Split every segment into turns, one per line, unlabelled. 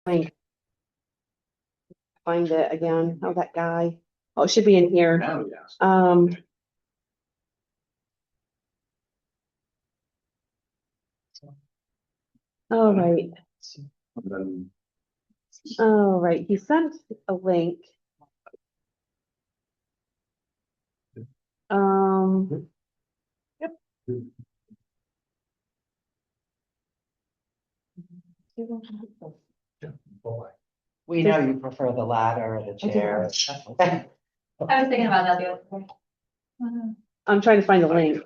Find it again. Oh, that guy. Oh, it should be in here.
Now, yes.
All right.
And then
All right. He sent a link. Yep.
We know you prefer the ladder or the chair.
I was thinking about that the other day.
I'm trying to find the link.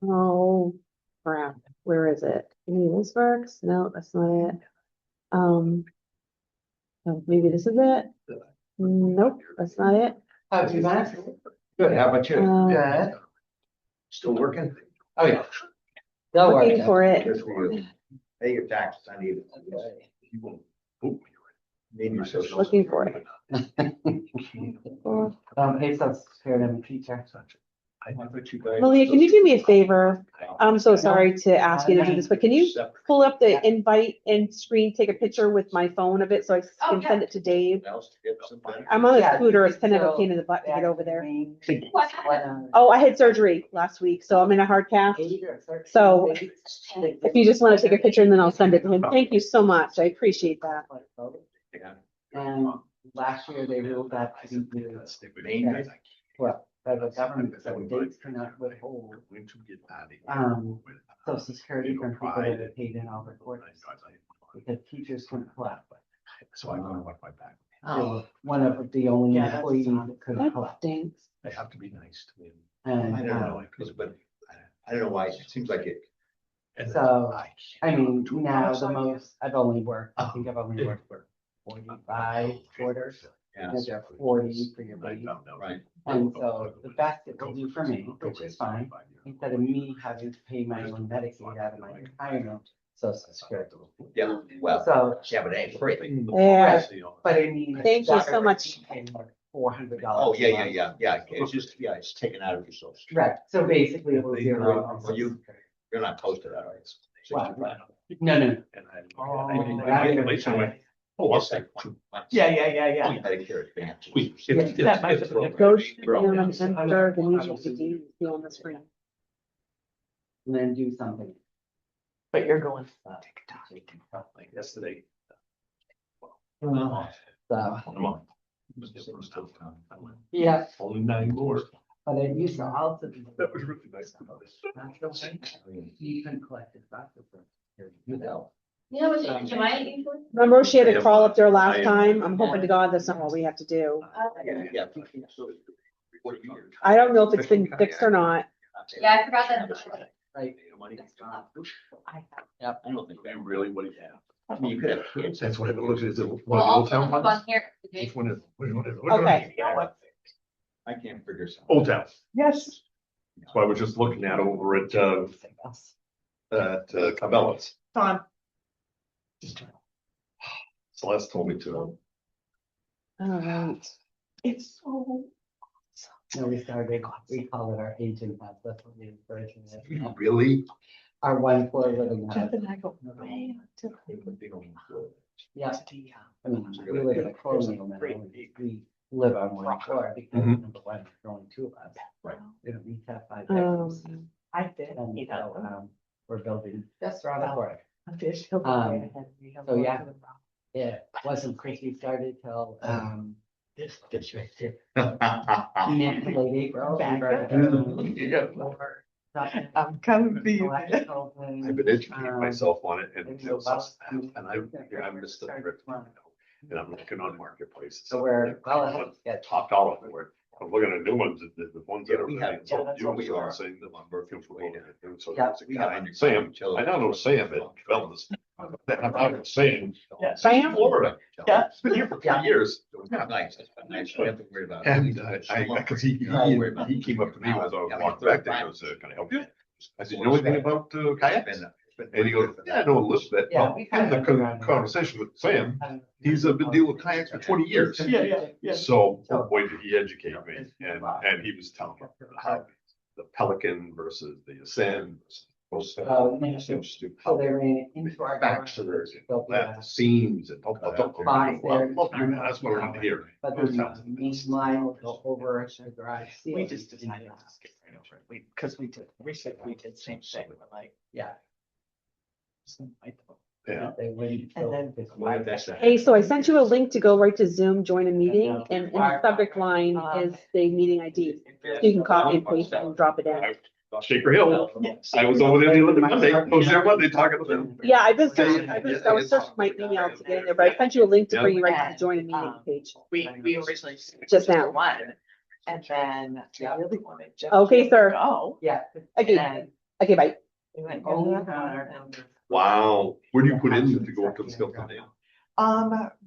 Oh, crap. Where is it? Any of this works? No, that's not it. Oh, maybe this is it. Nope, that's not it.
Oh, you guys?
Good, how about you?
Good.
Still working?
Oh, yeah. Don't worry.
Looking for it.
Good for you. Pay your taxes, I need it. You won't. Name your social.
Looking for it.
Hey, so scared of a teacher.
I thought you guys.
Malia, can you do me a favor? I'm so sorry to ask you to do this, but can you pull up the invite and screen, take a picture with my phone of it so I can send it to Dave? I'm on a scooter. It's kind of a pain in the butt to get over there. Oh, I had surgery last week, so I'm in a hard cast. So if you just want to take a picture and then I'll send it to him. Thank you so much. I appreciate that.
And last year they ruled that to be well, federal government, so dates cannot withhold Social Security from people that are paid in all the quarters. Because teachers couldn't collect.
So I'm gonna walk my back.
So one of the only employees that could
That
collect.
stinks.
They have to be nice to me.
And,
I don't know, but I don't know why, it seems like it.
So, I mean, now the most, I've only worked, I think I've only worked for 45 quarters.
Yeah.
And they're 40 for your baby.
Right.
And so the best it will do for me, which is fine, instead of me having to pay my own Medicaid out of my retirement, Social Security.
Yeah, well,
So,
yeah, but it ain't free.
Yeah.
but I mean.
Thank you so much.
$400.
Oh, yeah, it's just, yeah, it's taken out of your social.
Right, so basically it will zero.
For you, you're not close to that, are you?
Wow. No.
Oh, I'll say.
Yeah.
Medicare Advantage.
Go to and enter the music to see on the screen.
And then do something.
But you're going.
Like yesterday.
So,
Come on.
yeah,
Only 9 more.
but it used to also be.
That was really nice.
You can collect it back.
You know what, am I eating for?
Remember she had to crawl up there last time? I'm hoping to God that's not what we have to do.
Yeah.
I don't know if it's been fixed or not.
Yeah, I forgot that.
Right.
Yep. I don't think that really what he had. I mean, you could have kids.
That's what it looks like.
Well, I'll put it on here.
Which one is?
Okay.
I can't figure something.
Old Town.
Yes.
That's what I was just looking at over at Cabela's.
Fine.
Celeste told me to.
All right.
It's so. No, we call it our agent house, that's what we refer to it.
Really?
Our one floor living house. Yeah. I mean, we live in a colonial now, we live on one floor because number one, there's only 2 of us.
Right.
We don't need to have 5 bedrooms.
I did.
And so, we're building just around the corner. So yeah, it wasn't Christmas started till,
This right there.
mid to late April.
I'm coming for you.
I've been educating myself on it and I missed the trip. And I'm looking on marketplaces.
So we're well ahead. Yeah.
Top dollar for it. I'm looking at new ones, the ones that are.
We have- we are.
Saying that I'm working for. So
Yeah.
there's a guy, Sam, I don't know Sam at Cabela's. I'm out Sam.
Sam?
Florida.
Yeah.
Been here for 3 years.
Nice, that's nice. You don't have to worry about it.
And cause he came up to me as I was walking back there, he goes, can I help you? I said, you know anything about kayak? And he goes, yeah, I know a little bit.
Yeah,
Well,
we
in
kind
the
of figured out.
conversation with Sam, he's been dealing with kayaks for 20 years.
Yeah.
So, oh boy, did he educate me, and he was telling me how the Pelican versus the Ascend. Versus
Oh, yeah. So they ran into our.
Bachelors, left seams and.
Box there.
That's what I'm hearing.
But then the main line will go over the garage.
We
ceiling.
just decided to skip right over it. Because we did same thing, we're like.
Yeah.
Yeah.
They wouldn't.
And then-
Hey, so I sent you a link to go right to Zoom, join a meeting, and in the subject line is the meeting ID. So you can copy and paste it and drop it in.
Shaker Hill. I was over there the other Monday. I was there Monday talking to them.
Yeah, I was searching my email to get in there, but I sent you a link to bring you right to the join a meeting page.
We originally.
Just now.
One, and then the other one.
Okay, sir.
Oh.
Yeah.
Okay, okay, bye.
We went over the counter and.
Wow. Where do you put in to go up to the Skeleton Dam?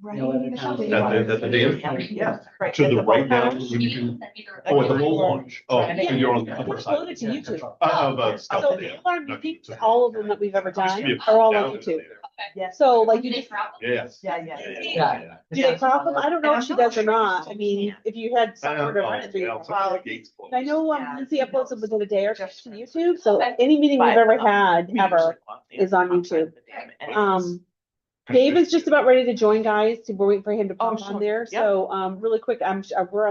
Right.
No other
Michelle,
town.
did you
At the dam?
Yeah. right
To
at
the right
boat
now?
launch.
When you Oh, at the boat launch. Oh, so you're on the upper side.
Upload it to YouTube.
Of
So
Skeleton Dam.
all our meetings, all of them that we've ever
Used to be
done
a
are all
down
on YouTube.
there.
Yeah.
So like you
Do they
just,
crop?
Yes.
Yeah.
do they crop them? I don't know if she does or not. I mean, if you had somewhere to run it through.
Yeah,
Well,
gates closed.
I know
Yeah.
Lindsay uploads them within a day or two to YouTube, so any meeting we've ever had ever. is on YouTube. Dave is just about ready to join, guys. We're waiting for him to pop
Oh,
on
sure.
there.
Yep.
So, really quick, I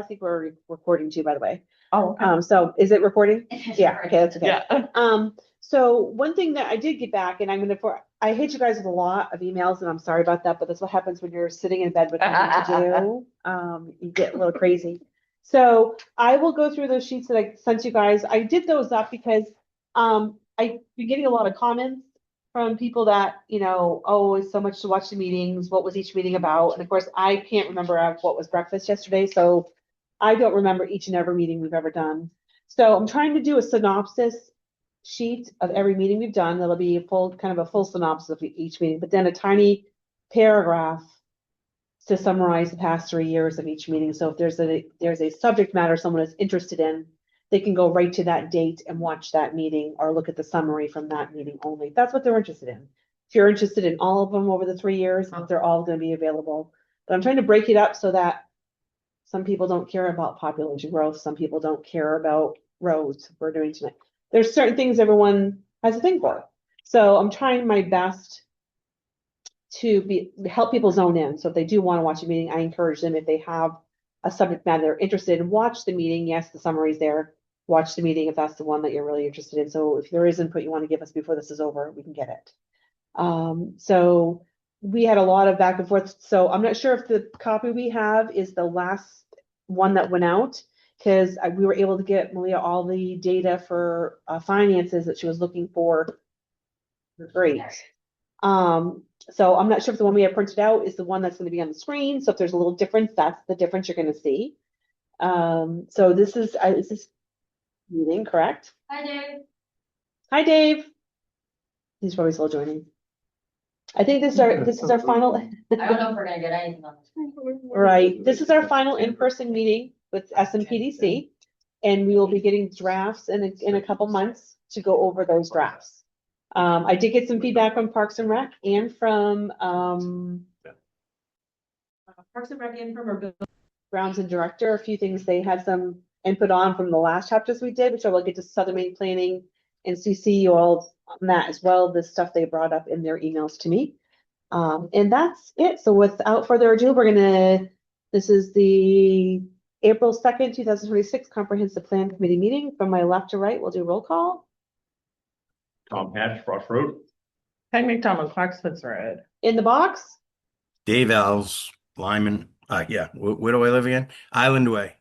think we're recording too, by the way.
Oh, okay.
So is it recording? Yeah, okay, that's okay.
Yeah.
So one thing that I did get back, and I hit you guys with a lot of emails, and I'm sorry about that, but that's what happens when you're sitting in bed with nothing to do. You get a little crazy. So I will go through those sheets that I sent you guys. I did those up because I've been getting a lot of comments from people that, oh, it's so much to watch the meetings. What was each meeting about? And of course, I can't remember what was breakfast yesterday, so I don't remember each and every meeting we've ever done. So I'm trying to do a synopsis sheet of every meeting we've done. That'll be kind of a full synopsis of each meeting, but then a tiny paragraph to summarize the past 3 years of each meeting. So if there's a subject matter someone is interested in, they can go right to that date and watch that meeting or look at the summary from that meeting only. That's what they're interested in. If you're interested in all of them over the 3 years, they're all going to be available. But I'm trying to break it up so that some people don't care about population growth. Some people don't care about roads we're doing tonight. There's certain things everyone has a thing for. So I'm trying my best to help people zone in. So if they do want to watch a meeting, I encourage them, if they have a subject matter they're interested in, watch the meeting. Yes, the summary's there. Watch the meeting if that's the one that you're really interested in. So if there is input you want to give us before this is over, we can get it. So we had a lot of back and forth. So I'm not sure if the copy we have is the last one that went out, because we were able to get Malia all the data for finances that she was looking for. Great. So I'm not sure if the one we have printed out is the one that's going to be on the screen. So if there's a little difference, that's the difference you're going to see. So this is meeting, correct?
Hi, Dave.
Hi, Dave. He's probably still joining. I think this is our final.
I don't know if we're gonna get anything on this.
Right. This is our final in-person meeting with SMPDC, and we will be getting drafts in a couple months to go over those drafts. I did get some feedback from Parks and Rec and from Parks and Rec and from our grounds and director. A few things they had some input on from the last chapters we did, which I will get to Southern Maine Planning and CC you all on that as well. The stuff they brought up in their emails to me. And that's it. So without further ado, this is the April 2nd, 2026 Comprehensive Plan Committee meeting. From my left to right, we'll do roll call.
Tom Hatch, Frost Road.
Peg McDonald, Clarkson's Road.
In the box,
Dave Alves, Lyman, where do I live again? Island Way.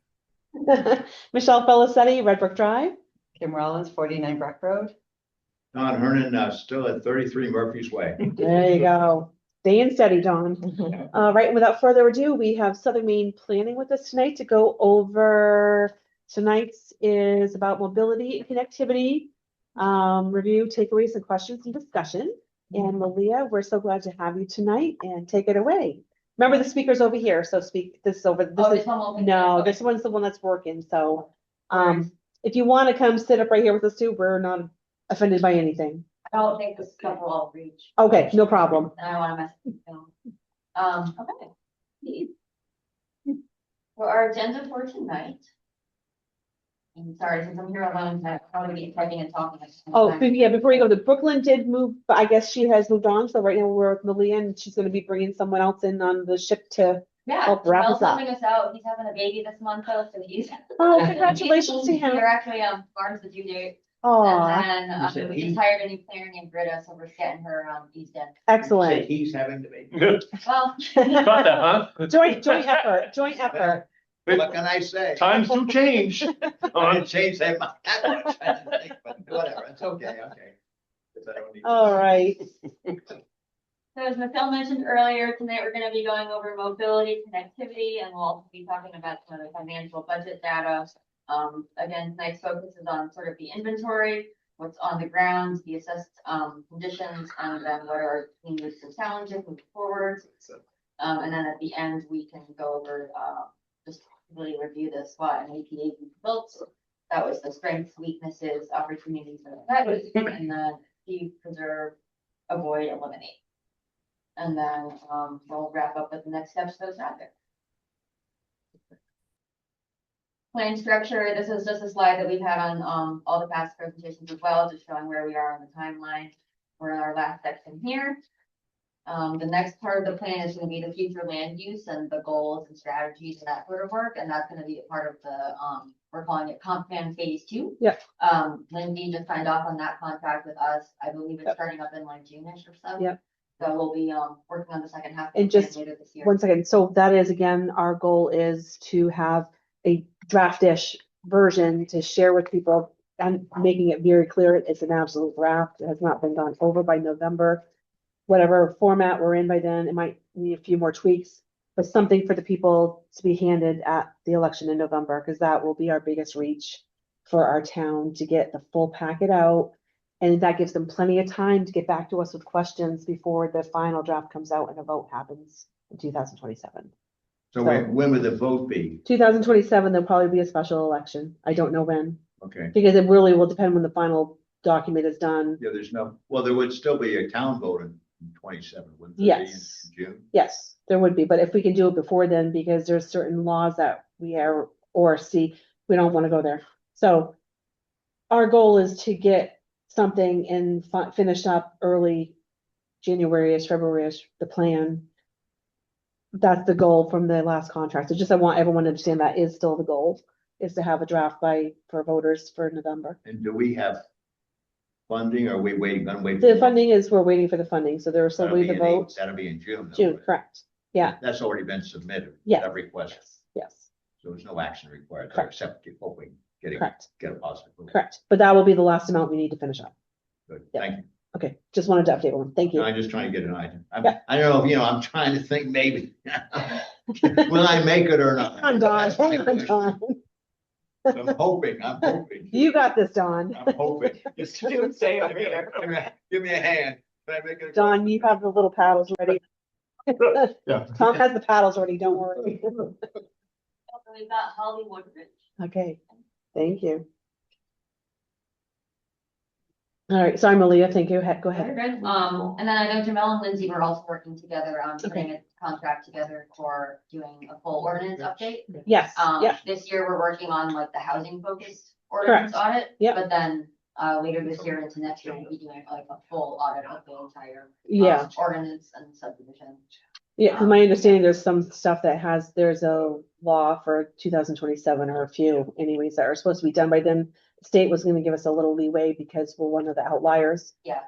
Michelle Felicetti, Red Brook Drive.
Kim Rollins, 49 Brock Road.
Don Hernan, still at 33 Murphy's Way.
There you go. Staying steady, Dawn. Right, without further ado, we have Southern Maine Planning with us tonight to go over. Tonight's is about mobility and connectivity, review, takeaways, and questions and discussion. And Malia, we're so glad to have you tonight, and take it away. Remember, the speaker's over here, so this
Oh, this one won't be there.
no,
Okay.
this one's the one that's working. So, if you want to come sit up right here with us too, we're not offended by anything.
I don't think this stuff will all reach.
Okay, no problem.
And I wanna mess with you. Okay. Neat. For our agenda for tonight. I'm sorry, since I'm here alone tonight, I'll probably be typing and talking at the same
Oh,
time.
yeah, before you go, Brooklyn did move, but I guess she has moved on, so right now we're with Malia, and she's gonna be bringing someone else in on the ship to,
Yeah,
help wrap
Mel's
us up.
helping us out. He's having a baby this month, though, so he's.
oh, congratulations to him.
We're actually, Martin's the due date.
Oh,
And then,
You said
we
he-
just hired a new planner named Britta, so we're getting her, eased in.
Say
excellent.
he's having the baby.
Well.
Got that, huh?
Joint effort.
What can I say?
Times do change.
I didn't change that much, that much, I didn't think, but whatever, it's okay, okay. 'Cause I don't need-
All right.
So as Michelle mentioned earlier, tonight we're gonna be going over mobility, connectivity, and we'll also be talking about some of the financial budget data. Again, tonight's focus is on sort of the inventory, what's on the ground, the assessed, conditions, and then what are needs and challenges moving forward. And then at the end, we can go over, just really review the SWOT and APA results. That was the strengths, weaknesses, opportunities, and threats, and then achieve, preserve, avoid, eliminate. And then, we'll wrap up with the next steps for the project. Plan structure, this is just a slide that we've had on, all the past presentations as well, just showing where we are on the timeline. We're in our last section here. The next part of the plan is gonna be the future land use and the goals and strategies and that sort of work, and that's gonna be a part of the, we're calling it comp plan phase 2.
Yep.
Lindsay just signed off on that contract with us. I believe it's
Yep.
starting up in like June-ish or so.
Yep.
So we'll be, working on the second half. of
And
the plan
just
later this year.
One second. So that is, again, our goal is to have a draft-ish version to share with people and making it very clear it's an absolute draft. It has not been gone over by November. Whatever format we're in by then, it might need a few more tweaks, but something for the people to be handed at the election in November, because that will be our biggest reach for our town to get the full packet out. And that gives them plenty of time to get back to us with questions before the final draft comes out and a vote happens in 2027.
So when would the vote be?
2027, there'll probably be a special election. I don't know when,
Okay,
because it really will depend when the final document is done.
yeah, there's no, well, there would still be a town vote in 27, wouldn't there be in
Yes.
June?
Yes, there would be, but if we can do it before then, because there's certain laws that we are, or see, we don't want to go there. So our goal is to get something and finished up early January-ish, February-ish, the plan. That's the goal from the last contract. So just, I want everyone to understand that is still the goal, is to have a draft for voters for November.
And do we have funding, or are we waiting, gonna wait?
The funding is, we're waiting for the funding, so there will still
That'll
be
be
the
in
vote.
That'll be in June. though,
June,
right?
correct. Yeah.
That's already been submitted.
Yes.
That request,
Yes,
so there's no action required, there,
Correct.
except hoping, get
correct,
a positive. vote.
correct. But that will be the last amount we need to finish up.
Good,
Yeah.
thank you.
Okay, just wanted to update everyone. Thank
No,
you.
I'm just trying to get an idea.
Yeah.
I don't know, I'm trying to think maybe. Will I make it or not?
Hang on, Don, hang on, Don.
I'm hoping.
You got this, Don.
I'm hoping.
Just doomsday over here.
Give me a hand. Can I make it?
Don, you have the little paddles ready.
Yeah.
Tom has the paddles ready, don't worry.
So we've got Holly Woodridge.
Okay, thank you. All right, sorry, Malia, thank you. Go ahead.
Very good. And then I know Jamel and Lindsay were also working together on putting a contract together for doing a full ordinance update.
Yes, yeah,
This year, we're working on like the housing focused ordinance audit.
Yep.
But then, later this year into next year, we'll be doing like a full audit of the entire.
yeah,
Ordinance and subdivision.
yeah, because my understanding, there's some stuff there's a law for 2027 or a few anyways that are supposed to be done by then. The state was gonna give us a little leeway because we're one of the outliers.
Yeah.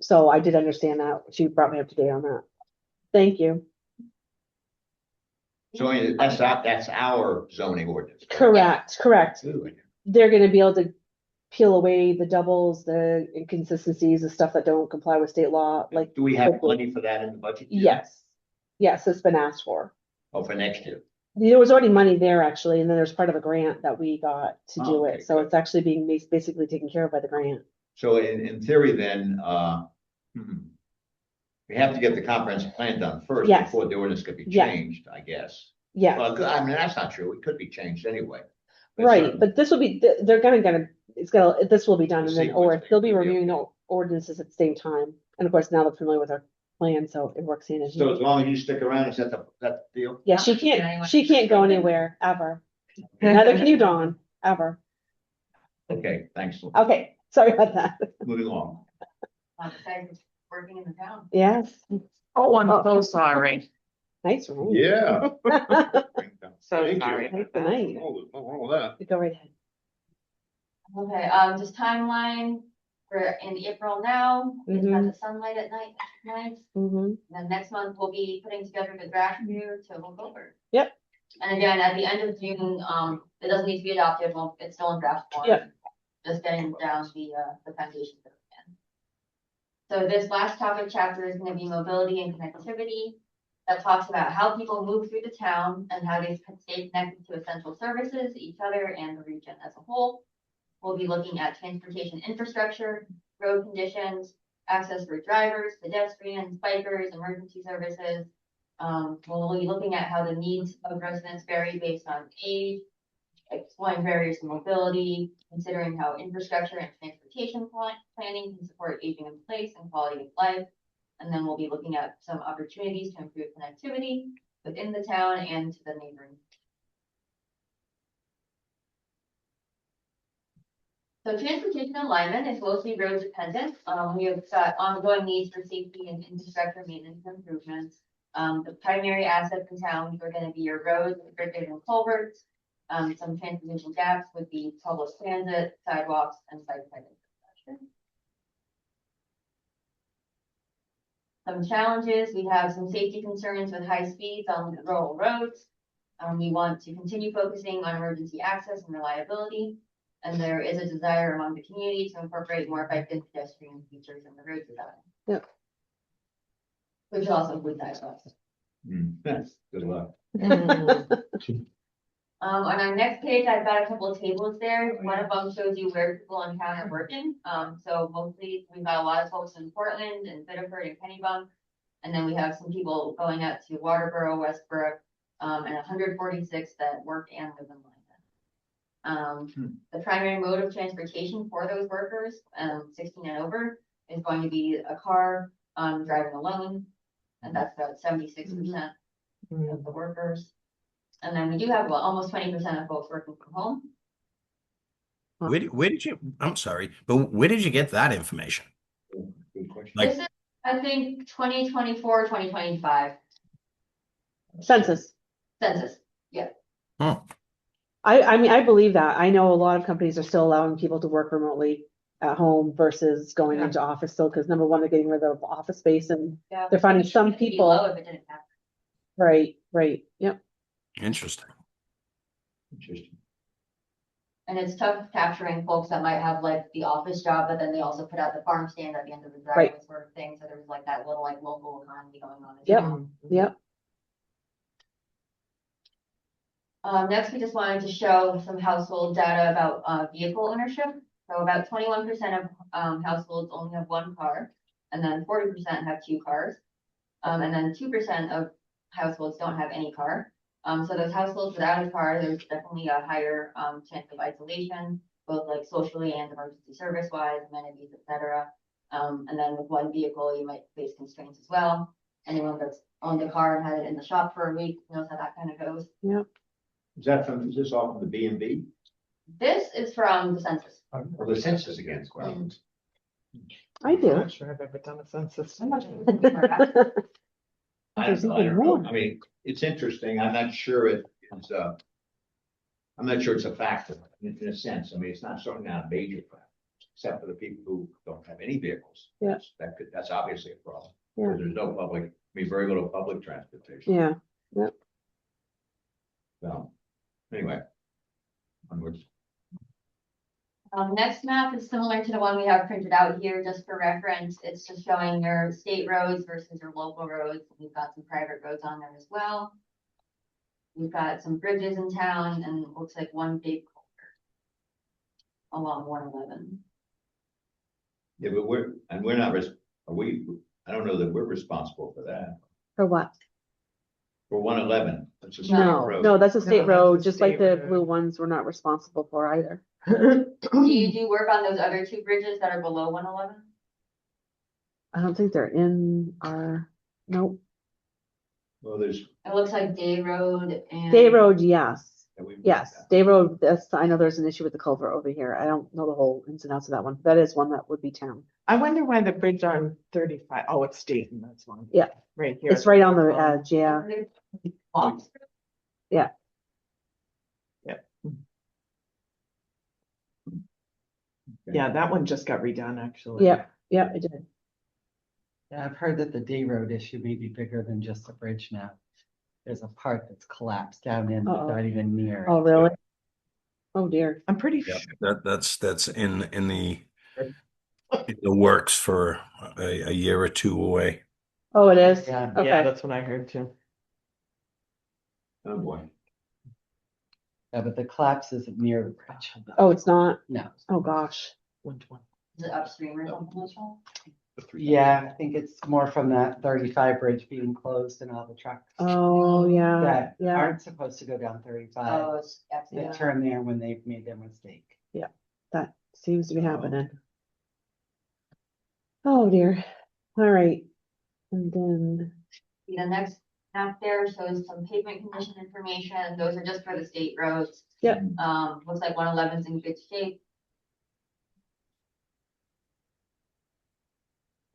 So I did understand that. She brought me up to date on that. Thank you.
So that's our zoning ordinance.
Correct.
Good.
They're gonna be able to peel away the doubles, the inconsistencies, the stuff that don't comply with state law, like,
Do we have money for that in the budget?
yes. Yes, it's been asked for.
Oh, for next year?
There was already money there actually, and then there's part of a grant that we got to
Oh,
do
okay,
it, so
good.
it's actually being basically taken care of by the grant.
So in theory then, we have to get the comprehensive plan done first
Yes.
before the ordinance could be
Yeah.
changed, I guess.
Yeah,
Well, I mean, that's not true. It could be changed anyway. But
right,
certainly-
but this will be, they're gonna, this will be done,
The
and then,
sequence
or
may
they'll be
be
reviewing the ordinances at the same time. And of course, now they're familiar with our plan, so it works in as.
So as long as you stick around, is that the deal?
Yeah, she can't go anywhere, ever. Neither can you, Dawn, ever.
Okay, thanks.
Okay, sorry about that.
Moving on.
Besides working in the town.
Yes,
Oh, I'm so sorry.
nice room.
Yeah.
So
Thank you.
sorry.
Nice night.
Oh, what's wrong with that?
Go right ahead.
Okay, just timeline, we're in April now, it's got the sunlight at night, nice.
Mm-hmm.
Then next month, we'll be putting together the draft review to look over.
Yep.
And again, at the end of June, it doesn't need to be adopted, well, it's still in draft form.
Yep.
Just getting down the foundation for the plan. So this last topic chapter is gonna be mobility and connectivity. That talks about how people move through the town and how they stay connected to essential services, each other, and the region as a whole. We'll be looking at transportation infrastructure, road conditions, access for drivers, pedestrians, bikers, emergency services. We'll be looking at how the needs of residents vary based on age, exploring barriers to mobility, considering how infrastructure and transportation planning can support aging in place and quality of life. And then we'll be looking at some opportunities to improve connectivity within the town and to the neighboring. So transportation alignment is mostly road dependent. We have got ongoing needs for safety and infrastructure maintenance improvements. The primary assets in town are going to be your roads, bridges, and culverts. Some transportation gaps would be public transit, sidewalks, and site-side infrastructure. Some challenges, we have some safety concerns with high speeds on rural roads. We want to continue focusing on emergency access and reliability. And there is a desire among the community to incorporate more bike and pedestrian features in the road design.
Yep.
Which also includes sidewalks.
Good luck.
On our next page, I've got a couple of tables there. One of them shows you where people in town are working. So mostly we've got a lot of folks in Portland and Biddeford and Kennebunk. And then we have some people going out to Waterboro, Westbrook, and 146 that work and live in London. The primary mode of transportation for those workers, 16 and over, is going to be a car, driving alone. And that's about 76% of the workers. And then we do have almost 20% of folks working from home.
Where did you, I'm sorry, but where did you get that information?
Good question.
Like-
This is, I think, 2024, 2025
Census.
census.
I mean, I believe that. I know a lot of companies are still allowing people to work remotely at home versus going into office still, because number one, they're getting rid of office space and
Yeah.
they're finding some
It'd be
people.
low if it didn't happen.
Right, yep.
Interesting.
Interesting.
And it's tough capturing folks that might have like the office job, but then they also put out the farm stand at the end of the driveway sort of thing. So there's like that little like local economy going on.
Yep.
Next, we just wanted to show some household data about vehicle ownership. So about 21% of households only have one car, and then 40% have two cars. And then 2% of households don't have any car. So those households without a car, there's definitely a higher chance of isolation, both like socially and emergency service wise, amenities, etc. And then with one vehicle, you might face constraints as well. Anyone that's owned a car and had it in the shop for a week knows how that kind of goes.
Yep.
Is this all from the B&B?
This is from the census.
Or the census again?
I
I'm
do.
not sure I've ever done a census.
I
There's
don't
even
know.
more.
I mean, it's interesting. I'm not sure it's a factor in a sense. I mean, it's not certainly not a major factor, except for the people who don't have any vehicles.
Yeah.
That's obviously a problem.
Yeah.
There's no public, I mean, very little public transportation.
Yeah.
So, anyway. Onwards.
Next map is similar to the one we have printed out here, just for reference. It's just showing your state roads versus your local roads. We've got some private roads on there as well. We've got some bridges in town and it looks like one big culvert along 111.
Yeah, but we're not, I don't know that we're responsible for that.
For what?
For 111, that's a state
No,
road.
no, that's a state
that's
road,
a
just like
state
the
road.
blue ones we're not responsible for either.
Do you do work on those other two bridges that are below 111?
I don't think they're in our, nope.
Well, there's.
It looks like Day Road and.
Day Road, yes.
and we've got
Yes,
that.
Day Road, that's, I know there's an issue with the culvert over here. I don't know the whole ins and outs of that one. That is one that would be town.
I wonder why the bridge on 35, oh, it's Dayton, that's one.
Yeah.
Right here.
It's right on the edge, yeah.
Yeah. Yeah, that one just got redone, actually.
Yeah, yeah, it did.
Yeah, I've heard that the D road issue may be bigger than just the bridge now. There's a part that's collapsed down in,
Uh-oh.
not even near.
Oh, really? Oh, dear.
I'm pretty
Yeah,
sure.
that's in the works for a year or two away.
Oh, it is?
Yeah.
Yeah,
Okay.
that's what I heard too.
Oh, boy.
Yeah, but the collapse isn't near the bridge.
Oh, it's not?
No.
Oh, gosh.
120.
Is it upstream or something like that?
Yeah, I think it's more from that 35 bridge being closed and all the trucks
Oh, yeah,
that
yeah.
aren't supposed to go down 35.
Oh, it's
They
Yeah.
turn there when they've made their mistake.
That seems to be happening. Oh, dear. All right. And then,
The next map there shows some pavement condition information. Those are just for the state roads.
Yep.
Looks like 111's in good shape.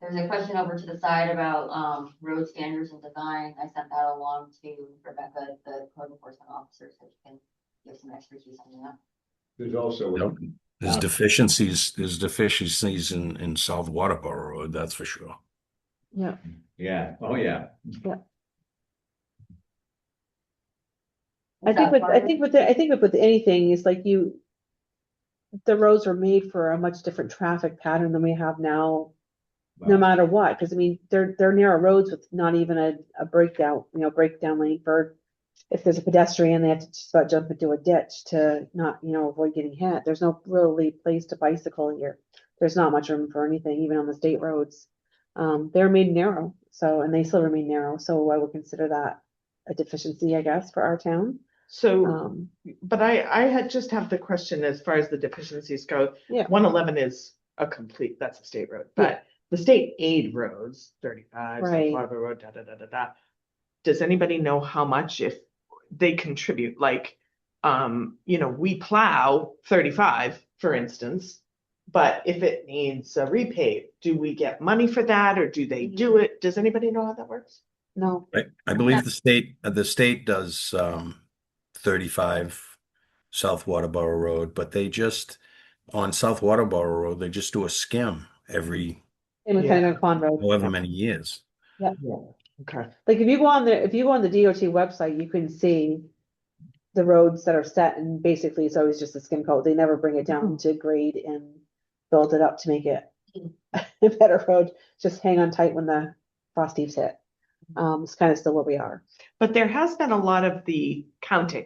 There's a question over to the side about road standards and design. I sent that along to Rebecca, the code enforcement officer, so she can give some expertise on that.
There's also.
Nope. There's deficiencies in South Waterboro Road, that's for sure.
yeah,
Yeah, oh, yeah.
I think with anything, it's like the roads were made for a much different traffic pattern than we have now, no
Well,
matter what, because I mean, they're narrow roads with not even a breakdown lane for if there's a pedestrian, they have to just about jump into a ditch to not, avoid getting hit. There's no really place to bicycle here. There's not much room for anything, even on the state roads. They're made narrow, and they still remain narrow, so I would consider that a deficiency, I guess, for our town.
So, but I had just have the question as far as the deficiencies go.
Yeah.
111 is that's a state road, but the state aid roads, 35, South
Right.
Water Road, Does anybody know how much if they contribute? Like, we plow 35, for instance, but if it needs a repave, do we get money for that or do they do it? Does anybody know how that works?
No,
I believe the state does 35 South Waterboro Road, but on South Waterboro Road, they just do a skim every
in Mechanical Pond Road.
however many years.
Okay.
Like if you go on the DOT website, you can see the roads that are set, and basically it's always just a skim coat. They never bring it down to grade and build it up to make it a better road. Just hang on tight when the frost heaves hit. It's kind of still where we are.
But there has been a lot of the counting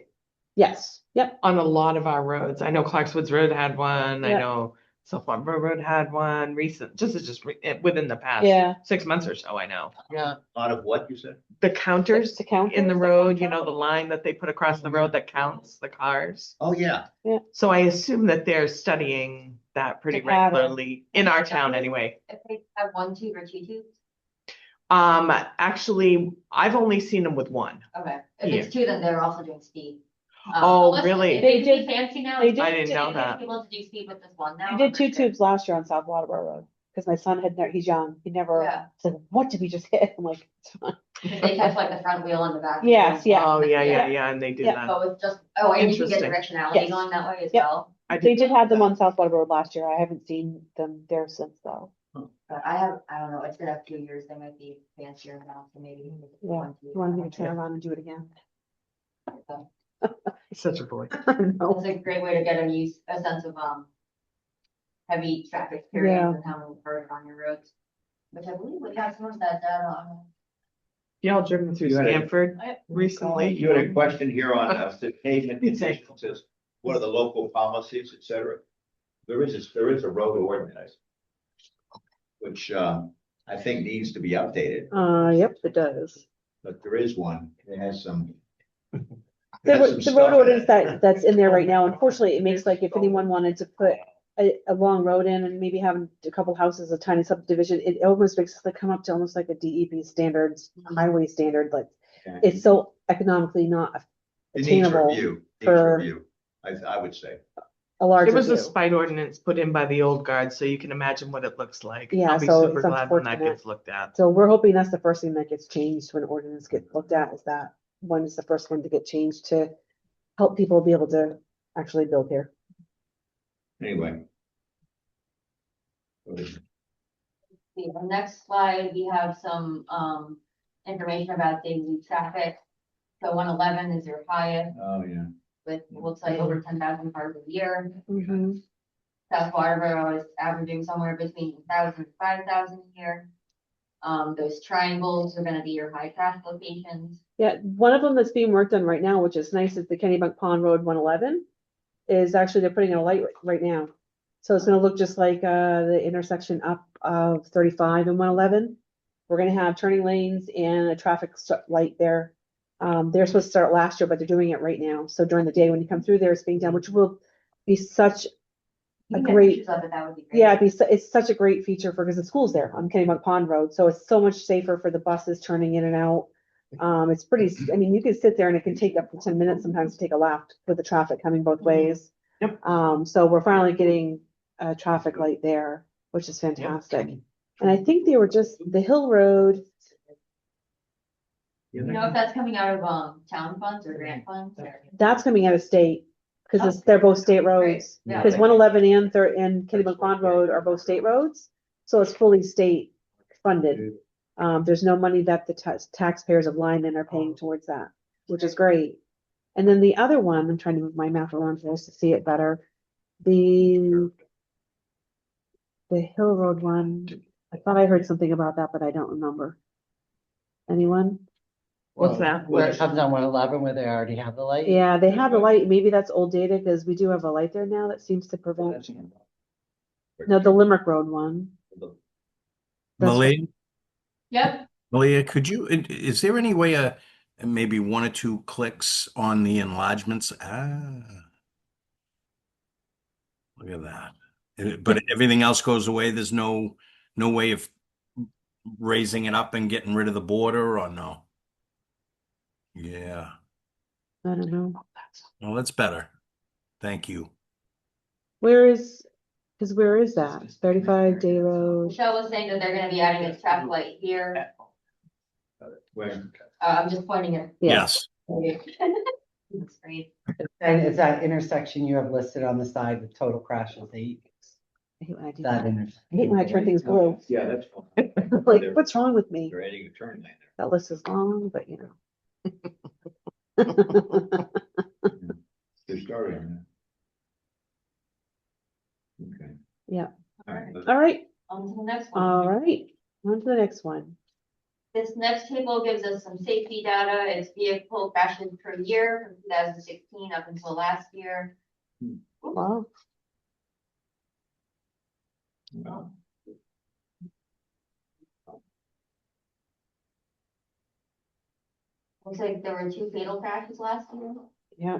Yes. Yep.
on a lot of our roads. I know Clarkswoods Road had one. I
Yeah.
know South Waterboro Road had one within the past
Yeah.
6 months or so, I know.
Yeah.
out of what you said?
The counters
To count
in the road, the line that they put across the road that counts the cars.
Oh, yeah.
So I assume that they're studying that pretty
The pattern.
regularly in our town anyway.
If they have 1 tube or 2 tubes,
Actually, I've only seen them with one.
okay. If it's 2, then they're also doing speed.
Oh,
unless
really?
They did fancy now.
They
it's
did-
I didn't know
getting
that.
People to do speed with this one now.
We did 2 tubes last year on South Waterboro Road because my son he's young. He never
Yeah.
said, "What did we just hit?" I'm like, "It's fine."
They catch like the front wheel and the back.
Yes,
wheel.
yeah.
Oh, yeah,
Yeah.
and they do
Yeah.
that.
So it's just, and you can get
Interesting.
directionality
Yes.
going that way as
Yep.
well.
They did have them on South Waterboro Road last year. I haven't seen them there since though.
But I don't know, it's been a few years, they might be fancier now, so maybe.
Yeah. You want me to turn around and do it again?
Such a boy.
No.
It's a great way to get a sense of, heavy traffic experience and how many cars are on your roads. Which I believe we got some of that data on.
Y'all driven through
You had a-
Stanford recently?
You had a question here on the pavement
You'd say.
conditions, what are the local policies, et cetera? There is a road ordinance. Which I think needs to be updated,
Yep, it does.
but there is one, it has some.
The
has some
road
stuff in
ordinance
it.
that's in there right now, unfortunately, it makes like if anyone wanted to put a long road in and maybe having a couple houses, a tiny subdivision, it almost makes it come up to almost like a DEP standards, highway standard, like
Okay.
it's so economically not
It needs
attainable
review, needs
for
review, I would say.
a larger
It was a
view.
spite ordinance put in by the old guard, so you can imagine what it looks like.
Yeah,
I'll be
so
super
it's
glad when that
unfortunate.
gets looked at.
So we're hoping that's the first thing that gets changed when ordinance gets looked at, is that one is the first one to get changed to help people be able to actually build here.
Anyway.
See, the next slide, we have some, information about daily traffic. So 111 is your highest
Oh, yeah.
with, looks like over 10,000 cars a year.
Mm-hmm.
South Waterboro is averaging somewhere between 1,000 and 5,000 a year. Those triangles are gonna be your high traffic locations.
Yeah, one of them that's being worked on right now, which is nice, is the Kennybunk Pond Road 111. Is actually, they're putting in a light right now. So it's gonna look just like the intersection up of 35 and 111. We're gonna have turning lanes and a traffic light there. They're supposed to start last year, but they're doing it right now. So during the day, when you come through there, it's being done, which will be such
You
a
can get
great,
pictures of it, that would be great.
yeah, it's such a great feature because the school's there on Kennybunk Pond Road, so it's so much safer for the buses turning in and out. It's pretty, I mean, you can sit there and it can take up to 10 minutes sometimes to take a left with the traffic coming both ways.
Yep.
So we're finally getting a traffic light there, which is fantastic. And I think they were just the Hill Road.
You know if that's coming out of, town funds or grant funds?
That's coming out of state, because they're both state roads.
Yeah.
Because 111 and Kennybunk Pond Road are both state roads, so it's fully state funded. There's no money that the taxpayers of Lyman are paying towards that, which is great. And then the other one, I'm trying to move my map around for us to see it better. The Hill Road one, I thought I heard something about that, but I don't remember. Anyone?
What's that?
Where it comes on 111 where they already have the light?
Yeah, they have the light. Maybe that's old data because we do have a light there now that seems to prevent. No, the Limerick Road one. That's
Malia,
Yep,
Malia, could you, is there any way, maybe one or two clicks on the enlargements? Look at that. But everything else goes away. There's no way of raising it up and getting rid of the border, or no? Yeah.
I don't know.
Well, that's better. Thank you.
Where is that? 35 Day Road.
Michelle was saying that they're gonna be adding a traffic light here.
Where?
I'm just pointing it.
Yeah.
Yes.
That's great.
And it's that intersection you have listed on the side with total crashes 8.
I hate when I do
That
that.
intersection.
I hate when I turn things blue.
Yeah, that's fine.
Like, what's wrong with me?
They're adding a turn lane
That list is long, but you know.
there. They're starting on that. Okay.
Yeah.
All right.
All right,
On to the next one.
all right. On to the next one.
This next table gives us some safety data. It's vehicle crashes per year from 2016 up until last year.
Wow.
Wow.
Looks like there were 2 fatal crashes last year.
Yeah.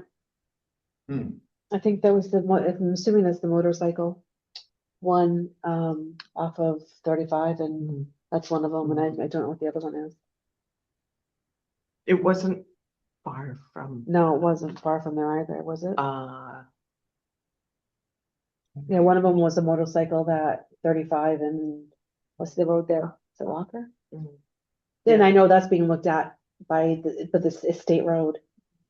Hmm.
I think that was the one, I'm assuming that's the motorcycle. One, off of 35 and that's one of them. And I don't know what the other one is.
It wasn't far from,
No, it wasn't far from there either, was it? Yeah, one of them was a motorcycle that 35 and what's the road there? Is it Walker?
Mhm.
Then I know that's being looked at but this is state road.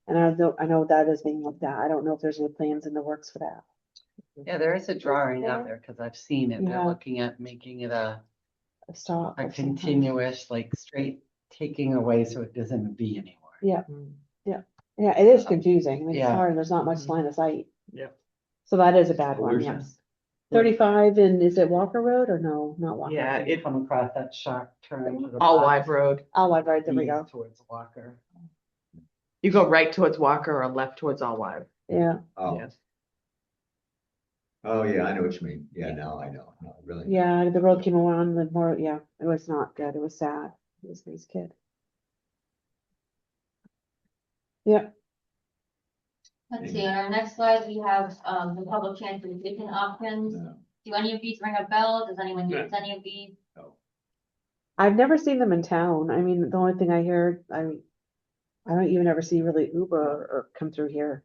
And I know that is being looked at. I don't know if there's any plans in the works for that.
Yeah, there is a drawing out there because I've seen it. They're
Yeah.
looking at making it a
Stop. of some kind.
continuous, like straight taking away so it doesn't even be anymore.
Yeah, yeah, it is confusing. I mean, it's
Yeah.
hard. There's not much
Mhm.
line of sight.
Yep.
So that is a bad
Oh,
one,
where's
yes. 35 and is it Walker Road or no, not Walker?
Yeah,
It come across that sharp turn. to the
All
left,
Live Road.
Oh, I've right, there we go.
east Towards Walker.
You go right towards Walker or left towards All Live.
Yeah,
Oh,
Yes.
oh, yeah, I know what you mean. Yeah, now I know. No, really.
yeah, the road came around the more, yeah, it was not good. It was sad. It was his kid. Yeah.
Let's see, on our next slide, we have, the public transportation options. Do any of these ring a bell? Does anyone use any of these?
I've never seen them in town. I mean, the only thing I hear, I don't even ever see really Uber or come through here.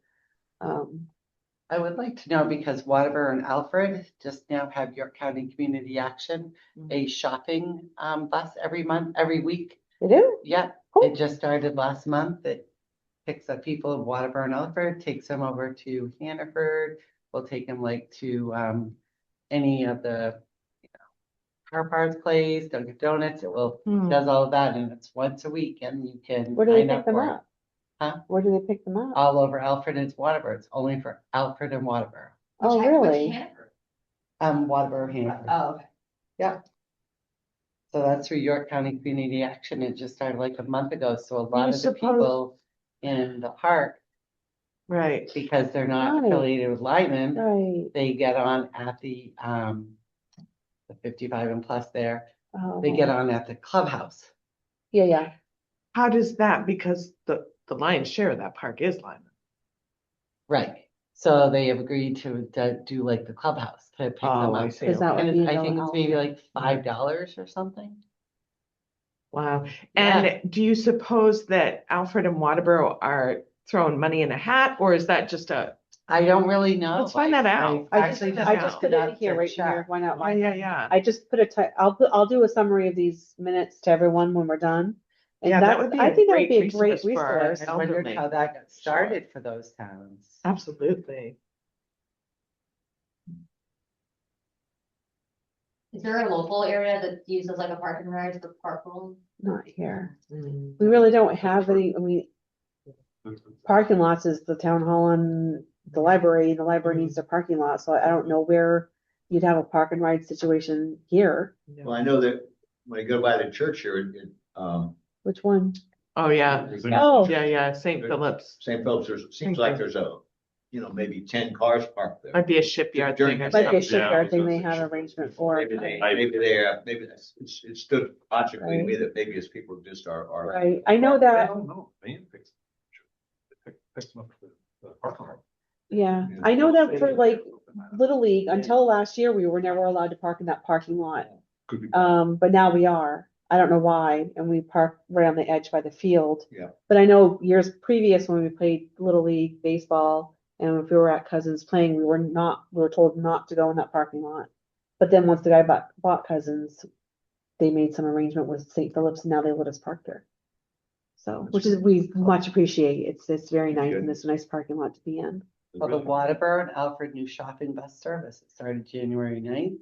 I would like to know because Waterbury and Alfred just now have York County Community Action, a shopping bus every week.
They do?
Yeah,
Cool.
it just started last month. It picks up people in Waterbury and Alfred, takes them over to Hannaford. We'll take them like to any of the car parts place, Dunkin' Donuts. It will does all of that, and it's once a week, and you can
Where do they
sign
pick
up
them
for it.
up?
Huh?
Where do they pick them up?
All over Alfred and Waterbury. It's only for Alfred and Waterbury.
Oh,
Which
really?
Hannaford?
Waterbury, Hannaford.
Oh, okay.
Yeah. So that's through York County Community Action. It just started like a month ago. So a lot of the people in the park,
Right.
because they're not
Right.
affiliated with Lyman,
Right.
they get on at the 55 and plus there.
Oh.
They get on at the clubhouse.
Yeah, yeah.
How does that, because the lion's share of that park is Lyman.
Right. So they have agreed to do like the clubhouse to pick them
Oh,
up.
I see.
Is that
Okay.
what
And
you
I
know?
think it's maybe like $5 or something.
Wow.
Yeah.
And do you suppose that Alfred and Waterboro are throwing money in a hat, or is that just a,
I don't really know.
Let's find that out.
I just
Actually,
put it in here, right
check.
here. Why not?
yeah.
I just put I'll do a summary of these minutes to everyone when we're done. And
Yeah, that
that's,
would be
I
a
think that would
great
be a great
resource for our
resource.
I wondered
elderly.
how that got started for those towns.
Absolutely.
Is there a local area that uses like a parking ride for carpool?
Not here.
Mm.
We really don't have any, I mean, parking lots is the town hall and the library. The library needs a parking lot, so I don't know where you'd have a park and ride situation here.
Well, I know that when you go by the church here,
Which one?
Oh, yeah.
Oh,
Yeah, St. Philip's.
St. Philip's, seems like there's maybe 10 cars parked there.
Might be a shipyard
During
thing or
the-
might be a
something.
shipyard thing they have arrangement for.
Maybe it stood logically to me that maybe as people just are.
Right, I know that,
don't know. Picks them up for the parking lot.
yeah, I know that for like Little League, until last year, we were never allowed to park in that parking lot.
Could be.
But now we are. I don't know why, and we park right on the edge by the field.
Yeah.
But I know years previous when we played Little League baseball, and if we were at Cousins playing, we were told not to go in that parking lot. But then once the guy bought Cousins, they made some arrangement with St. Philip's, and now they let us park there. So, which is, we much appreciate. It's very nice, and it's a nice parking lot to be in.
Well, the Waterbury and Alfred new shopping bus service, it started January 9th.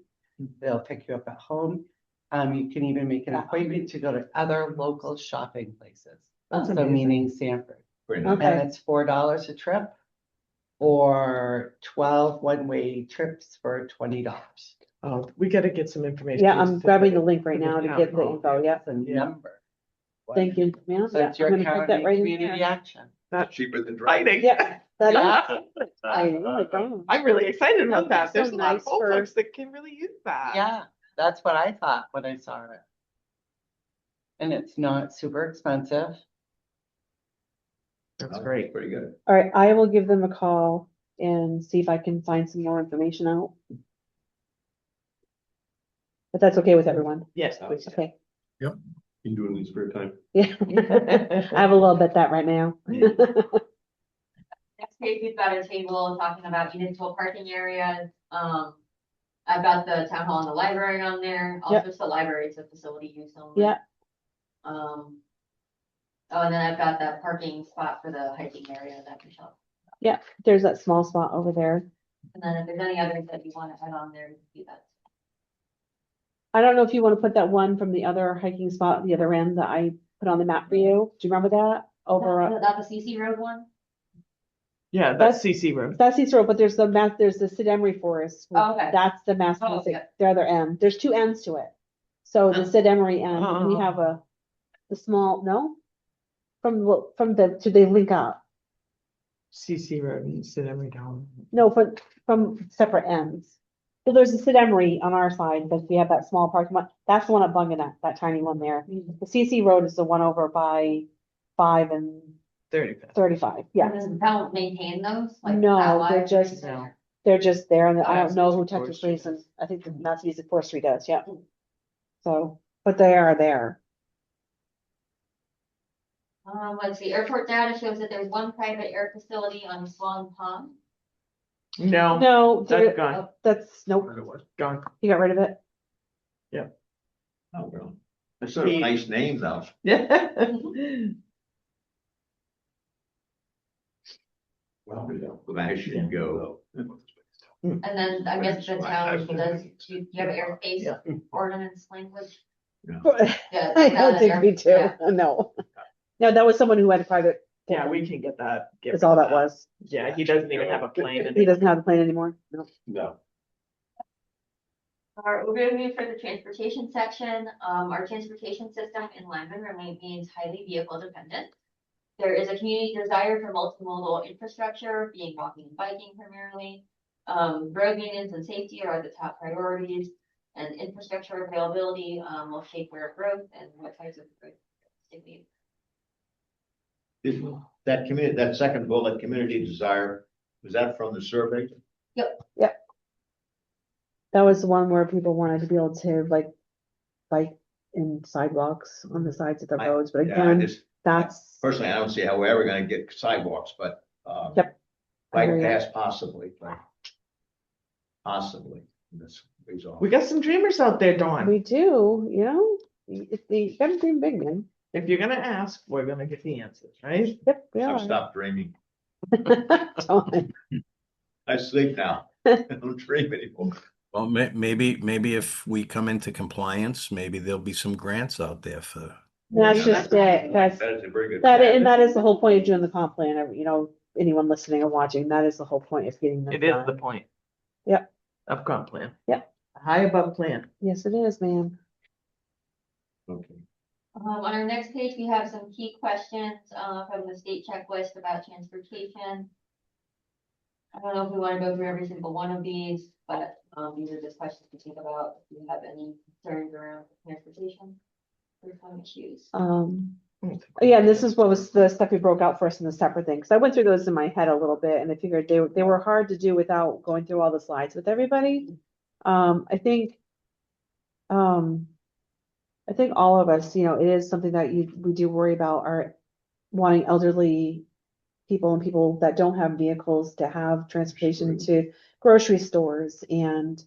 They'll pick you up at home. You can even make an appointment to go to other local shopping places.
That's
So
amazing.
meaning Sanford.
Pretty nice.
Okay.
And it's $4 a trip or 12 one-way trips for $20.
Oh, we gotta get some information.
Yeah, I'm grabbing the link right now to
Yeah.
get the info. Yeah,
That's a number.
thank you, ma'am.
So
Yeah,
it's
I'm
your
gonna put
county
that right in
community
there.
action.
Cheaper than driving.
Exciting.
Yeah, that
Yeah.
is. I know, like, oh.
I'm really excited about that.
So
There's a lot of
nice
old
for-
folks that can really use that.
Yeah, that's what I thought when I saw it. And it's not super expensive.
That's great.
Pretty good.
All right, I will give them a call and see if I can find some more information out. If that's okay with everyone.
Yes, please.
Okay,
You can do it in your spare time.
yeah. I have a little bit that right now.
Next page, we've got a table talking about municipal parking areas. I've got the town hall and the library on there. Also, just the library is a facility use only.
Yeah.
Oh, and then I've got that parking spot for the hiking area that Michelle.
There's that small spot over there.
And then if there's any others that you want to add on there, you can do that.
I don't know if you want to put that one from the other hiking spot, at the other end that I put on the map for you. Do you remember that? Over,
That the CC Road one?
Yeah, that's CC room.
that's East Road, but there's the Sid Emery Forest.
Oh, okay.
That's the Mass
Oh,
Music,
yeah.
the other end. There's two ends to it. So the Sid Emery end, we
Oh.
have the small, no? Do they link up?
CC room, you sit every down.
No, from separate ends. So there's a Sid Emery on our side, because we have that small parking lot. That's the one at Bunganuck, that tiny one there. The CC Road is the one over by 5 and
35.
35, yeah.
Does the town maintain those? Like,
No,
plow
they're
wires?
just-
No.
They're just there, and I
Mass
don't know who
Music
Texas
Forestry
Basin,
does.
I think the Mass Music Forestry does, yeah. So, but they are there.
Let's see, airport data shows that there's one private air facility on Swan Pond.
No,
No,
that's gone.
that's, nope,
Gone.
you got rid of it.
Oh, well, it's a nice name though.
Yeah.
Well, I should go.
And then I guess the town does, do you have airspace ordinance language? Yeah,
I don't think we do,
yeah.
no. No, that was someone who had a private.
Yeah, we can get that. get
That's
rid
all
of
that was.
Yeah, he doesn't even have a plane.
He doesn't have the plane anymore, no.
No.
All right, we're gonna move for the transportation section. Our transportation system in Lyman remains highly vehicle dependent. There is a community desire for multimodal infrastructure, being walking and biking primarily. Road maintenance and safety are the top priorities, and infrastructure availability will shape where growth and what types of growth.
That community, that second bullet, community desire, was that from the survey?
That was the one where people wanted to be able to like bike in sidewalks on the sides of the roads, but
Yeah, I
again,
just,
that's.
personally, I don't see how we're ever gonna get sidewalks, but,
Yep. I hear
bike
ya.
paths possibly, but possibly, this is all.
We got some dreamers out there, Dawn.
We do, you know, you gotta dream big, man.
If you're gonna ask, we're gonna get the answers, right?
Yep, we
I've
are.
stopped dreaming.
Don't.
I sleep now. I don't dream anymore.
Well, maybe if we come into compliance, maybe there'll be some grants out there for.
That's
Yeah,
just it, that's,
That is a very good.
and that is the whole point of doing the comp plan, you know, anyone listening or watching, that is the whole point of getting them
It is the
done.
point.
Yep.
Of comp plan.
Yep.
A high above plan.
Yes, it is, ma'am.
Okay.
On our next page, we have some key questions from the state checklist about transportation. I don't know if we want to go through every single one of these, but these are just questions to think about if you have any concerns around transportation or some issues.
Yeah, and this is what was the stuff we broke out for us in the separate thing, because I went through those in my head a little bit, and I figured they were hard to do without going through all the slides with everybody. I think all of us, you know, it is something that we do worry about, are wanting elderly people and people that don't have vehicles to have transportation to grocery stores and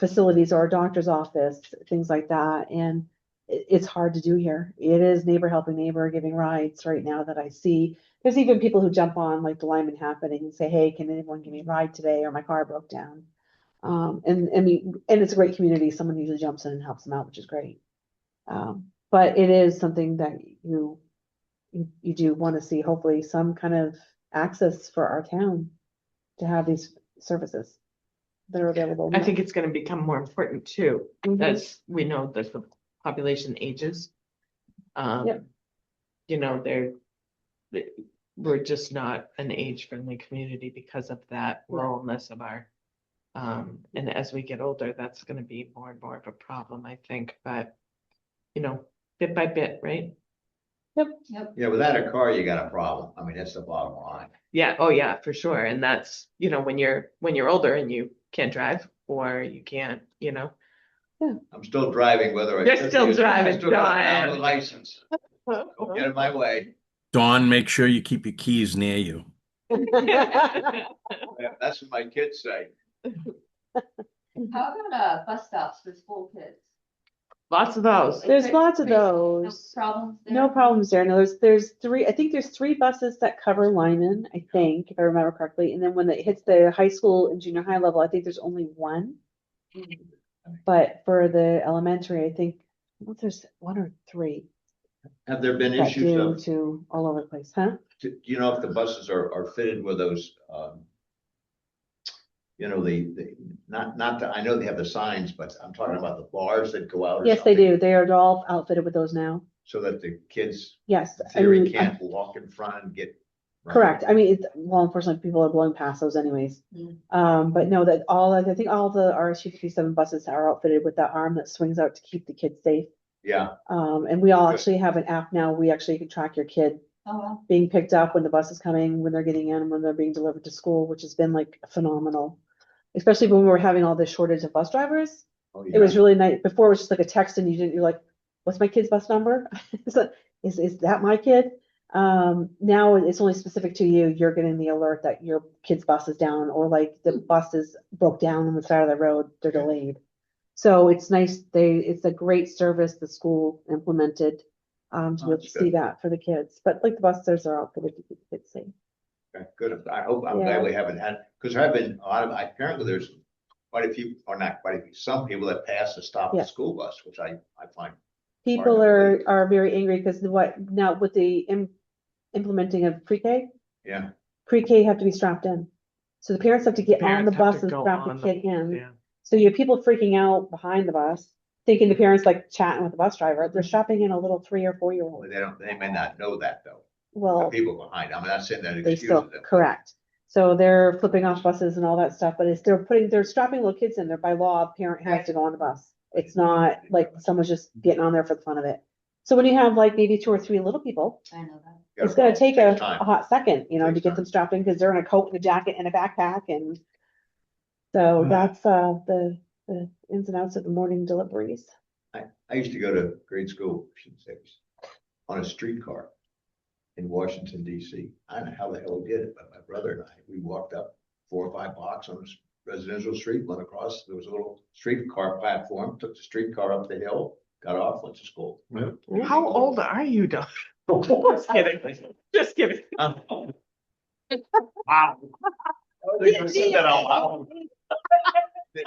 facilities or a doctor's office, things like that. And it's hard to do here. It is neighbor helping neighbor, giving rides right now that I see. There's even people who jump on like the Lyman happening and say, hey, can anyone give me a ride today? Or my car broke down. And it's a great community. Someone usually jumps in and helps them out, which is great. But it is something that you do want to see, hopefully some kind of access for our town to have these services that are available.
I think it's gonna become more important too,
Mhm.
as we know that the population ages.
Yep.
You know, we're just not an age-friendly community because of that ruralness of our. And as we get older, that's gonna be more and more of a problem, I think, but, you know, bit by bit, right?
Yeah, without a car, you got a problem. I mean, that's the bottom line.
Yeah, oh yeah, for sure, and that's, you know, when you're older and you can't drive, or you can't, you know.
I'm still driving whether I.
You're
should
still
be.
driving,
I still don't have
Don.
a license. Don't get in my way.
Dawn, make sure you keep your keys near you.
Yeah, that's what my kids say.
How about bus stops for school kids?
Lots of those.
There's lots of
No
those.
problems there?
No problems there. No, there's three, I think there's 3 buses that cover Lyman, I think, if I remember correctly. And then when it hits the high school and junior high level, I think there's only 1. But for the elementary, I think, well, there's 1 or 3
Have there been
that
issues
do
of,
to all over the place, huh?
do you know if the buses are fitted with those, you know, I know they have the signs, but I'm talking about the bars that go out or
Yes, they
something,
do. They are all outfitted with those now.
so that the kids,
Yes.
in
I
theory,
mean,
can't walk in front and get.
correct. I mean, well, unfortunately, people are blowing past those anyways. But no, I think all the RSU 57 buses are outfitted with that arm that swings out to keep the kids safe.
Yeah,
And we all
Good.
actually have an app now. We actually can track your kid
Oh, wow.
being picked up when the bus is coming, when they're getting in, and when they're being delivered to school, which has been like phenomenal. Especially when we were having all this shortage of bus drivers.
Oh,
It was
yeah.
really nice. Before it was just like a text and you're like, what's my kid's bus number? Is that my kid? Now it's only specific to you. You're getting the alert that your kid's bus is down, or like the bus is broke down on the side of the road, they're delayed. So it's nice. It's a great service the school implemented, to be able to
That's
see
good.
that for the kids. But like the buses are out good to keep the kids safe.
Okay, good. I'm
Yeah.
glad we haven't had, because there have been a lot of, apparently there's quite a few, or not quite a few, some people that pass to stop
Yeah.
the school bus, which I find.
People
hard to believe.
are very angry because now with the implementing of pre-K,
Yeah,
pre-K have to be strapped in. So the parents have to get on the
Parents have
bus
to
and
go
strap the
on
kid in.
Yeah.
So you have people freaking out behind the bus, thinking the parents like chatting with the bus driver. They're strapping in a little 3 or 4 year
well,
old.
they may not know that though. The
Well,
people behind, I'm not saying that
they still,
excuses them.
correct. So they're flipping off buses and all that stuff, but they're strapping little kids in there by law. A parent has to go on the bus. It's not like someone's just getting on there for the fun of it. So when you have like maybe 2 or 3 little people,
I know that.
it's gonna take a
Takes time.
hot second, to
Takes
get them
time.
strapped in, because they're in a coat and a jacket and a backpack, and so that's the ins and outs of the morning deliveries.
I used to go to grade school, I shouldn't say this, on a streetcar in Washington DC. I don't know how the hell we did it, but my brother and I, we walked up 4 or 5 blocks on this residential street, went across, there was a little streetcar platform, took the streetcar up the hill, got off, went to school.
How old are you, Don? Just kidding. Just kidding.
Wow.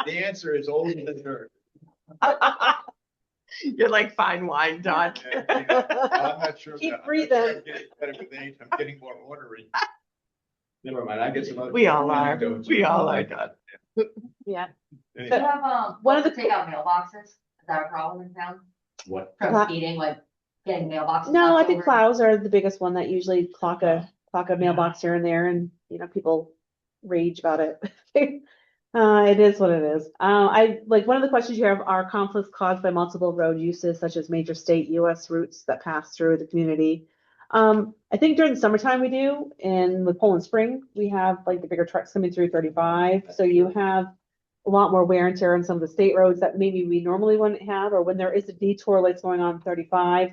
The answer is older than her.
You're like fine wine, Don.
I'm not sure.
Keep
I'm not
breathing.
sure I'm getting better with age. I'm getting more ornery. Never mind, I get some other.
We all are.
anecdotes.
We all are, Don.
Yeah.
Do
Anyway,
you have,
One of
to
the-
take out mailboxes? Is that a problem in town?
What?
From
Pla-
speeding, like getting mailboxes?
No, I
knocked
think
over?
plows are the biggest one that usually clock a mailbox here and there, and people rage about it. It is what it is. I like one of the questions you have are conflicts caused by multiple road uses, such as major state US routes that pass through the community. I think during the summertime we do, and with Poland Spring, we have like the bigger trucks coming through 35. So you have a lot more wear and tear on some of the state roads that maybe we normally wouldn't have, or when there is a detour like going on 35,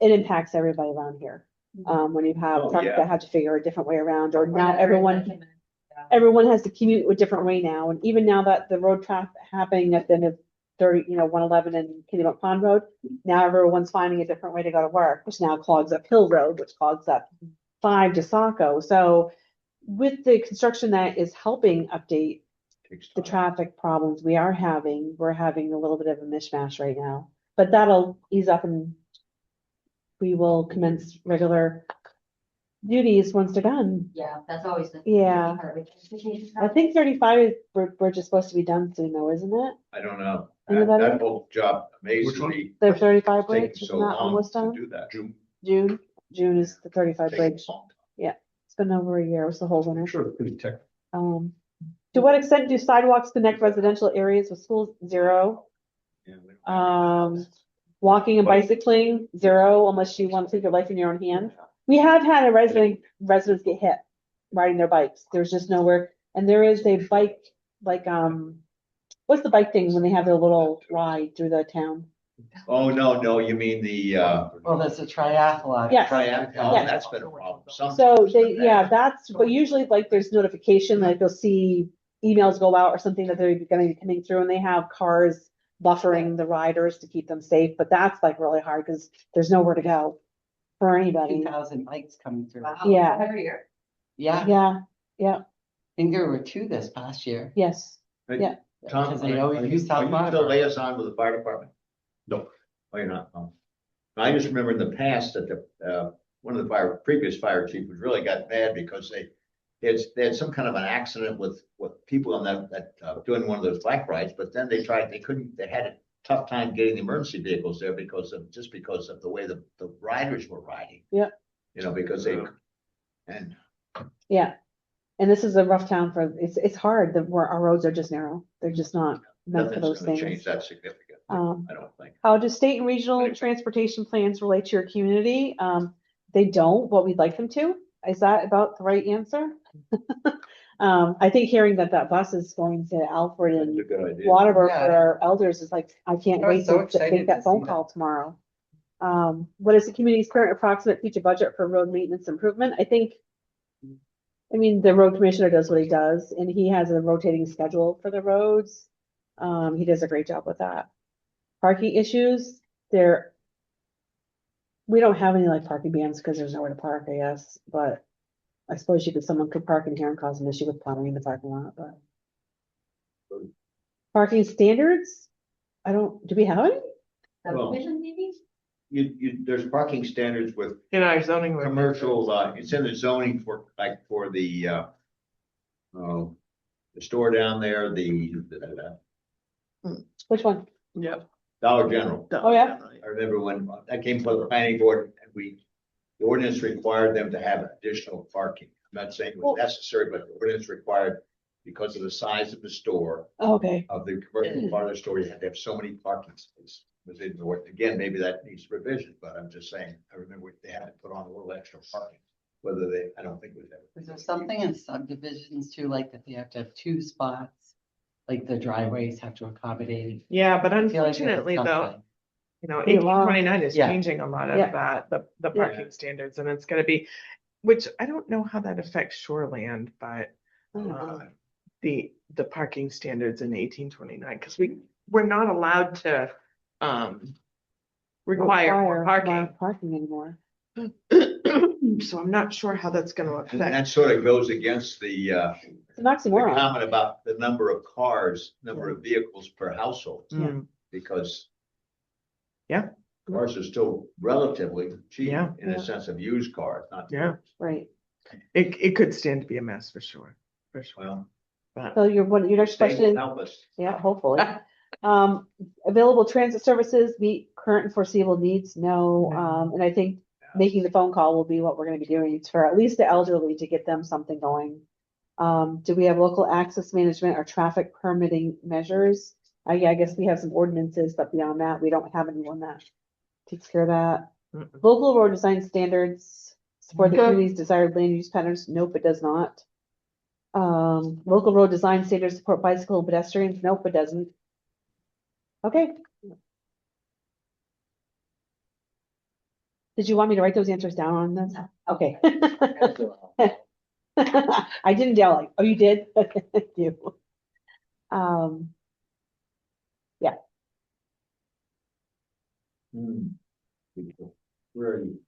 it impacts everybody around here. When you have
Oh,
trucks
yeah.
that have to figure a different way around, or
Or
now
that
everyone
10 minutes, yeah.
everyone has to commute a different way now. And even now that the road traffic happening at the end of 111 and Kennebunk Pond Road, now everyone's finding a different way to go to work, which now clogs up Hill Road, which clogs up 5 to Saco. So with the construction that is helping update
Takes
the
time.
traffic problems we're having a little bit of a mishmash right now, but that'll ease up and we will commence regular duties once they're done.
Yeah, that's always the.
Yeah.
part of it.
I think 35 we're just supposed to be done soon though, isn't it?
I don't know.
Anybody?
That whole job amazes
Which one?
me.
The 35
It's taking
bridge, isn't
so
that
long
almost
to
done?
do that.
June is the 35
Taking
bridge.
a long time.
It's been over a year, it was the whole winter.
Sure, pretty tech.
To what extent do sidewalks connect residential areas with schools? 0.
Yeah, we don't have-
Walking and bicycling, 0, unless you want to take your life in your own hands. We have had residents get hit riding their bikes. There's just nowhere, and there is a bike, like, what's the bike thing when they have their little ride through the town?
Oh, no, you mean the,
Well, there's a triathlon.
Yes.
triathlon,
Yes.
that's been a problem. Some-
So that's, but usually like there's notification, like you'll see emails go out or something that they're gonna be coming through, and they have cars buffering the riders to keep them safe, but that's like really hard because there's nowhere to go for anybody.
2,000 bikes coming through.
Wow,
Yeah.
Every year.
Yeah,
Yeah,
I think there were 2 this past year.
yes.
Hey,
Yeah.
Tom,
Because
are
they
you
always use South
still
Barbara.
liaison with the fire department?
No.
Oh, you're not? Oh. I just remember in the past that one of the previous fire chief was really got mad because they had some kind of an accident with people on that doing one of those bike rides, but then they had a tough time getting the emergency vehicles there because of the way the riders were riding.
Yeah.
Because and
Yeah. And this is a rough town it's hard, where our roads are just narrow. They're just not meant for
nothing's
those
gonna
things.
change that significantly,
Um,
I don't think.
How do state and regional transportation plans relate to your community? They don't, but we'd like them to. Is that about the right answer? I think hearing that that bus is going to Alfred
That's
and
a good idea.
Waterbury
Yeah.
for our elders is like, I can't
I was
wait
so
to
excited
make
to
that phone
see
call tomorrow. What is the community's current approximate future budget for road maintenance improvement? I mean, the road commissioner does what he does, and he has a rotating schedule for the roads. He does a great job with that. Parking issues, we don't have any like parking bans because there's nowhere to park, I guess, but I suppose someone could park in here and cause an issue with plowing in the parking lot, but. Parking standards? Do we have any?
Well,
Subdivision maybe?
There's parking standards with
In our zoning. ordinance.
commercial, it's in the zoning for the store down there, the
Which one?
Yep.
Dollar General.
Oh, yeah?
I remember when that came from the planning board and the ordinance required them to have additional parking. I'm not saying it was necessary, but the ordinance required because of the size of the store,
Okay,
of the commercial part of the store, you had to have so many parking spaces. Again, maybe that needs revision, but I'm just saying, I remember they had to put on a little extra parking. I don't think it was ever.
Is there something in subdivisions too, like that they have to have 2 spots? Like the driveways have to accommodate?
Yeah, but
I feel like there was
unfortunately though,
something.
you know,
Pretty long.
1829 is
Yeah.
changing a lot of
Yeah.
that, the
Yeah.
parking standards, and it's gonna be, which I don't know how that affects shoreland, but
I don't know.
the parking standards in 1829, because we're not allowed to require more
Parking anymore.
So I'm not sure how that's gonna
And
affect.
that sort of goes against the
It's an oxymoron.
comment about the number of cars, number of vehicles per household,
Mm,
because
Yeah.
cars are still relatively cheap
Yeah.
in a sense of used cars, not.
Yeah.
Right.
It could stand to be a mess for sure,
Well,
but
So your next
state will
question,
help us.
yeah, hopefully. Available transit services meet current and foreseeable needs? No. And I think making the phone call will be what we're gonna be doing. It's for at least the elderly to get them something going. Do we have local access management or traffic permitting measures? Yeah, I guess we have some ordinances, but beyond that, we don't have anyone that takes care of that.
Mm-mm.
Local road design standards support the
Good.
community's desired land use patterns? Nope, it does not. Local road design standards support bicycle and pedestrians? Nope, it doesn't. Okay. Did you want me to write those answers down on this? Okay. I didn't yell like, oh, you did? Thank you. Yeah.
Where are you?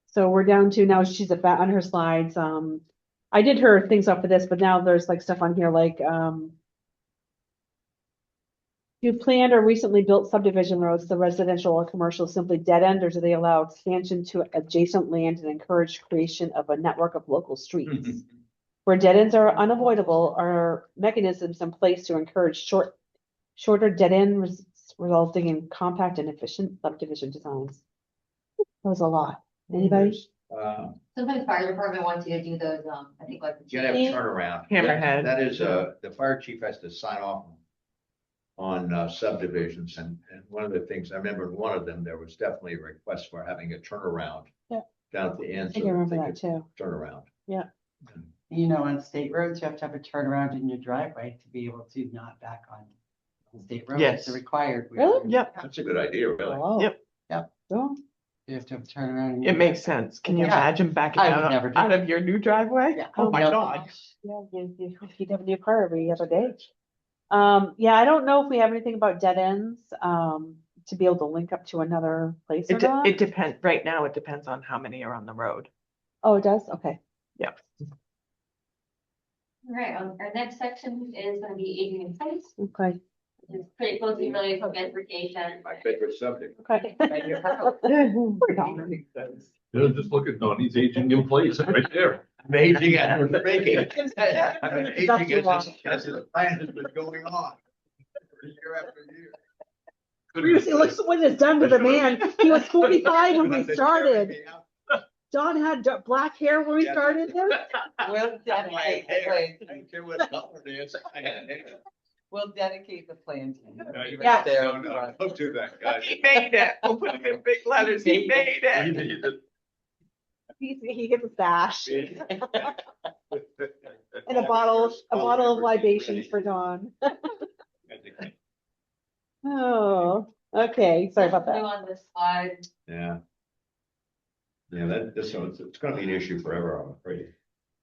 So we're down to now she's on her slides. I did her things up for this, but now there's like stuff on here like, you planned or recently built subdivision roads, the residential or commercial simply dead end, or do they allow expansion to adjacent land and encourage creation of a network of local streets? Where dead ends are unavoidable, are mechanisms in place to encourage shorter dead end resulting in compact and efficient subdivision designs. That was a lot. Anybody?
Sometimes fire department wants you to do those, I think like.
You gotta have turnaround.
Hammerhead.
That is, the fire chief has to sign off on subdivisions, and one of the things, I remember in one of them, there was definitely a request for having a turnaround.
Yeah.
Down at the end.
I think I remember that too.
Turn around.
Yeah.
You know, on state roads, you have to have a turnaround in your driveway to be able to not back on state roads.
Yes.
It's required.
Really?
Yep.
That's a good idea, really.
Oh.
Yep.
Oh.
You have to have a turnaround. in your
It makes sense. Can you
Yeah.
imagine backing
I would never
out
do
of your new driveway?
Yeah.
Oh my
No.
God.
Yeah, you'd have a new car every other day. Yeah, I don't know if we have anything about dead ends, to be able to link up to another place or not.
It depends, right now, it depends on how many are on the road.
Oh, it does? Okay.
Yep.
All right, our next section is gonna be aging in place,
Okay.
which is pretty closely related to gentrification.
My favorite subject.
Okay.
Yeah, just look at Donnie's aging in place right there.
Amazing and we're making. Aging as the plan has been going on. Year after year.
Seriously, look what it's done to the man. He was 45 when we started. Don had black hair when we started this.
We'll dedicate the plan.
I don't care what color it is. I had hair.
We'll dedicate the plan to you.
No, you
Yeah.
There.
No, don't do that, guys.
He made it. We'll put it in big letters. He made it.
He gets a stash and a bottle of libations for Dawn. Oh, okay, sorry about
Nothing new
that.
on this slide.
Yeah. Yeah, it's gonna be an issue forever, I'm afraid.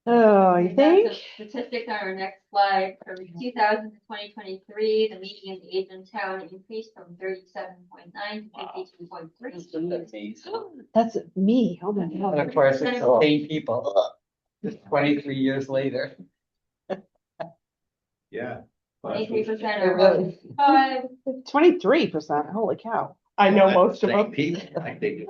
Oh, you
We've got
think?
some Statistics on our next slide, from 2000 to 2023, the median age in town increased from 37.9 to 52.3.
That's me, oh my
And
God.
of course, it's the same people, just 23 years later.
Yeah.
23%
It
are
really-
five.
23%, holy cow.
I know most of
Same
them.
people, I think.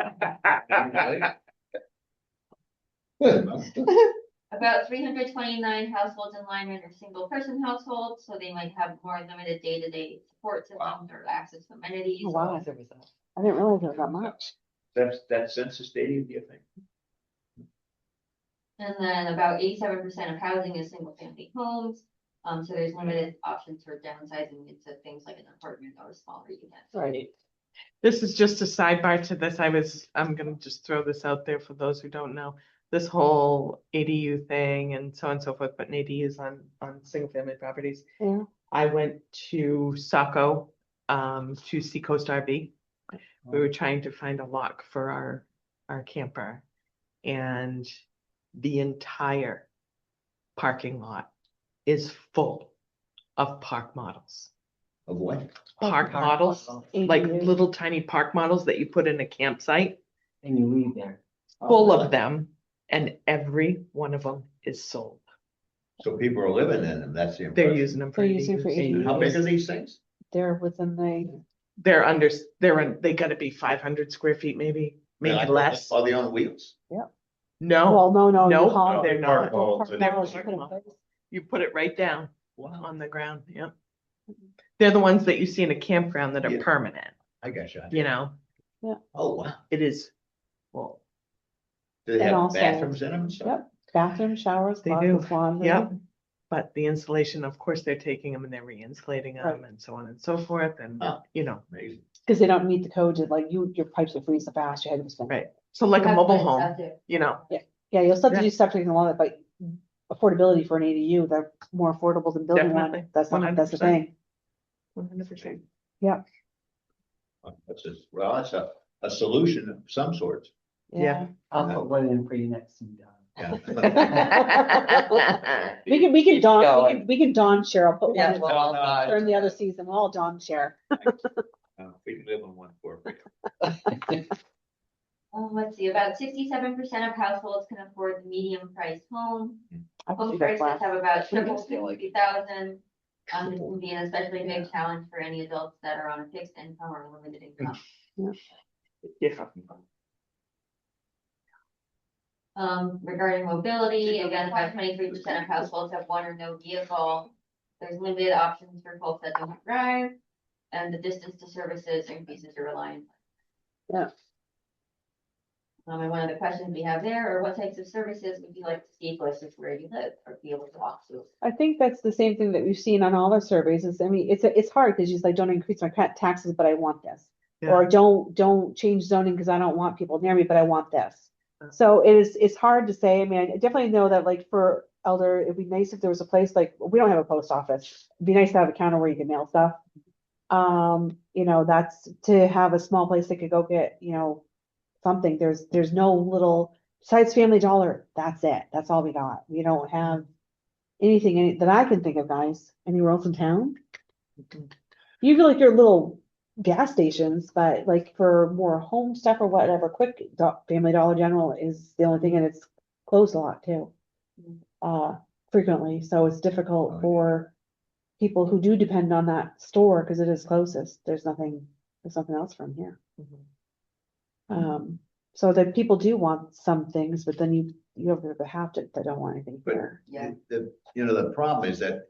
About 329 households in Lyman are single-person households, so they might have more limited day-to-day support systems or access to amenities.
Oh, wow.
There was a-
I didn't realize there was that much.
That's census data, do you think?
And then about 87% of housing is single-family homes. So there's limited options for downsizing into things like an apartment or a smaller unit.
Right.
This is just a sidebar to this. I'm gonna just throw this out there for those who don't know. This whole ADU thing and so on and so forth, but ADUs on single family properties.
Yeah.
I went to Saco, to Seacoast RV. We were trying to find a lock for our camper. And the entire parking lot is full of park models.
Of what?
Park
Park
models,
models.
like
ADU.
little tiny park models that you put in a campsite,
And you leave there.
full
really?
of them, and every one of them is sold.
So people are living in them, that's the
They're
impression.
using them for
They're using for
ADUs.
How big are
ADUs.
these things?
They're within the,
They gotta be 500 square feet, maybe
Like,
less.
Are they on wheels?
No,
well, no, you
no,
haul.
they're
Park
not.
models.
Park
They're
models, you
park
put in
models.
place.
You put it right down
Wow,
on the ground, yeah. They're the ones that you see in a campground that are
Yeah.
permanent,
I got you.
you know,
Oh, wow.
it is, well,
Do they
And
have
also-
bathrooms in them and stuff?
Yep, bathroom, showers,
They
closets,
do,
laundry.
yep. But the insulation, of course, they're taking them and they're re-insulating them
Right.
and so on and so forth, and,
Huh.
you know,
Amazing.
Cause they don't meet the code, like your pipes will freeze so fast, you had to spend.
right. So like a
That's
mobile
what
home,
I'll do.
you know,
Yeah, you'll still have to
Yeah.
do septic and all that, but affordability for an ADU, they're more affordable than building one.
Definitely,
That's the
100%.
thing.
100%.
That's a solution of some sort.
Yeah.
I'll put one in for you next time.
Yeah.
We can
Keep
don,
going.
we can don share, I'll put
Yeah,
one in
well,
during the other season, we'll all don share.
We can live on one floor.
Let's see, about 67% of households can afford the medium priced home.
I can
Home
see that
prices
class.
have about
We can
tripled
still,
to 50,000. This can be an especially big challenge for any adults that are on a fixed income or limited income.
Yeah.
Regarding mobility, again, about 23% of households have one or no vehicle. There's limited options for folks that don't drive, and the distance to services increases your reliance.
Yeah.
And one of the questions we have there are what types of services would you like to see closest where you live or be able to walk to?
I think that's the same thing that we've seen on all our surveys is, I mean, it's hard because you just like, don't increase my taxes, but I want this. Or don't change zoning because I don't want people near me, but I want this. So it's hard to say. I mean, I definitely know that like for elder, it'd be nice if there was a place like, we don't have a post office. It'd be nice to have a counter where you can mail stuff. That's to have a small place that could go get, something. There's no little, besides Family Dollar, that's it. That's all we got. We don't have anything that I can think of, guys, anywhere else in town. You feel like your little gas stations, but like for more home stuff or whatever, Family Dollar General is the only thing, and it's closed a lot too. Frequently, so it's difficult for people who do depend on that store because it is closest. There's nothing else from here. So that people do want some things, but then you have to have to, they don't want anything
But
here.
Yeah.
the problem is that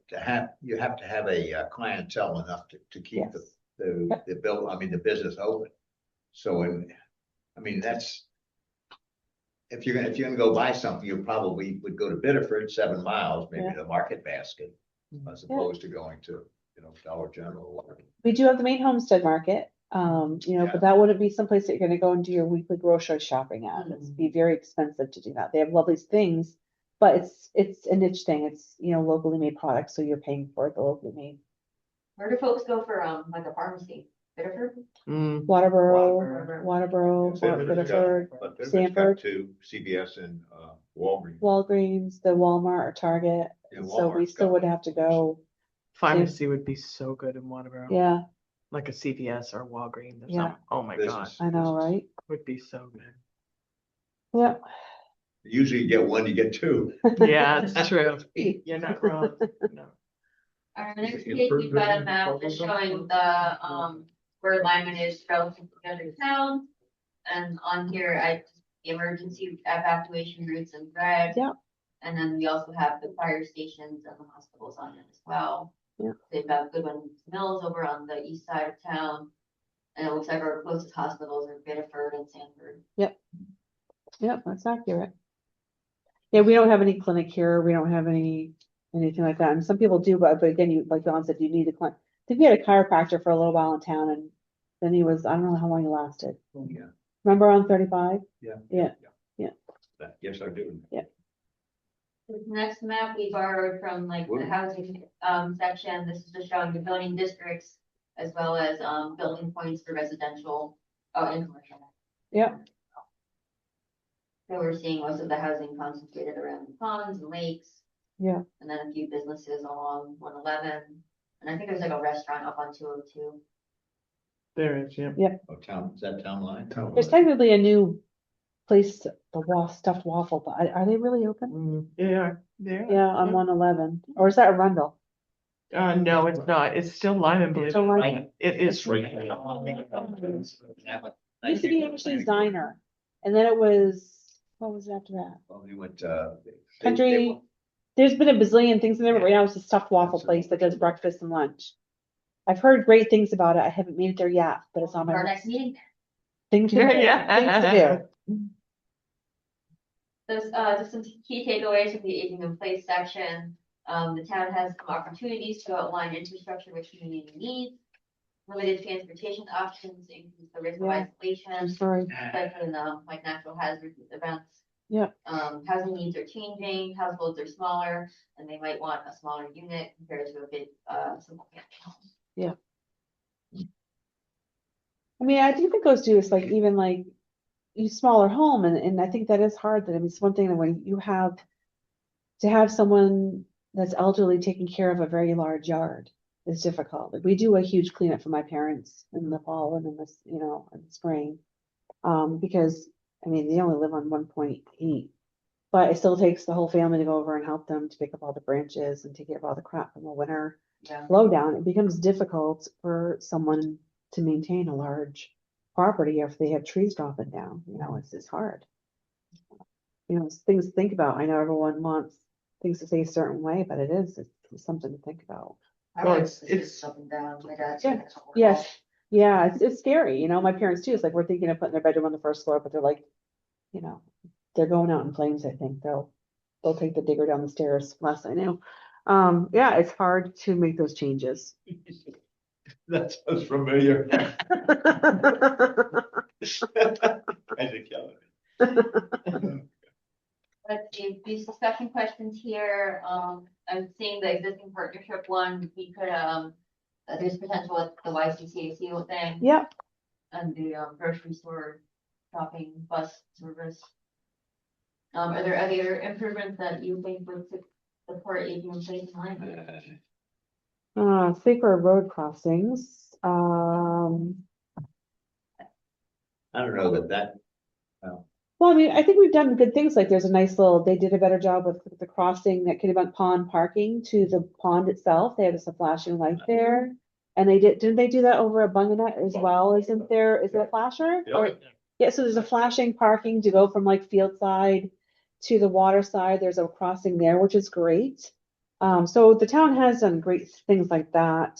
you have to have a clientele enough to keep
Yes.
the business open. So, that's, if you're gonna go buy something, you probably would go to Biddeford, 7 miles, maybe
Yeah.
to Market Basket, as opposed to going to, Dollar General or whatever.
We do have the main Homestead Market. But that wouldn't be someplace that you're gonna go and do your weekly grocery shopping at. It'd be very expensive to do that. They have lovely things, but it's a niche thing. It's, locally made products, so you're paying for it, the locally made.
Where do folks go for, like a pharmacy? Biddeford?
Mm,
Waterboro, Fort Biddeford,
But Biddeford's
Sanford.
got two, CVS and Walgreens.
Walgreens, the Walmart or Target.
Yeah,
So we
Walmart's
still
got
would
one.
have to go,
pharmacy would be so good in Waterboro.
yeah,
Like a CVS or Walgreens or
Yeah.
something. Oh my God,
Business.
I know, right?
would be so good.
Yeah.
Usually you get one, you get two.
Yeah, it's true. You're not wrong. No.
Our next page, we've got a map that's showing the, where Lyman is relative to the other towns. And on here, the emergency evacuation routes in red.
Yeah.
And then we also have the fire stations and the hospitals on it as well.
Yeah.
They've got Goodwin Mills over on the east side of town. And it looks like our closest hospitals are Biddeford and Sanford.
Yep, that's accurate. Yeah, we don't have any clinic here. We don't have anything like that. And some people do, but again, like Dawn said, you need a clinic. I think we had a chiropractor for a little while in town, and then I don't know how long he lasted.
Yeah.
Remember on 35?
Yeah.
Yeah.
Yes, I do.
This next map we borrowed from like the housing section. This is just showing the building districts as well as building points for residential and commercial.
Yeah.
So we're seeing most of the housing concentrated around the ponds and lakes.
Yeah.
And then a few businesses along 111. And I think there's like a restaurant up on 202.
There is, yeah.
Oh, is that town line?
There's technically a new place, the stuffed waffle, but are they really open?
Yeah.
Yeah, on 111. Or is that Arundel?
No, it's not. It's still Lyman, believe it
Still
or
Lyman.
not. It is.
It used to be Ashley's Diner, and then it was, what was it after that?
Well, we went,
Country, there's been a bazillion things in there, but right now it's a stuffed waffle place that does breakfast and lunch. I've heard great things about it. I haven't made it there yet, but it's on my
Our next meeting.
things to do.
Yeah.
Things to do.
There's just some key takeaways from the aging in place section. The town has some opportunities to outline infrastructure which community needs. Limited transportation options, increase the risk of
Yeah.
isolation,
I'm sorry.
especially in like natural hazard events.
Yeah.
Housing needs are changing, households are smaller, and they might want a smaller unit compared to a big, single family home.
I mean, I think that goes to, it's like, even like you smaller home, and I think that is hard. That, I mean, it's one thing that when you have to have someone that's elderly taking care of a very large yard is difficult. Like, we do a huge cleanup for my parents in the fall and in this, in the spring. Because I mean, they only live on 1.8, but it still takes the whole family to go over and help them to pick up all the branches and take care of all the crap from the winter
Yeah.
blowdown. It becomes difficult for someone to maintain a large property if they have trees dropping down. It's hard. It's things to think about. I know everyone wants things to stay a certain way, but it's something to think about.
Well, it's
Up and down. My dad's
Yeah.
got a couple
Yes.
walls.
Yeah, it's scary. My parents too. It's like we're thinking of putting their bedroom on the first floor, but they're like, they're going out in flames. I think they'll take the digger down the stairs. Last I knew. Yeah, it's hard to make those changes.
That sounds familiar. Kind of killing me.
Let's see, these discussion questions here, I'm seeing the existing partnership one, we could, there's potential with the YCCAC thing.
Yep.
And the grocery store shopping bus service. Are there other improvements that you think would support aging in place in line?
Safer road crossings.
I don't know that.
Well, I mean, I think we've done good things. Like, there's a nice they did a better job with the crossing at Kennebunk Pond parking to the pond itself. They had just a flashing light there. And didn't they do that over at Bunganet as well? Is it a flasher? Yeah, so there's a flashing parking to go from like field side to the water side. There's a crossing there, which is great. So the town has done great things like that.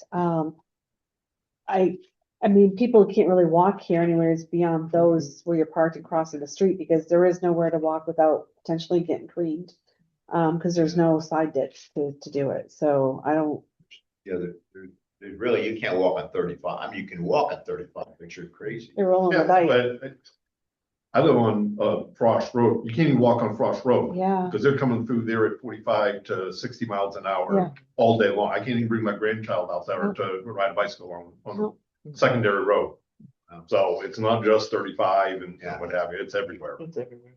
I mean, people can't really walk here anywheres beyond those where you're parked and crossing the street, because there is nowhere to walk without potentially getting creamed. Because there's no side ditch to do it. So I don't.
Yeah, really, you can't walk on 35. I mean, you can walk on 35, but you're crazy.
You're rolling the
Yeah,
dice.
but I live on Frost Road. You can't even walk on Frost Road.
Yeah,
Because they're coming through there at 45 to 60 miles an hour
Yeah.
all day long. I can't even bring my grandchild out there to ride a bicycle on
Nope.
secondary road. So it's not just 35 and
Yeah.
what have you, it's everywhere.
It's everywhere.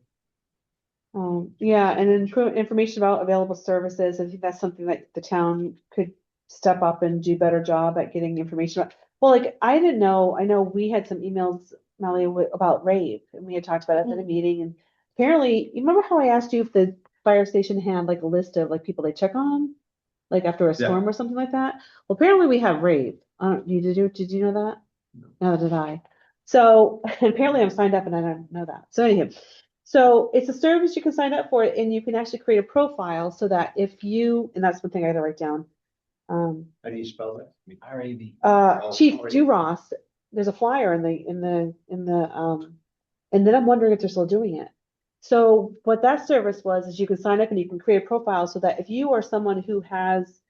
yeah, and then information about available services. I think that's something that the town could step up and do a better job at getting information about. Well, like, I didn't know, I know we had some emails, Melly, about rave, and we had talked about it at a meeting, and apparently, you remember how I asked you if the fire station had like a list of like people they check on? Like after a storm or something like that? Well, apparently we have rave. Did you know that? No, did I? So apparently I'm signed up and I don't know that. So anyhow, so it's a service you can sign up for, and you can actually create a profile so that if you, and that's one thing I had to write down.
How do you spell that?
RAV.
Chief
already.
Duross, there's a flyer in the and then I'm wondering if they're still doing it. So what that service was is you can sign up and you can create a profile so that if you are someone who has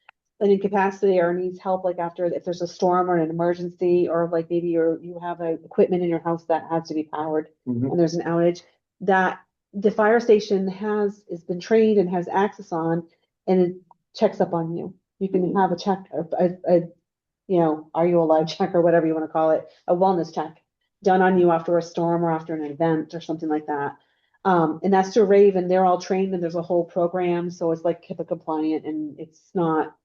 an incapacity or needs help, like after if there's a storm or an emergency, or like maybe you have a equipment in your house that has to be powered and there's an outage, that the fire station has been trained and has access on, and it checks up on you. You can have a check, are you alive check or whatever you want to call it, a wellness check done on you after a storm or after an event or something like that. And that's through Rave, and they're all trained, and there's a whole program, so it's like HIPAA compliant, and it's not.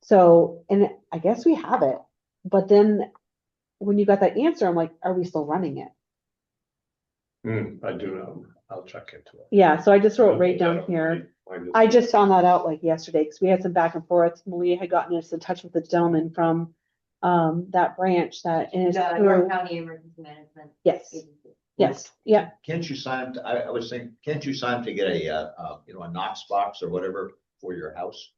So, and I guess we have it, but then when you got that answer, I'm like, are we still running it?
I do know. I'll check into it.
Yeah, so I just wrote right down here. I just found that out like yesterday, because we had some back and forth. Malia had gotten us in touch with the gentleman from that branch that and it's
The
through,
York County Emergency Management
yes,
Agency.
yes, yeah.
Can't you sign up to, I was thinking, can't you sign up to get a Knox box or whatever for your house?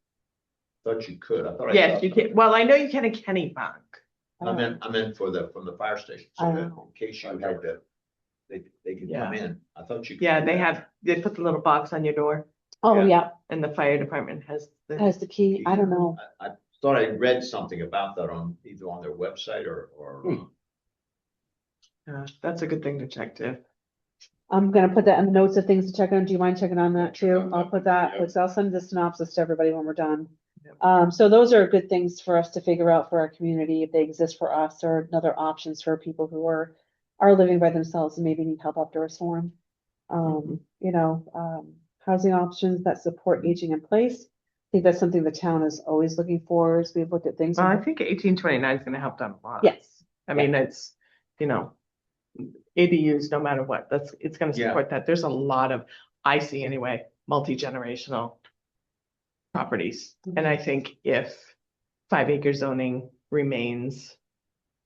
Thought you could. I thought.
Yes, you can. Well, I know you can at Kenny Bank.
I meant from the fire station, so that in case you had to, they could come in. I thought you. could
Yeah,
do
they
that.
put the little box on your door,
Oh, yeah,
and the fire department has
has the key. I don't know.
I thought I read something about that either on their website or.
That's a good thing to check too.
I'm gonna put that in the notes of things to check on. Do you mind checking on that too? I'll put that,
Yeah.
because I'll send the synopsis to everybody when we're done.
Yep.
So those are good things for us to figure out for our community, if they exist for us, or other options for people who are living by themselves and maybe need help after a storm. Housing options that support aging in place. I think that's something the town is always looking for, as we've looked at things.
Well, I think 1829 is going to help them a lot.
Yes,
I mean, it's, ADUs, no matter what, it's going to
Yeah.
support that. There's a lot of, I see anyway, multi-generational properties. And I think if 5-acre zoning remains,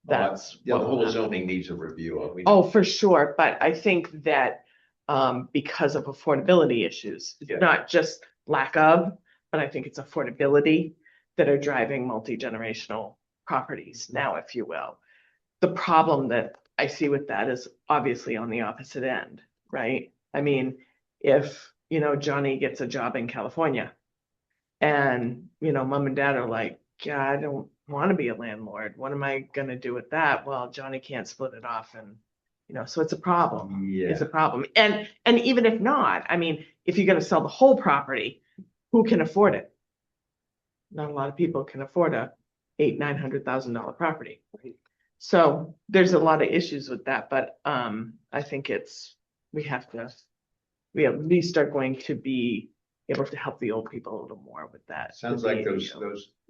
that's
The
what will
whole
happen.
zoning needs a review.
Oh, for sure, but I think that because of affordability issues,
Yeah.
not just lack of, but I think it's affordability that are driving multi-generational properties now, if you will. The problem that I see with that is obviously on the opposite end, right? I mean, if, Johnny gets a job in California and, mom and dad are like, yeah, I don't want to be a landlord. What am I going to do with that? Well, Johnny can't split it off, and so it's a problem.
Yeah.
It's a problem. And even if not, I mean, if you're going to sell the whole property, who can afford it? Not a lot of people can afford a $800,000-900,000 property. So there's a lot of issues with that, but I think we at least are going to be able to help the old people a little more with that.
Sounds
with
like
the
those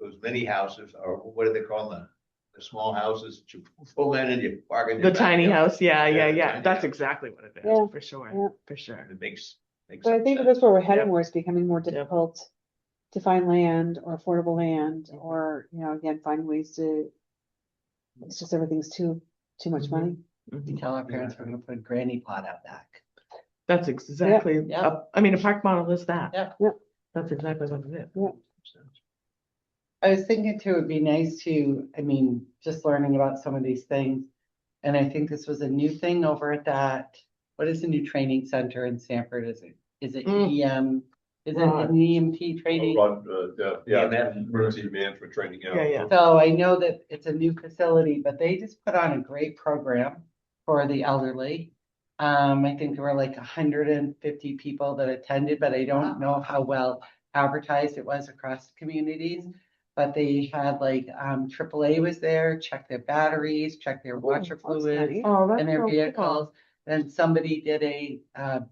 ADU.
mini houses, or what do they call them? The small houses that you pull in and you park in.
The tiny house, yeah.
the
That's
tiny house.
exactly what it is,
Yeah,
for sure,
yeah.
for sure.
It makes
but I
some
think
sense.
that's where we're heading,
Yeah.
where it's becoming more difficult to find land or affordable land, or, again, find ways to, it's just everything's too much money.
We tell our parents we're gonna put a granny pot out back.
That's exactly,
Yeah.
I mean, a park model is that.
Yeah.
Yeah.
That's exactly what it is.
Yeah.
I was thinking too, it'd be nice to, just learning about some of these things. And I think this was a new thing over at what is the new training center in Sanford? Is it
Mm.
EM? Is it an EMT training?
Yeah,
EMS.
emergency management training,
Yeah.
So I know that it's a new facility, but they just put on a great program for the elderly. I think there were like 150 people that attended, but I don't know how well advertised it was across the communities. But they had like, AAA was there, check their batteries, check their washer
that's
fluids
nice.
Oh, that's
and their
so cool.
vehicles. Then somebody did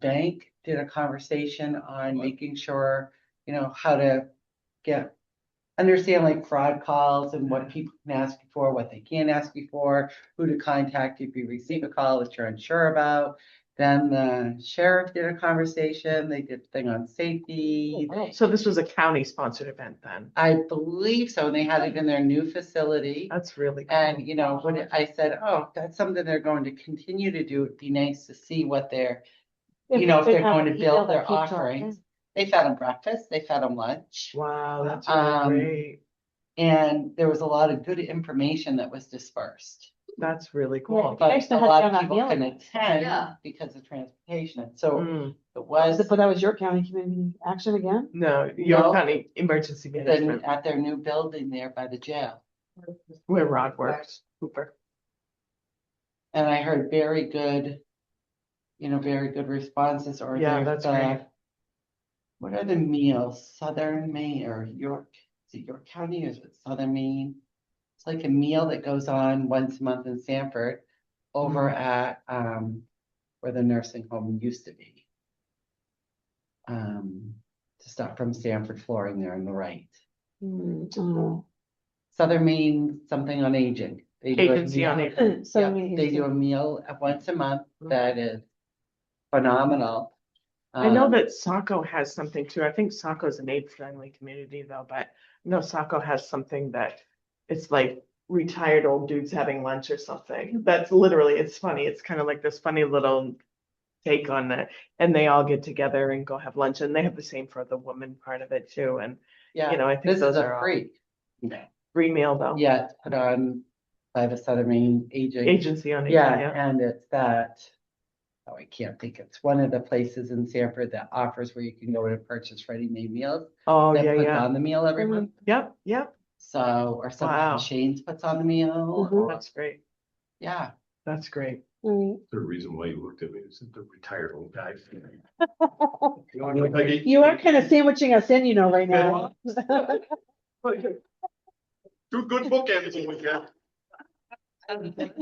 bank did a conversation on making sure, how to understand like fraud calls and what people can ask you for, what they can't ask you for, who to contact if you receive a call that you're unsure about. Then the sheriff did a conversation, they did a thing on safety.
So this was a county sponsored event then?
I believe so, and they had it in their new facility.
That's really cool.
And, when I said, oh, that's something they're going to continue to do, it'd be nice to see what they're, if they're going to build their offerings. They fed them breakfast, they fed them lunch.
Wow, that's
Um,
really great.
And there was a lot of good information that was dispersed.
That's really
Yeah.
cool.
But
Nice to
a
have
lot
you
of
on that
people
meal.
couldn't attend
Yeah.
because of transportation. So
Mm.
it was
But that was your county community action again?
No, York
No.
County Emergency Management,
at their new building there by the jail.
where Rod works, Hooper.
And I heard very good responses. Or
Yeah,
there's
that's great.
what are the meals? Southern Maine or York? Is it York County or is it Southern Maine? It's like a meal that goes on once a month in Sanford over at where the nursing home used to be. Just up from Sanford Flooring there on the right.
Oh.
Southern Maine, something on aging. They do a
Agency on
meal-
Aging.
So
Yep, they do a meal once a month that is phenomenal.
I know
Um,
that Saco has something too. I think Saco is an AIDS-friendly community though, but I know Saco has something that it's like retired old dudes having lunch or something. That's literally, it's funny. It's kind of like this funny little take on that. And they all get together and go have lunch, and they have the same for the woman part of it too. And
Yeah,
I think
this is
those
a
are all
free
meal though.
yeah, it's put on by the Southern Maine Aging.
Agency on Aging,
Yeah,
yeah.
and it's I can't think, it's one of the places in Sanford that offers where you can go to purchase ready-made meals.
Oh,
That
yeah,
puts
yeah.
on the meal every month.
Yep, yep.
So, or
Wow.
sometimes Shane's puts on the meal.
Mhm.
or-
That's great.
Yeah,
That's great.
Right.
The reason why you looked at me is the retired old guy.
You are kind of sandwiching us in, right now.
Two good bookends in weekend.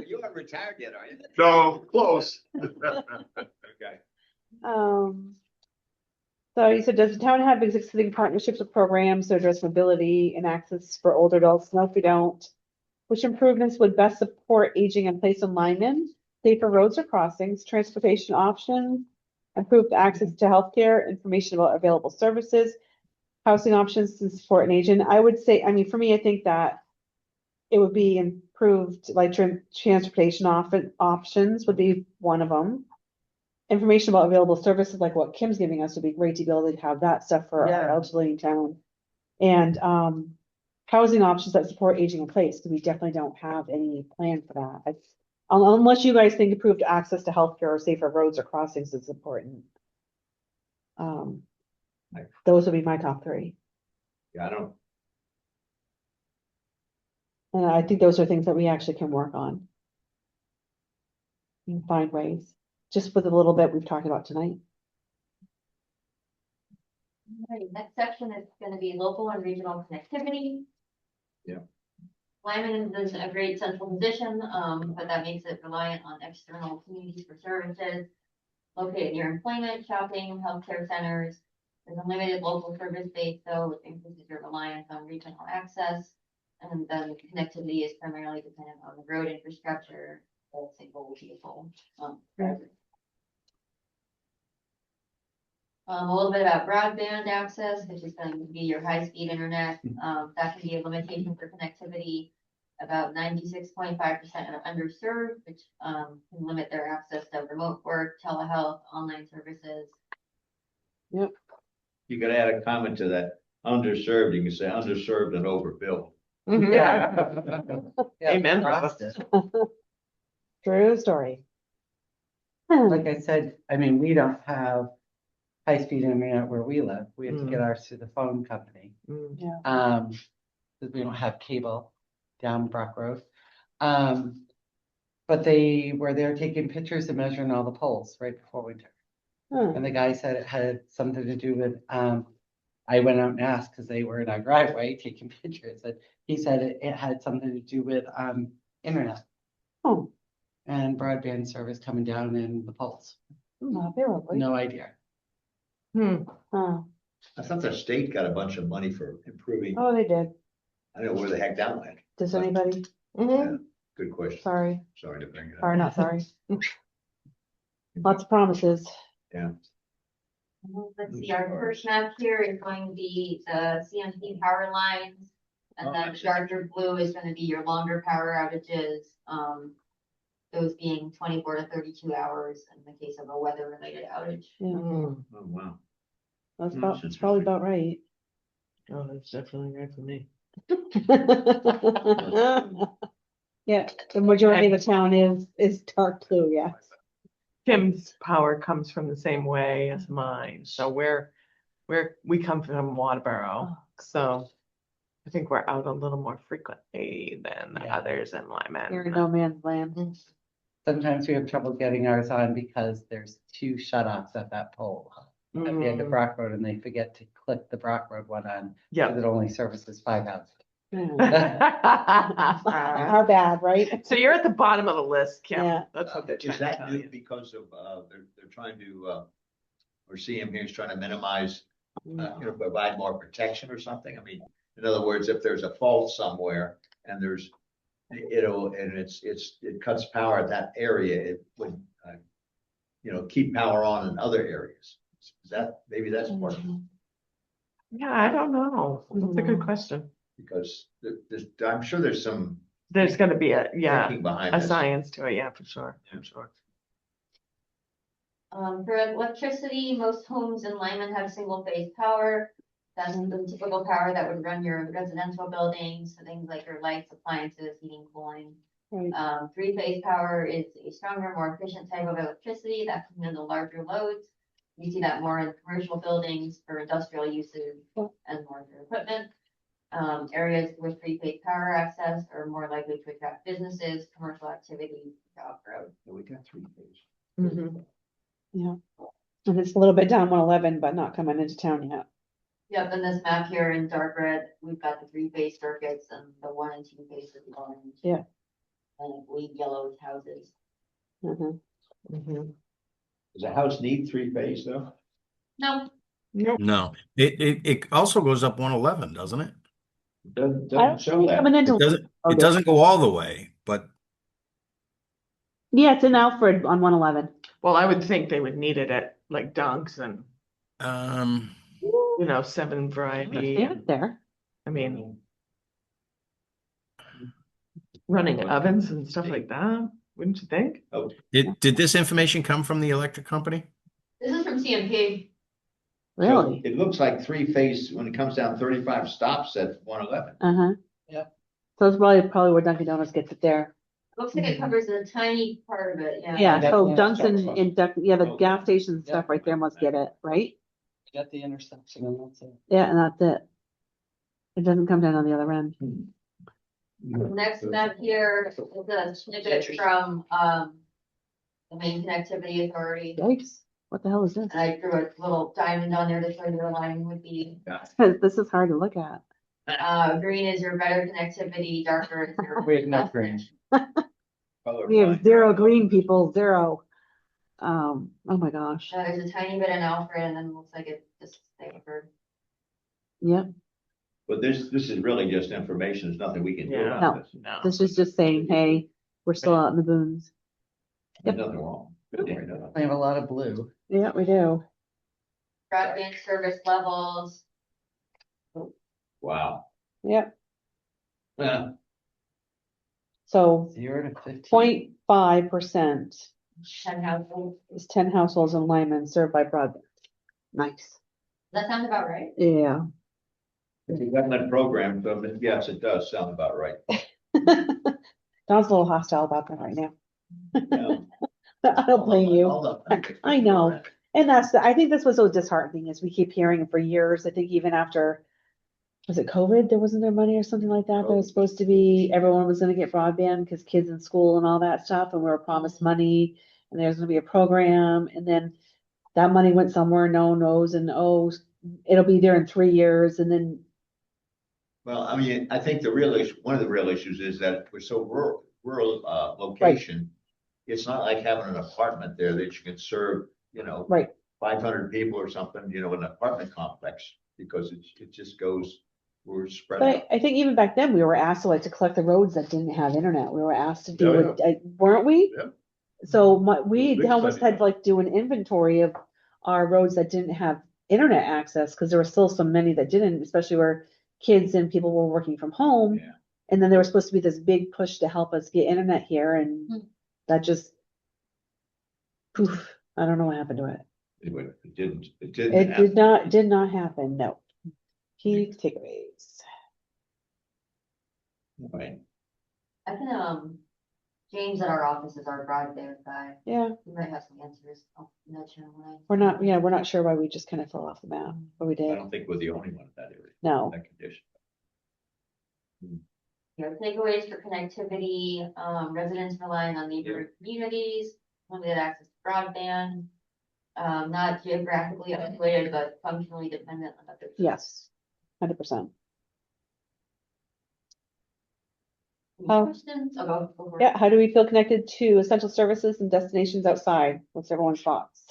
You aren't retired yet, are you?
No, close.
Okay.
So you said, does the town have existing partnerships with programs to address mobility and access for older adults? No, if we don't. Which improvements would best support aging in place of linemen, safer roads or crossings, transportation options, improved access to healthcare, information about available services, housing options to support an agent? I would say, for me, I think that it would be improved, like transportation options would be one of them. Information about available services, like what Kim's giving us, would be great to be able to have that stuff for our
Yeah.
elderly in town. And housing options that support aging in place, because we definitely don't have any plan for that. Unless you guys think improved access to healthcare or safer roads or crossings is important. Those would be my top three.
Yeah, I don't,
And I think those are things that we actually can work on. And find ways, just with a little bit we've talked about tonight.
Alright, next section is gonna be local and regional connectivity.
Yeah.
Lyman is in a great central position, but that makes it reliant on external communities for services. Located near employment, shopping, healthcare centers. There's a limited local service base, though, which increases your reliance on regional access. And then connectivity is primarily dependent on the road infrastructure, of single vehicle. A little bit about broadband access, which is going to be your high-speed internet. That can be a limitation for connectivity. About 96.5% are underserved, which can limit their access to remote work, telehealth, online services.
you could add a comment to that, underserved, you can say underserved and overbuilt.
yeah.
Amen.
Crossed it.
True story.
Like I said, we don't have high-speed internet where we live. We have to get
Mm.
ours through the phone company.
Mm.
Because we don't have cable down Brock Road. But were there taking pictures and measuring all the poles right before winter.
Huh.
And the guy said it had something to do with, I went out and asked because they were in our driveway taking pictures. And he said it had something to do with, internet
Oh,
and broadband service coming down in the poles.
not terribly.
No idea.
Hmm.
Huh.
I thought the state got a bunch of money for improving,
Oh, they did.
I don't know where the heck that went.
Does anybody?
Mhm.
Good question.
Sorry,
Sorry to bring it up.
sorry, not sorry. Lots of promises.
Let's see, our first map here is going to be the CMP power lines. And
Oh,
then darker blue is gonna be your longer power outages, those being 24 to 32 hours in the case of a weather related outage.
Yeah,
Mm.
Oh, wow.
that's
Hmm,
about,
that's
probably
interesting.
about right.
Oh, that's definitely right for me.
Yeah, the majority of the town is dark blue, yeah.
Tim's power comes from the same way as mine, so we come from Waterboro, so I think we're out a little more frequently than
Yeah.
others in Lyman.
You're in no man's land.
Sometimes we have trouble getting ours on because there's 2 shut-offs at that pole. At the end of
Mm.
Brock Road, and they forget to click the Brock Road one on,
Yeah.
because it only services 5 houses.
Our bad, right?
So you're at the bottom of the list, Kim.
Yeah.
That's what they're
Is
trying to
that
tell
new
you.
because of, they're trying to, or CM here is trying to minimize, provide more protection or something? I mean, in other words, if there's a fault somewhere and it cuts power at that area, it would, keep power on in other areas. Is that, maybe that's part of it,
Yeah, I don't know. That's a good
Mhm.
question.
because I'm sure there's some
There's gonna be
thinking behind
a
this.
science to it, yeah, for sure, for sure.
For electricity, most homes in Lyman have single phase power. That's the typical power that would run your residential buildings, so things like your lights, appliances, heating, cooling.
Right.
3-phase power is a stronger, more efficient type of electricity that can handle larger loads. You see that more in commercial buildings for industrial uses and larger equipment. Areas with 3-phase power access are more likely to attract businesses, commercial activity, job growth.
We got 3 phase.
Mhm.
Yeah. And it's a little bit down 111, but not coming into town yet.
Yep, in this map here in dark red, we've got the 3-phase circuits and the 1 and 2 phase is orange.
Yeah.
And I believe yellow is houses.
Mhm.
Mhm.
Does a house need 3 phase though?
No,
Nope.
No, it also goes up 111, doesn't it?
Doesn't
I don't
show
see it
that.
coming into.
It doesn't go all the way, but
Yeah, it's in Alfred on 111.
Well, I would think they would need it at like Dunks and,
um,
7 variety.
Yeah, there.
I mean, running ovens and stuff like that, wouldn't you think?
Oh,
did this information come from the electric company?
this is from CMP.
Really?
It looks like 3 phase, when it comes down 35 stops at 111.
Uh-huh.
Yep.
So it's probably where Dunkin' Donuts gets it there.
Looks like it covers a tiny part of it, yeah.
Yeah,
that's
so
the
Dunkin'
intersection.
the gas station and stuff right there must get it, right?
Get the intersection and that's it.
Yeah, and that's it. It doesn't come down on the other end.
The next map here is a snippet from, the main connectivity authority.
Yikes, what the hell is this?
And I drew a little diamond on there to show you where line would be.
This is hard to look at.
Green is your better connectivity, darker is your.
We have no green.
We have 0 green people, 0. Oh my gosh.
There's a tiny bit in Alfred and then it looks like it just favored.
Yep,
But this is really just information. There's nothing we can do
Yeah.
about this.
No.
this is just saying, hey, we're still out in the boons.
There's nothing wrong. Right now.
We have a lot of blue.
Yeah, we do.
Broadband service levels,
Wow.
Yep,
Yeah.
so
0 to 15.
0.5%
10 households.
is 10 households in Lyman served by broadband. Nice.
Does that sound about right?
Yeah.
If you got that program, but yes, it does sound about right.
Don's a little hostile about that right now.
Yeah.
I don't blame you.
All the-
I know. And I think that's what's so disheartening is we keep hearing for years, I think even after, was it COVID? There wasn't there money or something like that? There was supposed to be, everyone was gonna get broadband because kids in school and all that stuff, and we were promised money. And there's gonna be a program, and then that money went somewhere, no one knows, and oh, it'll be there in 3 years, and then,
Well, I mean, I think the real issue, one of the real issues is that we're so rural, location. It's not like having an apartment there that you can serve,
right.
500 people or something, in an apartment complex, because it just goes, we're spread
But
out.
I think even back then, we were asked to collect the roads that didn't have internet. We were asked to do
Yeah,
it, weren't we?
Yeah.
So
Big
we almost
study.
had to do an inventory of our roads that didn't have internet access, because there were still so many that didn't, especially where kids and people were working from home.
Yeah.
And then there was supposed to be this big push to help us get internet here, and that just, poof, I don't know what happened to it.
It didn't
It
happen.
did not happen, no. Key takeaways.
Right.
I can, James at our office is our broadband guy.
Yeah,
He might have some answers. I'll nudge him away.
we're not sure why we just kind of fell off the map, but we
I
did.
don't think we're the only one in that area,
No,
that condition.
Takeaways for connectivity, residents relying on neighboring communities, limited access to broadband. Not geographically isolated, but functionally dependent on other.
yes, 100%.
Questions? Go for it.
Yeah, how do we feel connected to essential services and destinations outside? What's everyone's thoughts?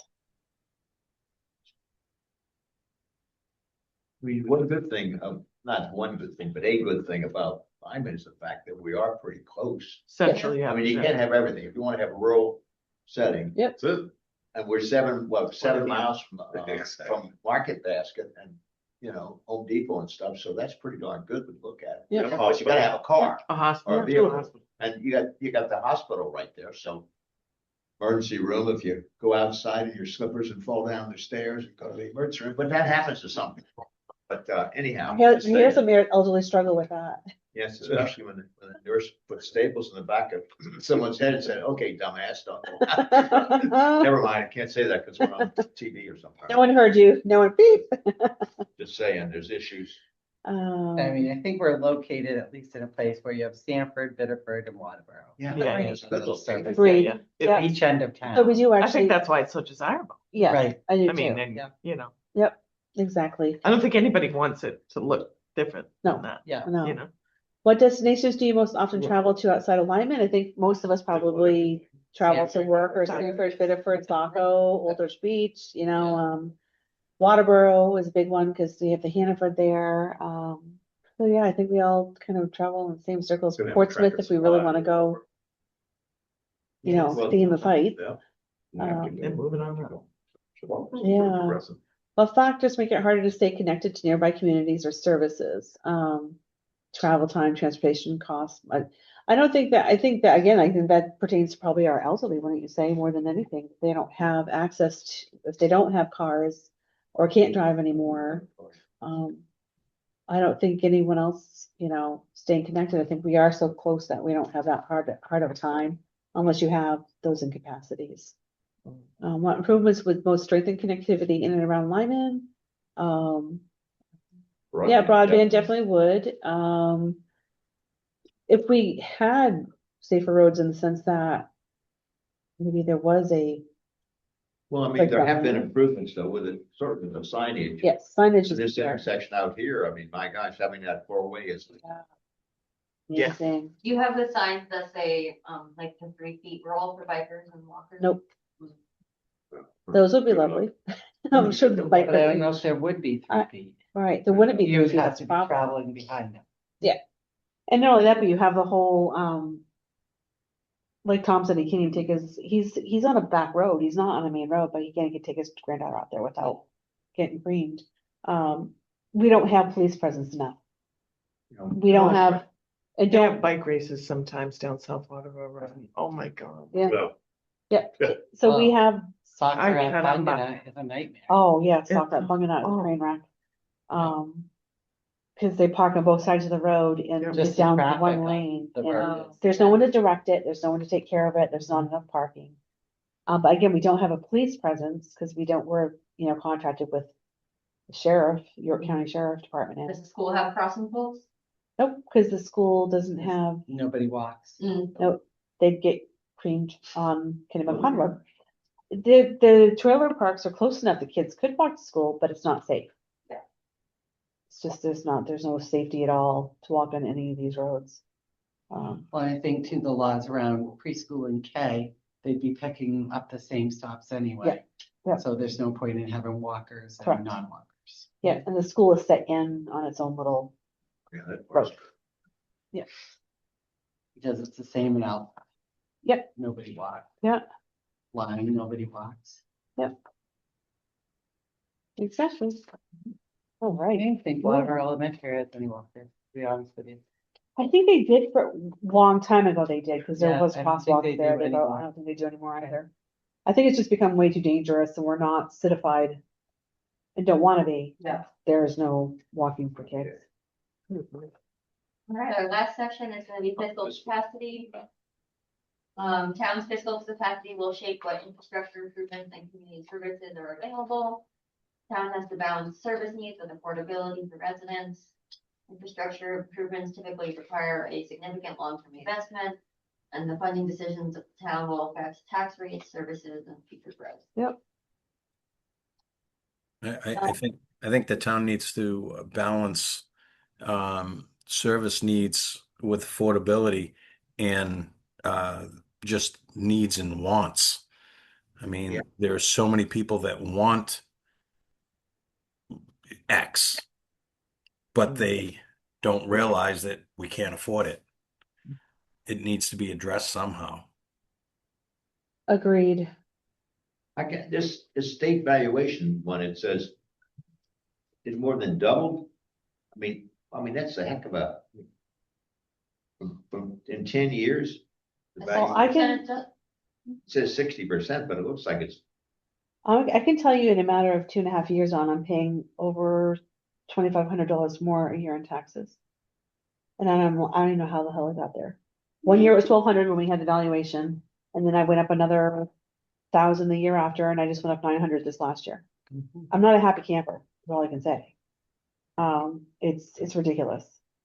I mean, one good thing, not one good thing, but a good thing about Lyman is the fact that we are pretty close.
Centrally,
I mean, you
yeah.
can't have everything. If you want to have a rural setting,
Yep.
That's it.
and we're 7 miles
Exactly.
from Market Basket and, Home Depot and stuff, so that's pretty darn good to look at.
Yeah.
But you gotta have a car,
A hospital.
or a vehicle, and you got the hospital right there, so. Emergency room, if you go outside in your slippers and fall down the stairs and go to the emergency room, but that happens to some people. But anyhow.
Here's
just saying.
some elderly struggle with that.
Yes, especially when the nurse put staples in the back of someone's head and said, okay, dumbass, don't. Never mind, I can't say that because we're on TV or something.
No one heard you, no one beep.
Just saying, there's issues.
I mean, I think we're located at least in a place where you have Sanford, Biddeford, and Waterboro.
Yeah,
Right.
Agreed.
Yeah.
Yeah.
Each end of
So we
town.
do
I
actually,
think that's why it's so desirable.
yeah,
Right.
I do
I mean,
too.
and,
Yeah.
Exactly.
I don't think anybody wants it to look different
No.
than that,
Yeah.
No. What destinations do you most often travel to outside of Lyman? I think most of us probably travel to work or Sanford, Biddeford, Saco, Old Orchard Beach, Waterboro is a big one because we have the Hannaford there. So yeah, I think we all kind of travel in the same circles.
Gonna have
Portsmouth,
Tractor
if we really
Supply.
want to go,
Well,
stay in the fight.
Yeah.
and moving on.
Yeah. Well, factors make it harder to stay connected to nearby communities or services. Travel time, transportation costs. I don't think that, I think that pertains to probably our elderly, wouldn't you say, more than anything? They don't have access to, if they don't have cars or can't drive anymore. I don't think anyone else, staying connected. I think we are so close that we don't have that hard of a time unless you have those incapacities. What improvements would most strengthen connectivity in and around Lyman? Yeah, broadband definitely would. If we had safer roads in the sense that maybe there was
Well, I mean,
Like
there have been
that.
improvements though with it, sort of the signage.
yes, signage
So
is
this
there.
intersection out here, I mean, my gosh, having that 4-way is.
Yeah.
Amazing.
Do you have the signs that say, like the 3 feet rule for bikers and walkers?
Nope. Those would be lovely. I'm sure the bike.
But I don't know if there would be 3
I-
feet.
Right, there wouldn't be.
You would
3 feet,
have
that's
to
the
be
problem.
traveling behind them.
And not only that, but you have the whole, like Tom said, he can't even take he's on a back road. He's not on a main road, but he can't even take his granddaughter out there without getting creamed. We don't have police presence enough. We don't have, and
They have
don't,
bike races sometimes down South Waterboro Road. Oh, my God.
yeah,
Well,
yeah.
Yeah.
So we
Oh.
have,
Soccer
I
at
cannot
Bungana is a nightmare.
oh, yeah,
Yeah.
soccer at Bunganut is a
Oh.
train wreck. Because they park on both sides of the road and
Yeah.
just
Just the
down
traffic
one
on
lane.
the
and
road.
There's no one to direct it, there's no one to take care of it, there's not enough parking. But again, we don't have a police presence because we're, contracted with the sheriff, York County Sheriff Department
Does
is.
the school have crossing poles?
Nope, because the school doesn't have,
Nobody walks.
nope, they'd get creamed on Kennebunk Pond Road. The trailer parks are close enough, the kids could walk to school, but it's not safe.
Yeah.
It's just, there's no safety at all to walk on any of these roads.
Well, I think too, the laws around preschool and K, they'd be picking up the same stops anyway.
Yeah.
So there's no point in having walkers
Correct.
and non-walkers.
Yeah, and the school is set in on its own little
Yeah, that
road.
Because it's the same in Alpha.
Yep.
Nobody walks.
Yeah.
Lyme, nobody walks.
Exactly. All
I
right.
don't think Water Elementary has any walkers, to be honest with you.
I think they did for a long time ago, they did, because there
Yeah,
was
I don't think
crosswalks
they do
there. I
anymore.
don't think they do anymore either. I think it's just become way too dangerous and we're not citified and don't want to be.
Yeah.
There is no walking for kids.
All right, our last section is gonna be fiscal capacity. Town's fiscal capacity will shape what infrastructure improvements and community services are available. Town has to balance service needs with affordability for residents. Infrastructure improvements typically require a significant long-term investment, and the funding decisions of the town will affect tax rates, services, and future growth.
I think the town needs to balance service needs with affordability and just needs and wants. I mean,
Yeah.
there are so many people that want X, but they don't realize that we can't afford it. It needs to be addressed somehow.
Agreed.
I get this state valuation one, it says it's more than doubled. I mean, that's a heck of a, from in 10 years. The
Well,
value,
I can,
it says 60%, but it looks like it's,
I can tell you in a matter of 2.5 years on, I'm paying over $2,500 more a year in taxes. And I don't even know how the hell I got there. 1 year it was 1,200 when we had the valuation, and then I went up another 1,000 the year after, and I just went up 900 this last year. I'm not a happy camper, is all I can say. It's ridiculous.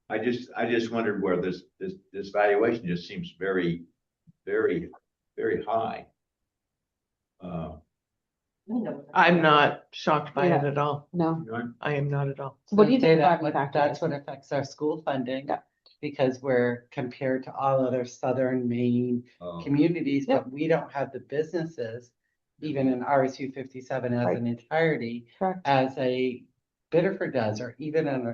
I just wondered where this valuation just seems very, very, very high.
I'm not shocked by it
Yeah.
at all.
No.
I am not at all.
So what do you
Say
think the
that
driving factor
That's
is?
what affects our school funding.
Yeah.
Because we're compared to all other southern Maine
Oh.
communities,
Yeah.
but we don't have the businesses, even in RSU 57 as
Right.
an entirety,
Correct.
as a Biddeford does, or even in,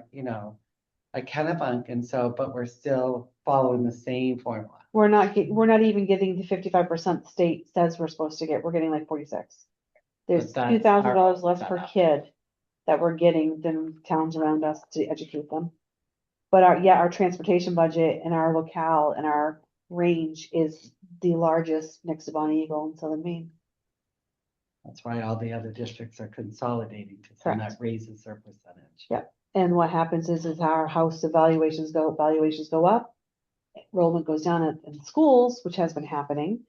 a Kennebunk, and so, but we're still following the same formula.
We're not even getting the 55% the state says we're supposed to get. We're getting like 46. There's
But that's
$2,000
our
less per
setup.
kid that we're getting than towns around us to educate them. But our transportation budget and our locale and our range is the largest next to Bonnie Eagle in Southern Maine.
That's why all the other districts are consolidating, because then that raises their percentage.
Yeah. And what happens is our house valuations go up, enrollment goes down in schools, which has been happening.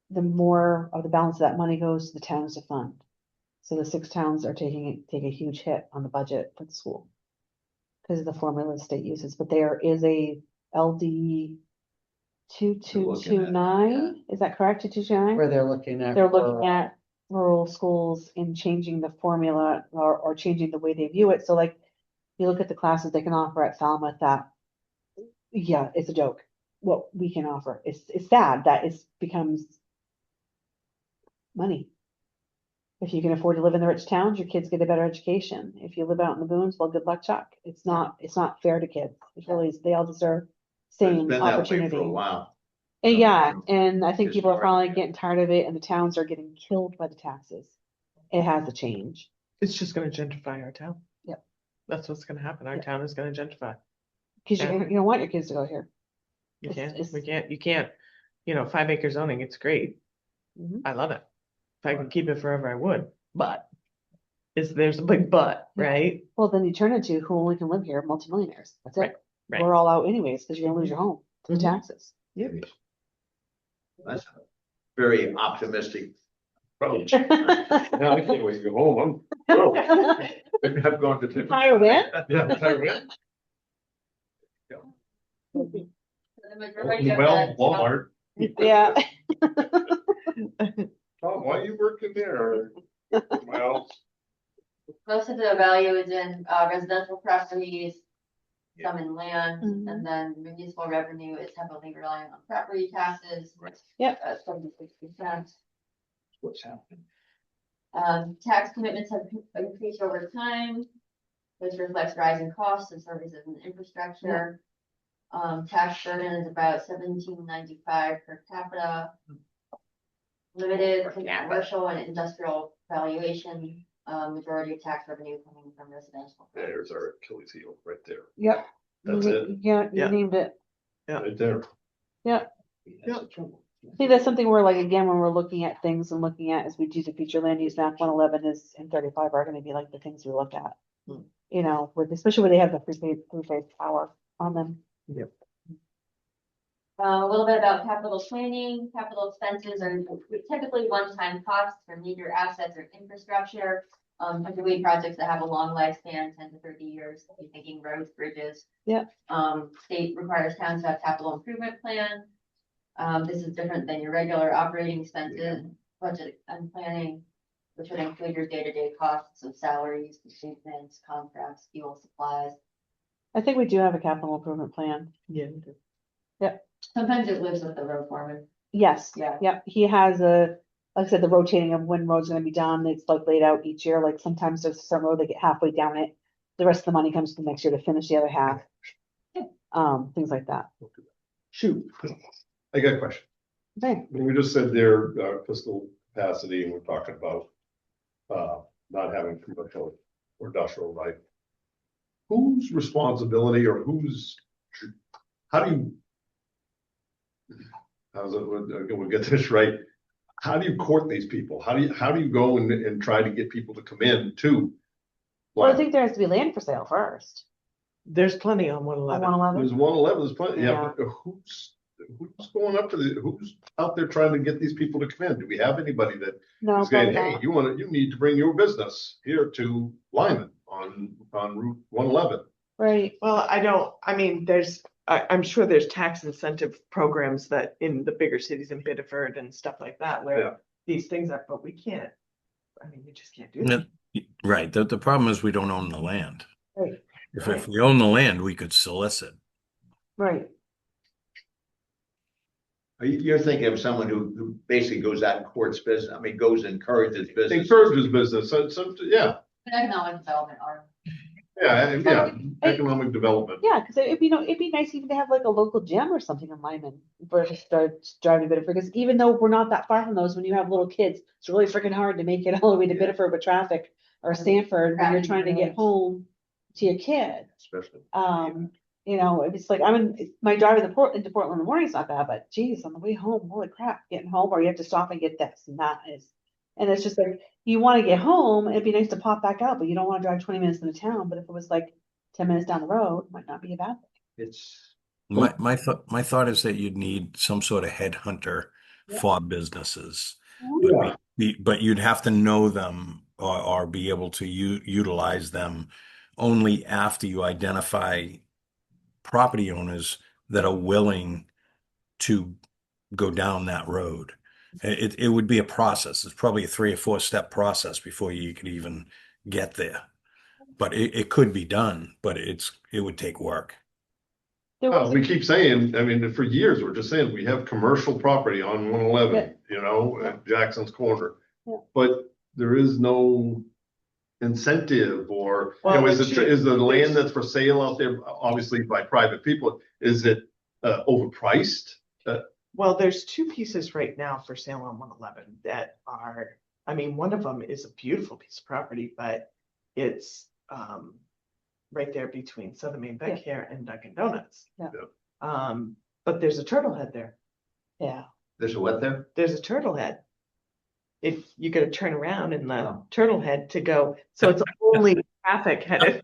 The more of the balance of that money goes to the towns to fund. So the 6 towns are take a huge hit on the budget for the school because of the formula the state uses. But there is a LD 2229, is that correct? 2229?
Where they're looking at.
They're looking at rural schools and changing the formula or changing the way they view it. So like, you look at the classes they can offer at Falmouth that, yeah, it's a joke. What we can offer. It's sad that it becomes money. If you can afford to live in the rich towns, your kids get a better education. If you live out in the boons, well, good luck, Chuck. It's not fair to kids. It really is. They all deserve
It's
same
been that way
opportunity.
for a while.
And yeah,
No,
and I think people are finally
historically.
getting tired of it and the towns are getting killed by the taxes. It has to change.
It's just gonna gentrify our town.
Yep.
That's what's gonna happen. Our
Yep.
town is gonna gentrify.
Cause
Yeah.
you don't want your kids to go here.
You
It's-
can't, you can't, 5-acre zoning, it's great.
Mhm.
I love it. If I could keep it forever, I would, but there's a big but,
Yeah.
right?
Well, then you turn into who only can live here, multimillionaires. That's
Right,
it.
right.
We're all out anyways, cause you're gonna lose your home to the
Mhm.
taxes.
Yep.
That's very optimistic.
Approach. Now I can't wait to go home. I'm thrilled. Maybe I've gone to different.
Higher win?
Yeah, higher win.
The majority of
Well,
the-
Walmart.
Yeah.
Oh, why are you working there? Well,
Most of the value is in residential properties, some in land,
Mhm.
and then municipal revenue is heavily reliant on property taxes.
Yep.
76%.
what's happening?
Tax commitments have increased over time, which reflects rising costs of services and infrastructure. Tax burden is about $17.95 per capita. Limited commercial and industrial valuation, majority of tax revenue coming from residential.
There's our Achilles heel right there.
Yep.
That's it,
Yeah, you
Yeah.
named it.
right there.
Yeah.
That's the trouble.
I think that's something where, like, again, when we're looking at things and looking at as we do the future land use map, 111 is and 35 are gonna be like the things we look at.
Hmm.
You know, with, especially when they have the three-phase power on them.
A little bit about capital planning. Capital expenses are typically one-time costs for major assets or infrastructure. Particularly projects that have a long lifespan, 10 to 30 years, if you're thinking roads, bridges.
Yeah.
State requires towns to have capital improvement plan. This is different than your regular operating expenses, budget and planning, which would include your day-to-day costs of salaries, maintenance, contracts, fuel, supplies.
I think we do have a capital improvement plan.
Yeah.
Sometimes it lives with the road foreman.
Yes.
Yeah.
Yep, he has like I said, the rotating of when road's gonna be done, it's like laid out each year, like sometimes there's some road, they get halfway down it. The rest of the money comes to next year to finish the other half. Things like that.
Shoot. I got a question.
Okay,
I mean, we just said their fiscal capacity and we're talking about not having commercial or industrial, right? Whose responsibility or how do you? How's it, we'll get this right. How do you court these people? How do you go and try to get people to come in to?
well, I think there has to be land for sale first.
There's plenty on
On
111.
111.
There's 111, there's plenty, yeah,
Yeah.
but who's going up to who's out there trying to get these people to come in? Do we have anybody that
No,
is saying,
probably
hey,
not.
you need to bring your business here to Lyman on Route 111?
Right,
Well, I mean, I'm sure there's tax incentive programs that in the bigger cities in Biddeford and stuff like that
Yeah.
where these things are, but we can't. I mean, you just can't do that.
Right. The problem is we don't own the land.
right,
If we own the land, we could solicit.
right.
You're thinking of someone who basically goes out and courts business, I mean, goes and encourages business.
Encourages business, so, yeah,
Economic development arm.
economic development.
Yeah, because it'd be nice even to have like a local gym or something in Lyman for to start driving to Biddeford. Because even though we're not that far from those, when you have little kids, it's really freaking hard to make it all the way to
Yeah.
Biddeford with traffic or Sanford when you're trying to get home to your kid.
Especially.
You know, it's like my drive into Portland in the morning is not bad, but geez, on the way home, holy crap, getting home, or you have to stop and get this and that is, and it's just like you want to get home. It'd be nice to pop back out, but you don't want to drive 20 minutes into town. But if it was like 10 minutes down the road, it might not be a bad thing.
It's,
My thought is that you'd need some sort of headhunter
Yeah.
for businesses.
Yeah.
But you'd have to know them or be able to utilize them only after you identify property owners that are willing to go down that road. It would be a process. It's probably a 3 or 4 step process before you could even get there. But it could be done, but it would take work.
There was
We keep saying, I mean, for years, we're just saying we have commercial property on 111, at Jackson's Corner.
Yeah.
But there is no incentive or,
Well,
is
there's
the land that's for sale out there, obviously by private people, is it overpriced?
Well, there's 2 pieces right now for sale on 111 that are, I mean, one of them is a beautiful piece of property, but it's right there between Southern Maine Vet Care and Dunkin' Donuts.
Yeah.
But there's a turtle head there.
yeah.
there's a what there?
There's a turtle head. If you gotta turn around in the
Oh.
turtle head to go, so it's only traffic headed.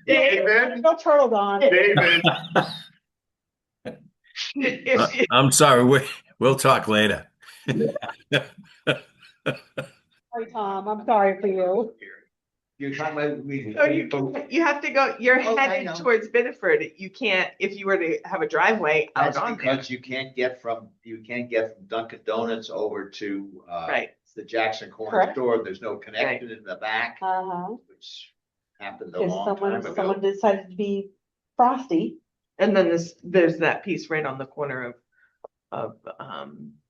David,
No turtle gone.
David,
If-
I'm sorry, we'll talk later.
Sorry, Tom, I'm sorry for you.
You're talking about,
Oh, you have to go, you're
Oh, I
headed
know.
towards Biddeford. You can't, if you were to have a driveway out
that's
on there.
because you can't get from Dunkin' Donuts over to,
Right.
the Jackson Corner
Correct.
store. There's no connection in the back,
Uh-huh,
which happened a
because
long time
someone
ago.
decided to be frosty.
And then there's that piece right on the corner of,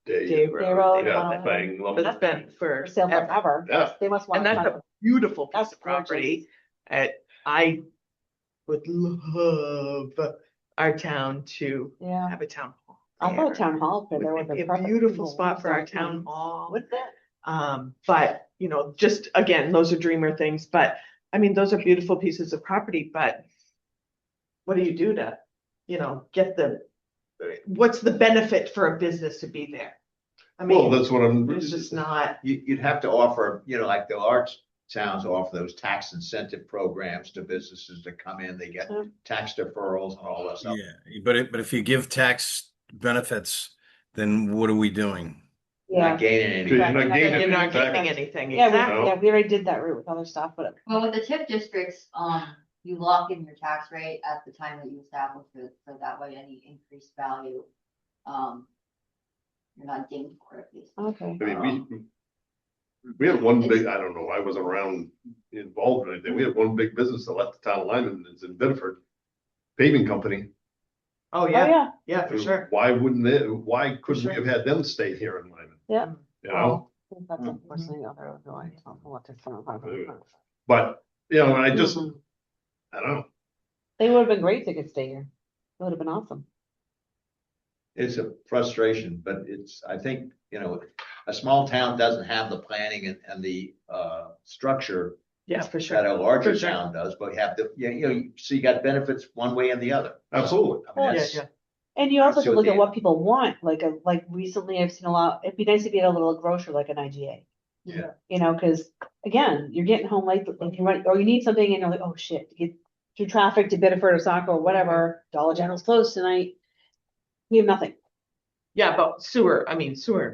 Dave
Dave
Road.
Road,
They've
Yeah,
got
bang,
that.
lumber.
That's been
For sale
forever.
forever.
Yeah.
They must want.
And that's a beautiful piece
That's
of property. I would love our town to
Yeah,
have a town hall.
I thought
there.
town hall, but there
Would
was
be a beautiful spot for our town hall.
What's that?
But, you know, just again, those are dreamer things, but I mean, those are beautiful pieces of property, but what do you do to, you know, what's the benefit for a business to be there? I
Well,
mean,
that's what I'm.
it's just not,
You'd have to offer, like the arts towns offer those tax incentive programs to businesses that come in, they get
Yeah.
tax deferrals and all that stuff.
Yeah, but if you give tax benefits, then what are we doing?
Not
Yeah,
gaining any.
You're not gaining
you're not
any
getting
tax.
anything,
yeah,
exactly.
we already did that route with other stuff, but
Well, with the TIF districts, you lock in your tax rate at the time that you establish it, so that way any increased value, you're not dinged for it, basically.
okay.
I mean, we had one big, I don't know, I wasn't around involved in anything. We had one big business that left the town of Lyman, it's in Biddeford, paving company.
Oh,
Oh,
yeah,
yeah,
yeah, for sure.
Why why couldn't we
sure.
have had them stay here in Lyman?
yeah.
You know,
That's unfortunately the other going. I don't know what to say.
but, I just,
Mhm.
I don't know.
They would have been great if they could stay here. It would have been awesome.
It's a frustration, but I think, a small town doesn't have the planning and the, structure
Yeah, for
that
sure.
a larger
For sure.
town does, but you have so you got benefits one way and the other.
Absolutely.
I mean,
Yeah,
that's-
yeah.
And you also
See
have to
what
look at
the-
what people want, like recently I've seen a lot, it'd be nice if you had a little grocery like an IGA.
Yeah.
Cause again, you're getting home late, like, or you need something and you're like, oh shit, to get through traffic to Biddeford or Saco or whatever, Dollar General's closed tonight. We have nothing.
Yeah, but sewer and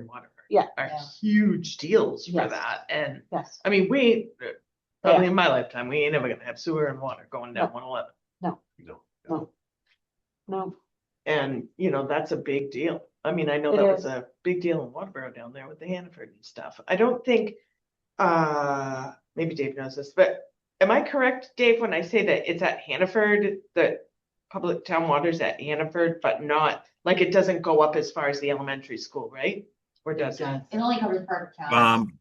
water.
Yeah.
Are
Yeah.
huge deals for
Yes.
that. And
Yes.
I mean, probably in my lifetime, we ain't never gonna have sewer and water going down 111.
No,
And, that's a big deal. I mean, I know
It
that was
is.
a big deal in Waterboro down there with the Hannaford and stuff. I don't think, maybe Dave knows this, but am I correct, Dave, when I say that it's at Hannaford, that public town water's at Hannaford, but not, like, it doesn't go up as far as the elementary school, right? Or does it?
It only covers part of town.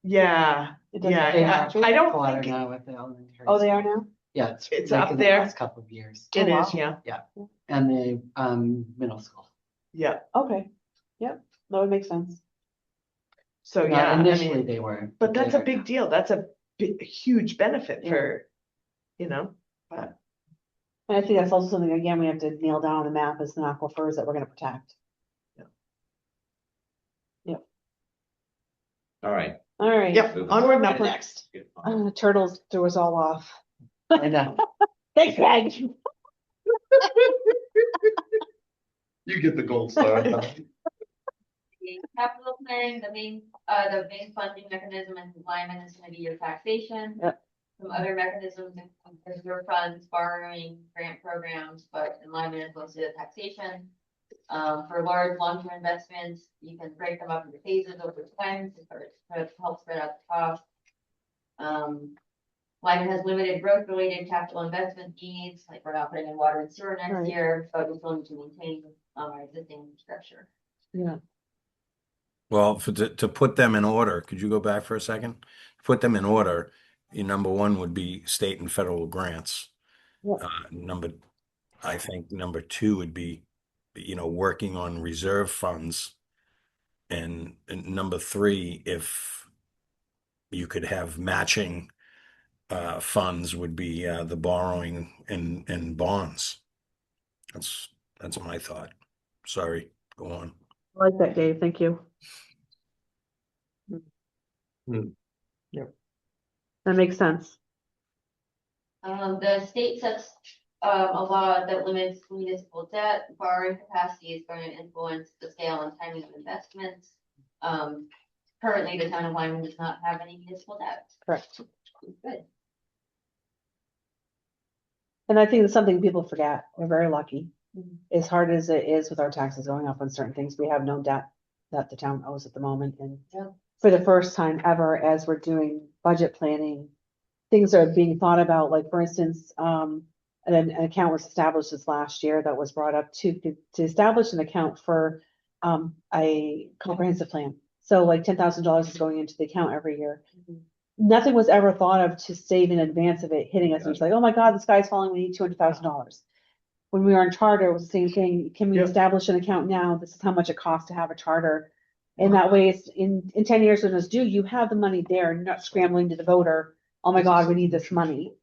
Yeah,
it doesn't.
yeah,
they
yeah.
have to.
I don't
Water
think,
now with the elementary.
Oh, they are
school.
now?
Yeah,
It's
like
up
in the
there.
last couple of years.
it
Oh,
is,
wow.
yeah,
And the middle school.
yeah.
Okay, yep, that would make sense.
So,
Now,
yeah, I
initially
mean,
they were.
but that's
they
a
are
big
now.
deal. That's a huge benefit
Yeah.
for, but.
And I think that's also something, again, we have to nail down on the map is the aquifers that we're gonna protect.
All right.
All right.
Yep, onward and upward.
Next. Turtles threw us all off.
I know.
Thanks, Greg.
You get the gold star.
The capital planning, the main funding mechanism and alignment is gonna be your taxation.
Yep.
Some other mechanisms, reserve funds, borrowing, grant programs, but alignment is mostly the taxation. For large long-term investments, you can break them up into phases over time to help spread out the cost. Lyman has limited growth-related capital investment needs, like we're not putting in water and sewer next
Right.
year, but we still need to maintain our existing structure.
Yeah.
Well, to put them in order, could you go back for a second? Put them in order. Your number one would be state and federal grants.
Yeah.
I think number two would be, working on reserve funds. And number three, if you could have matching funds, would be the borrowing and bonds. That's my thought. Sorry, go on.
I like that, Dave. Thank you.
Yep.
That makes sense.
The state sets a law that limits municipal debt. Borrowing capacity is going to influence the scale and timing of investments. Currently, the town of Lyman does not have any municipal debt.
Correct.
Good.
And I think it's something people forget. We're very lucky. As hard as it is with our taxes going up on certain things, we have no debt that the town owes at the moment. And
Yeah.
for the first time ever, as we're doing budget planning, things are being thought about, like for instance, an account was established this last year that was brought up to establish an account for a comprehensive plan. So like $10,000 is going into the account every year. Nothing was ever thought of to save in advance of it hitting us. It was like, oh my God, the sky's falling, we need $200,000. When we were on charter, it was the same thing. Can we
Yeah.
establish an account now? This is how much it costs to have a charter. And that way, it's in 10 years when it's due, you have the money there, not scrambling to the voter. Oh my God, we need this money.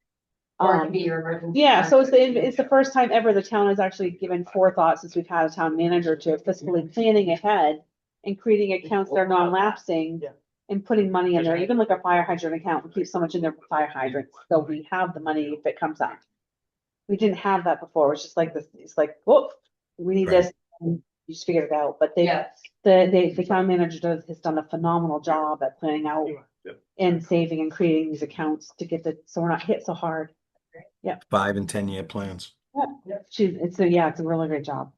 Or it could be your emergency.
Yeah, so
fund.
it's the first time ever the town has actually given forethought since we've had a town manager to fiscally planning ahead and creating accounts that are non-lapsing
Yeah.
and putting money in there, even like a fire hydrant account, we keep so much in there for fire hydrants, so we have the money if it comes up. We didn't have that before. It was just like this, it's like, whoa, we need this, and you just figured it out, but
Yeah.
the town manager has done a phenomenal job at planning out
Yep.
and saving and creating these accounts to get so we're not hit so hard.
5 and 10-year plans.
It's a really great job.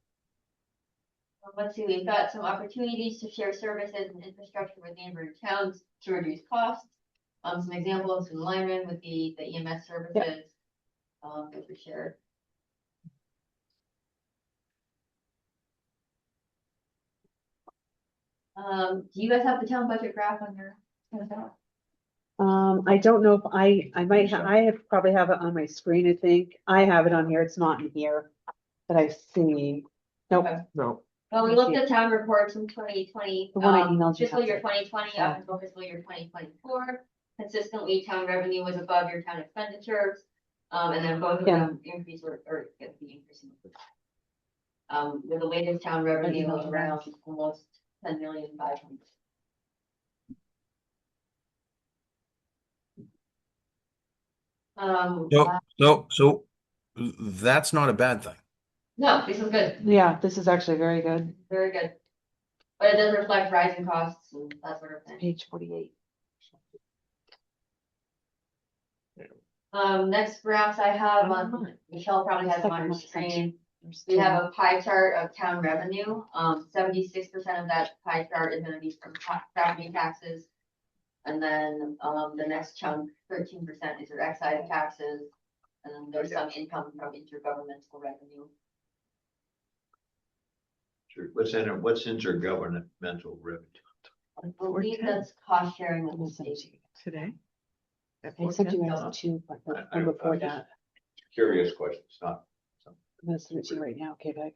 Let's see, we've got some opportunities to share services and infrastructure with neighboring towns to reduce costs. Some examples in Lyman with the EMS services. That we shared. Do you guys have the town budget graph on your?
I don't know if I might probably have it on my screen, I think. I have it on here. It's not in here that I see. Nope.
Okay.
No.
Well, we looked at town reports from 2020,
The one I emailed you
fiscal year
has
2020 up until fiscal year 2024. Consistently, town revenue was above your town expenditures. And then both of them increased or get the increase in. With the latest town revenue of around almost 10,500,000.
So that's not a bad thing.
No, this is good,
Yeah, this is actually very good.
very good. But it does reflect rising costs and that sort of thing.
Page 48.
Next graphs I have on, Michelle probably has them on her screen. We have a pie chart of town revenue. 76% of that pie chart is gonna be from property taxes. And then, the next chunk, 13% is your excise taxes. And then there's some income from intergovernmental revenue.
Sure. What's intergovernmental revenue?
I believe that's cost sharing with the
I'll send it
state.
to you.
Today? At
I sent you
4:10?
guys two, but
I-
one before
I'm just-
that.
Curious questions, not,
I'm gonna send it to you right now, okay, Beck?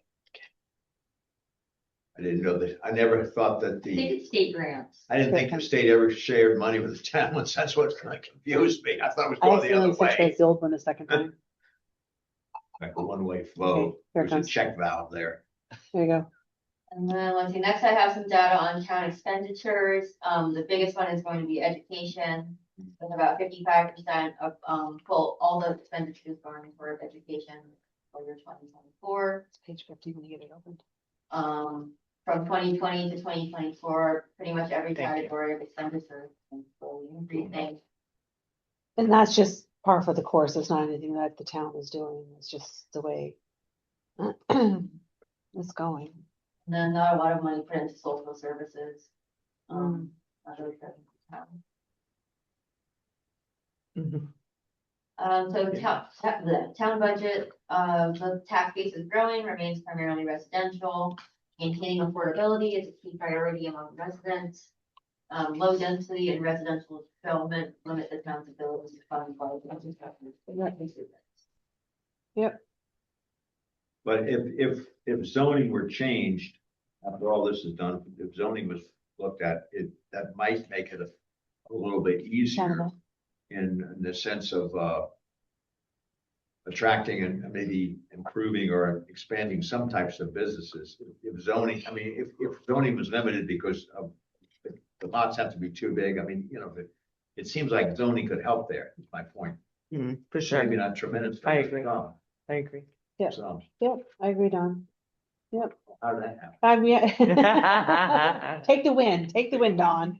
I didn't know that, I never thought that
I think it's state grants.
I didn't think the state ever shared money with the towns. That's what kind of confused me. I thought it was
I
going the other
accidentally switched
way.
guys the old one the second time.
Like a one-way flow.
here it
There's a
comes.
check valve there.
There you go.
And then let's see, next I have some data on town expenditures. The biggest one is going to be education. With about 55% of, all the expenditures going for education for year 2024.
It's page 50 when you get it opened.
From 2020 to 2024, pretty much every
Thank you.
category of expenditure is slowly increasing.
And that's just par for the course. It's not anything that the town is doing. It's just the way it's going.
And then not a lot of money put into social services. Not really present in town.
Mhm.
So the town budget, the tax base is growing, remains primarily residential. Maintaining affordability is a key priority among residents. Low density and residential development limit the town's ability to fund large infrastructure.
Yep.
But if zoning were changed, after all this is done, if zoning was looked at, that might make it a little bit easier
Canada.
in the sense of, attracting and maybe improving or expanding some types of businesses. If zoning, I mean, if zoning was limited because of the lots have to be too big, I mean, it seems like zoning could help there, is my point.
For sure.
Maybe not tremendous.
I agree.
Some.
I agree.
Yeah.
Some.
Yep, I agree, Don.
How did that happen?
Take the win, Dawn.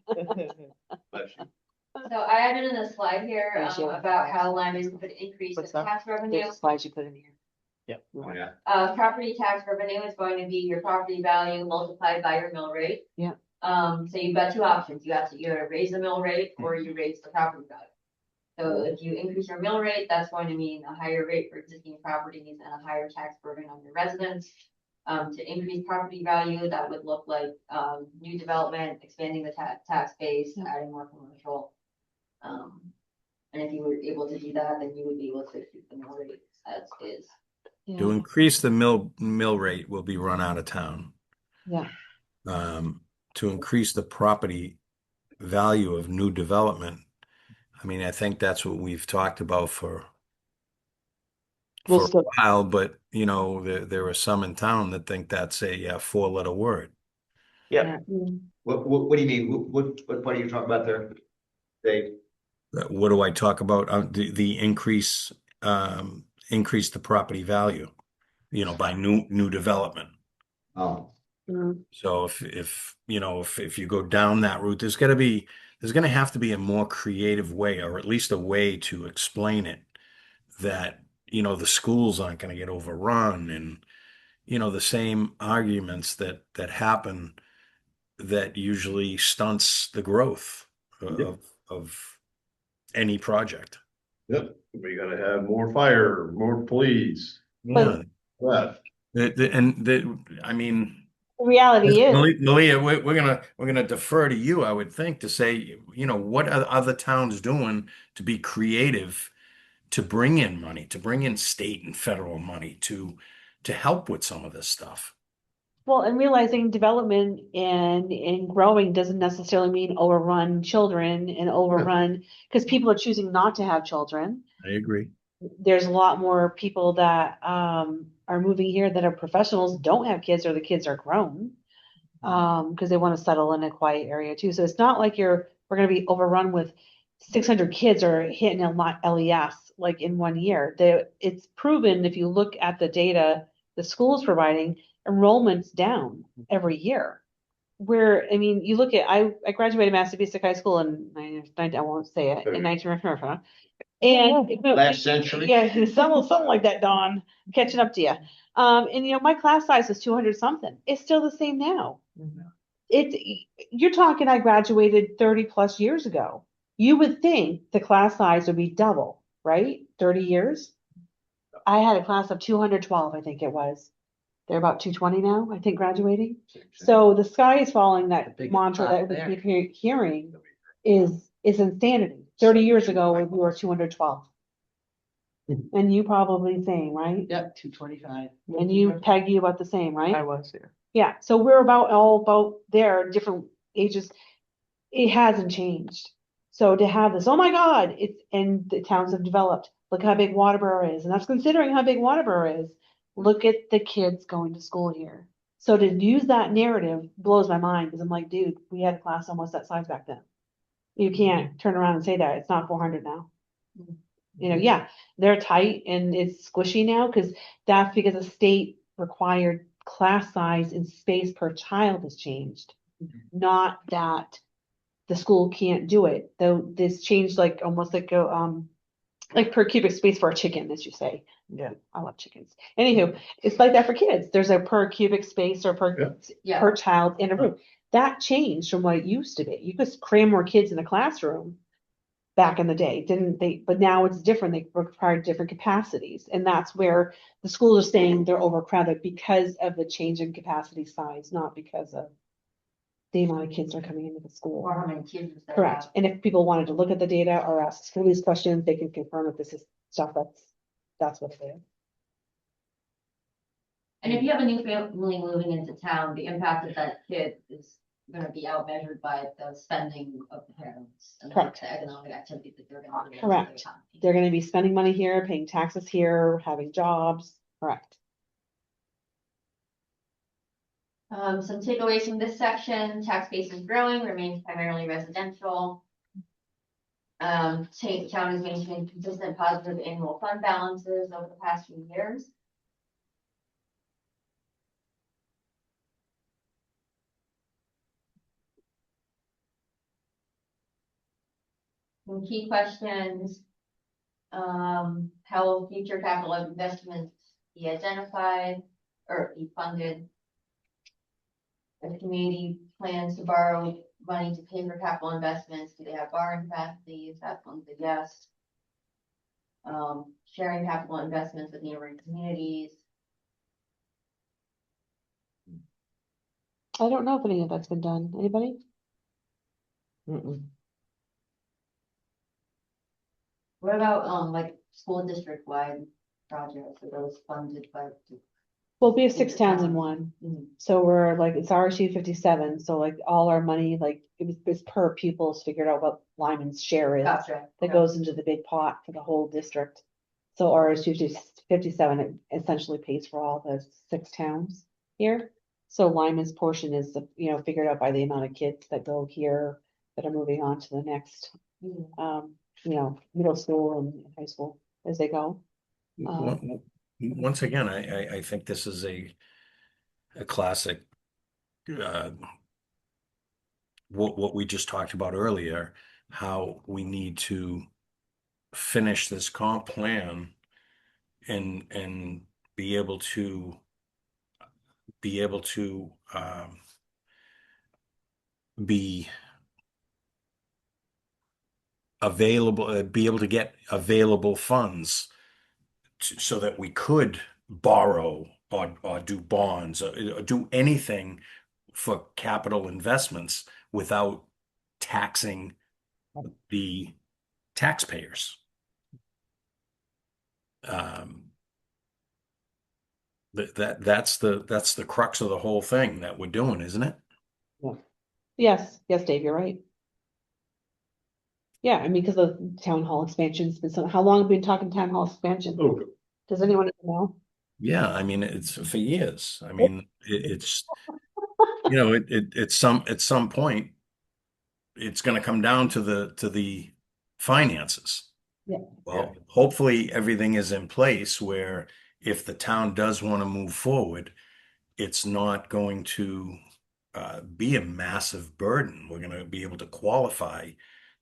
So I added in a slide here
Thank you.
about how Lyman could increase the
What's that?
tax revenue.
Slides you put in here.
Oh, yeah.
Property tax revenue is going to be your property value multiplied by your mill rate.
Yeah.
So you've got two options. You have to either raise the mill rate or you raise the property value. So if you increase your mill rate, that's going to mean a higher rate for existing properties and a higher tax burden on your residents. To increase property value, that would look like, new development, expanding the tax base, adding more commercial. And if you were able to do that, then you would be able to keep the mill rate as is.
To increase the mill rate will be run out of town.
Yeah.
To increase the property value of new development, I mean, I think that's what we've talked about for
We'll
a
still-
while, but you know, there are some in town that think that's a four-letter word.
Yeah.
What do you mean? What are you talking about there? Dave?
What do I talk about? The increase the property value, you know, by new development.
Oh,
So if you know, if you go down that route, there's going to have to be a more creative way, or at least a way to explain it, that, you know, the schools aren't going to get overrun, and, you know, the same arguments that happen that usually stunts the growth of any project.
Yep, we gotta have more fire, more police,
Yeah.
that.
I mean,
The reality is,
Malia, we're gonna defer to you, I would think, to say, you know, what are other towns doing to be creative, to bring in money, to bring in state and federal money to help with some of this stuff.
well, and realizing development and growing doesn't necessarily mean overrun children and overrun, because people are choosing not to have children.
I agree.
There's a lot more people that are moving here that are professionals, don't have kids, or the kids are grown. Because they want to settle in a quiet area too. So it's not like we're gonna be overrun with 600 kids or hitting a lot LES like in 1 year. It's proven, if you look at the data the school's providing, enrollment's down every year. Where, I mean, you look at, I graduated Massapequa High School in, I won't say it, in 1900. And
last century?
yeah, something like that, Dawn, catching up to you. And you know, my class size was 200 something. It's still the same now. You're talking, I graduated 30 plus years ago. You would think the class size would be double, right? 30 years. I had a class of 212, I think it was. They're about 220 now, I think, graduating. So the sky is falling, that
Big
mantra
drop
that
there.
we keep hearing is insanity. 30 years ago, we were 212. And you probably the same, right?
Yep, 225.
And you, Peggy, about the same, right?
I was here.
Yeah, so we're all about there, different ages. It hasn't changed. So to have this, oh my God, and the towns have developed. Look how big Waterboro is, and that's considering how big Waterboro is. Look at the kids going to school here. So to use that narrative blows my mind, because I'm like, dude, we had a class almost that size back then. You can't turn around and say that. It's not 400 now. You know, yeah, they're tight and it's squishy now, because that's because the state required class size and space per child has changed. Not that the school can't do it, though. This changed like almost like per cubic space for a chicken, as you say.
Yeah.
I love chickens. Anywho, it's like that for kids. There's a per cubic space or per child in a room. That changed from what it used to be. You could cram more kids in a classroom back in the day, didn't they? But now it's different. They require different capacities. And that's where the schools are saying they're overcrowded, because of the change in capacity size, not because of the amount of kids are coming into the school.
Or how many kids there
Correct.
are.
And if people wanted to look at the data or ask school these questions, they can confirm if this is stuff that's what it is.
And if you have a new family moving into town, the impact of that kid is gonna be outmeasured by the spending of the parents and
Correct.
the economic activity that they're gonna do.
Correct. They're going to be spending money here, paying taxes here, having jobs. Correct.
Some takeaways from this section: tax base is growing, remains primarily residential. Town has maintained consistent positive annual fund balances over the past few years. Some key questions. How will future capital investments be identified or be funded? If the community plans to borrow money to pay for capital investments, do they have borrowing capacity? Is that one's a yes? Sharing capital investments with neighboring communities.
I don't know if any of that's been done. Anybody?
Mm-mm.
What about, like, school district wide projects? Are those funded by?
Well, we have 6 towns in one.
Mhm.
So we're like, it's RSU 57, so like all our money, like it's per pupils figured out what Lyman's share is.
Gotcha.
That goes into the big pot for the whole district. So RSU 57, it essentially pays for all the 6 towns here. So Lyman's portion is, figured out by the amount of kids that go here that are moving on to the next,
Mhm.
middle school and high school as they go.
Once again, I think this is a classic, what we just talked about earlier, how we need to finish this comp plan and be able to be available, be able to get available funds so that we could borrow or do bonds or do anything for capital investments without taxing the taxpayers. That's the crux of the whole thing that we're doing, isn't it?
Yes, Dave, you're right. Yeah, I mean, because the town hall expansion's been how long have we been talking town hall expansion?
Oh,
Does anyone know?
Yeah, I mean, it's for years. I mean, it's, at some point, it's going to come down to the finances.
Yeah.
Well, hopefully everything is in place where if the town does want to move forward, it's not going to be a massive burden. We're going to be able to qualify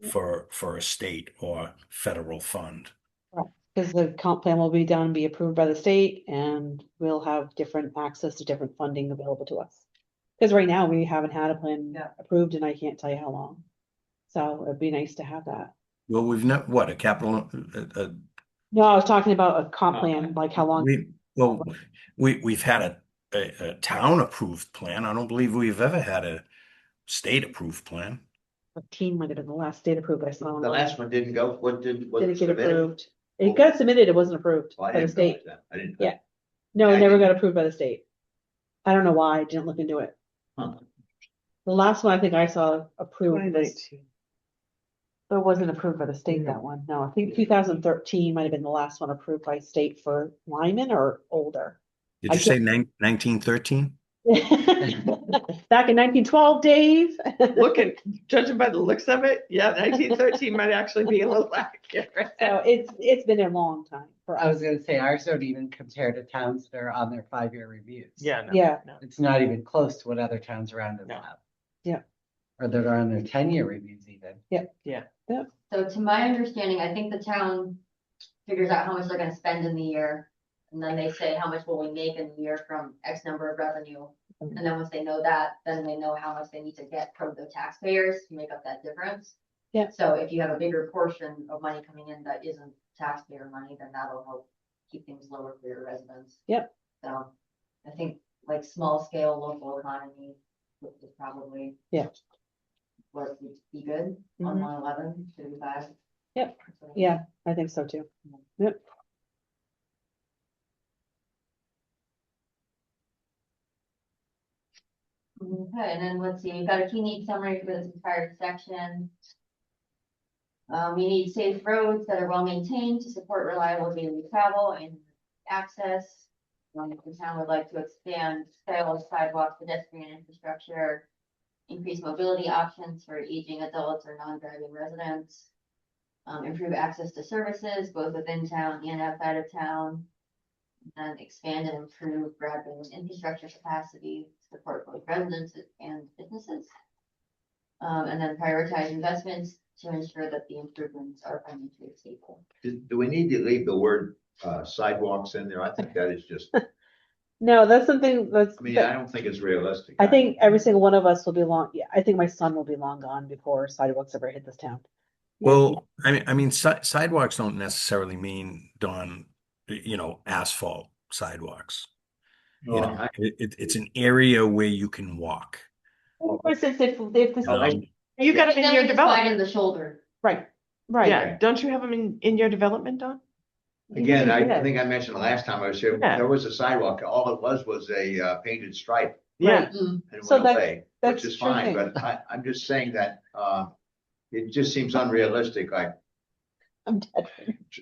for a state or federal fund.
Because the comp plan will be done, be approved by the state, and we'll have different access to different funding available to us. Because right now, we haven't had a plan approved, and I can't tell you how long. So it'd be nice to have that.
Well, we've not, what, a capital,
No, I was talking about a comp plan, like how long.
we've had a town approved plan. I don't believe we've ever had a state approved plan.
15 might have been the last state approved I saw.
The last one didn't go,
Didn't get
submitted?
approved. It got submitted, it wasn't approved
Well, I
by the
didn't realize
state.
that. I didn't.
Yeah. No,
Yeah,
it
I
never
didn't-
got approved by the state. I don't know why, I didn't look into it.
Huh.
The last one I think I saw approved was,
2019.
but it wasn't approved by the state, that one. No, I think 2013 might have been the last one approved by state for Lyman or older.
Did you say 1913?
Back in 1912, Dave.
Judging by the looks of it, yeah, 1913 might actually be a little accurate.
So it's been a long time for
I
us.
was gonna say, ours don't even compare to towns that are on their 5-year reviews.
Yeah, no,
Yeah.
no.
It's not even close to what other towns around us
No.
have.
Yeah.
Or that are on their 10-year reviews even.
So to my understanding, I think the town figures out how much they're gonna spend in the year. And then they say, how much will we make in the year from X number of revenue? And then once they know that, then they know how much they need to get from the taxpayers to make up that difference.
Yeah.
So if you have a bigger portion of money coming in that isn't taxpayer money, then that'll help keep things lower for your residents.
Yep.
So I think like small scale local economy is probably.
Yeah.
What would be good on
Mhm.
111, 35.
Yep. Yeah, I think so too. Yep.
Okay, and then let's see, we've got a key need summary for this entire section. We need safe roads that are well maintained to support reliable daily travel and access. The town would like to expand trails, sidewalks, pedestrian infrastructure, increase mobility options for aging adults or non-driving residents. Improve access to services both within town and outside of town. And expand and improve broadband infrastructure capacity, support both residents and businesses. And then prioritize investments to ensure that the improvements are financially stable.
Do we need to leave the word sidewalks in there? I think that is just, I
No, that's something that's,
mean, I don't think it's realistic.
I think every single one of us will be long, yeah, I think my son will be long gone before sidewalks ever hit this town.
Well, I mean, sidewalks don't necessarily mean, Dawn, asphalt sidewalks.
Well, I-
It's an area where you can walk.
For instance, if this,
Oh,
You got them in
Then
your
we just widen
development.
the shoulder.
right, right.
Yeah, don't you have them in your development, Don?
Again, I
Yeah.
think I mentioned the last time I was here,
Yeah.
there was a sidewalk, all it was a painted stripe
Yeah,
Right.
Mm.
and it
So
went
that's-
away,
that's
which is
true
fine,
thing.
but I'm just saying that, it just seems unrealistic, like
I'm dead.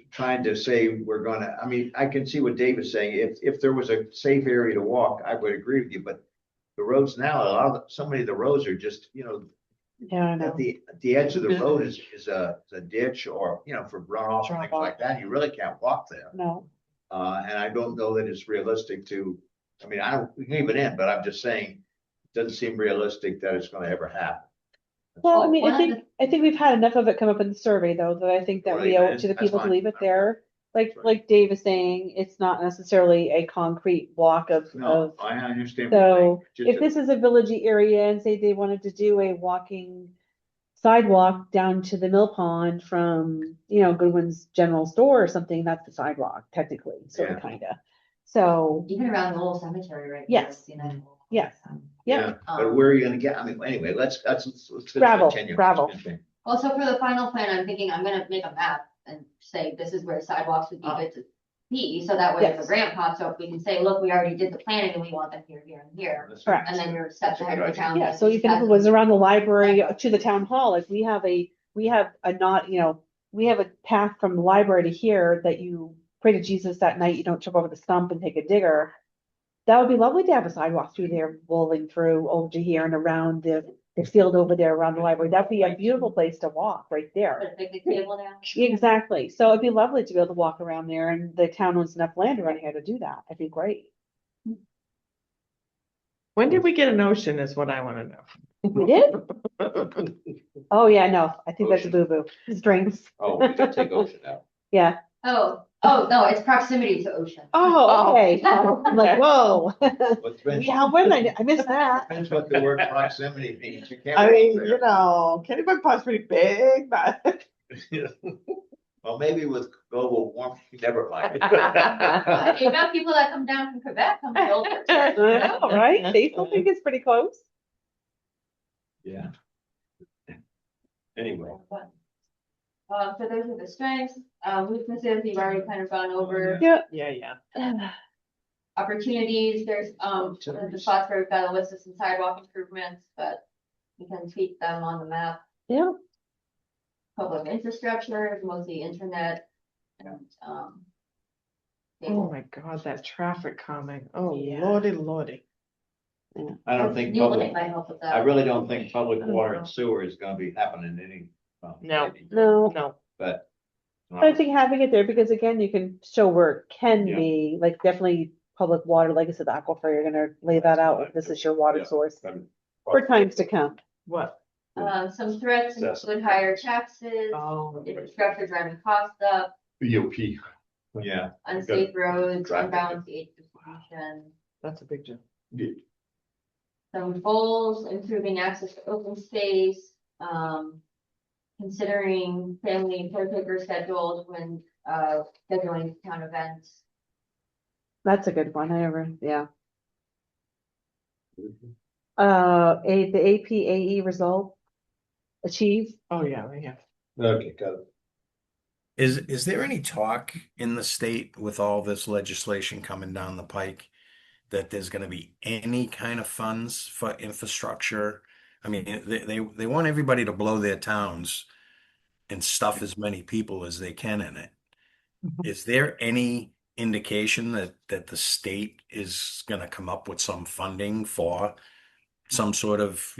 trying to say we're gonna, I mean, I can see what Dave is saying, if there was a safe area to walk, I would agree with you, but the roads now, so many of the roads are just,
Yeah, I
at
know.
the edge of the road is a ditch or, for runoff,
Drop
things
off.
like that, you really can't walk there.
No.
And I don't know that it's realistic I mean, we can leave it in, but I'm just saying, it doesn't seem realistic that it's gonna ever happen.
Well, I mean,
One
I
of
think we've had enough of it come up in the survey, though, that I think that we
Right,
owe
man,
it to the
that's
people to
fine.
leave it there.
That's right.
Like Dave is saying, it's not necessarily a concrete block of,
No, I understand. what you're
so
saying.
if this is a villagey area and say they wanted to do a walking sidewalk down to the mill pond from, Goodwin's General Store or something, that's the sidewalk technically, sort of,
Yeah.
kinda. So,
Even around the old cemetery, right?
Yes. Yes. yeah,
But where are you gonna get, I mean, anyway, let's
Gravel,
continue.
gravel.
Let's continue.
Also, for the final plan, I'm thinking I'm gonna make a map and say this is where sidewalks would be good to be, so that way if a
Yes.
grant pops up, we can say, look, we already did the planning and we want them here, here, and here.
That's-
Correct.
And then you're steps ahead of the town.
Yeah,
that
so
just
even if it
hasn't-
was around the library to the town hall, like we have a not, we have a path from the library to here that you pray to Jesus that night, you don't trip over the stump and take a digger. That would be lovely to have a sidewalk through there, rolling through over to here and around the field over there around the library. That'd be a beautiful place to walk right
Put
there.
a picnic table down.
Exactly. So it'd be lovely to be able to walk around there, and the town owns enough land around here to do that. It'd be great.
when did we get an ocean is what I wanna
We did?
know.
Oh, yeah, no, I think that's a boo-boo. Strings.
Oh, we did take ocean out.
Yeah.
Oh, no, it's proximity to ocean.
Oh, okay.
Oh,
I'm like, whoa.
But depends-
Yeah, when I missed that.
Depends what the word proximity means, you can't.
I
walk
mean,
there.
Kennybug Pond's pretty big, but.
Well, maybe with global warming, never mind.
You've got people that come down from Quebec, come to Old Church.
I know, right? They still think it's pretty close.
Yeah. Anyway.
So those are the strengths, weaknesses, you've already kind of gone over.
Yeah.
Yeah.
Opportunities, there's the spots where we've got a list of some sidewalk improvements, but we can tweak them on the map.
Yeah.
Public infrastructure, is mostly internet and,
Oh
cable.
my God, that traffic calming. Oh,
Yeah.
lordy.
I don't think
New
public,
Lake might help with
I
that.
really don't think public
don't
water
know.
and sewer is gonna be happening any.
No.
No,
But.
but I think having it there, because again, you can show where it can
Yeah.
be, like definitely public water, like I said, the aquifer, you're gonna lay that out, if this is your water
Yeah.
source for times to come.
What?
Some threats
That's-
include higher taxes,
Oh.
infrastructure driving costs up,
BOP.
Yeah,
unsafe roads,
traffic.
unbalanced aid distribution.
That's a big jump.
Some goals, improving access to open space, considering family and caretaker schedules when, scheduling town events.
That's a good one, yeah. The APAE result, achieve,
Oh, yeah.
Okay, got it.
Is there any talk in the state with all this legislation coming down the pike that there's going to be any kind of funds for infrastructure? I mean, they want everybody to blow their towns and stuff as many people as they can in it. Is there any indication that the state is going to come up with some funding for some sort of,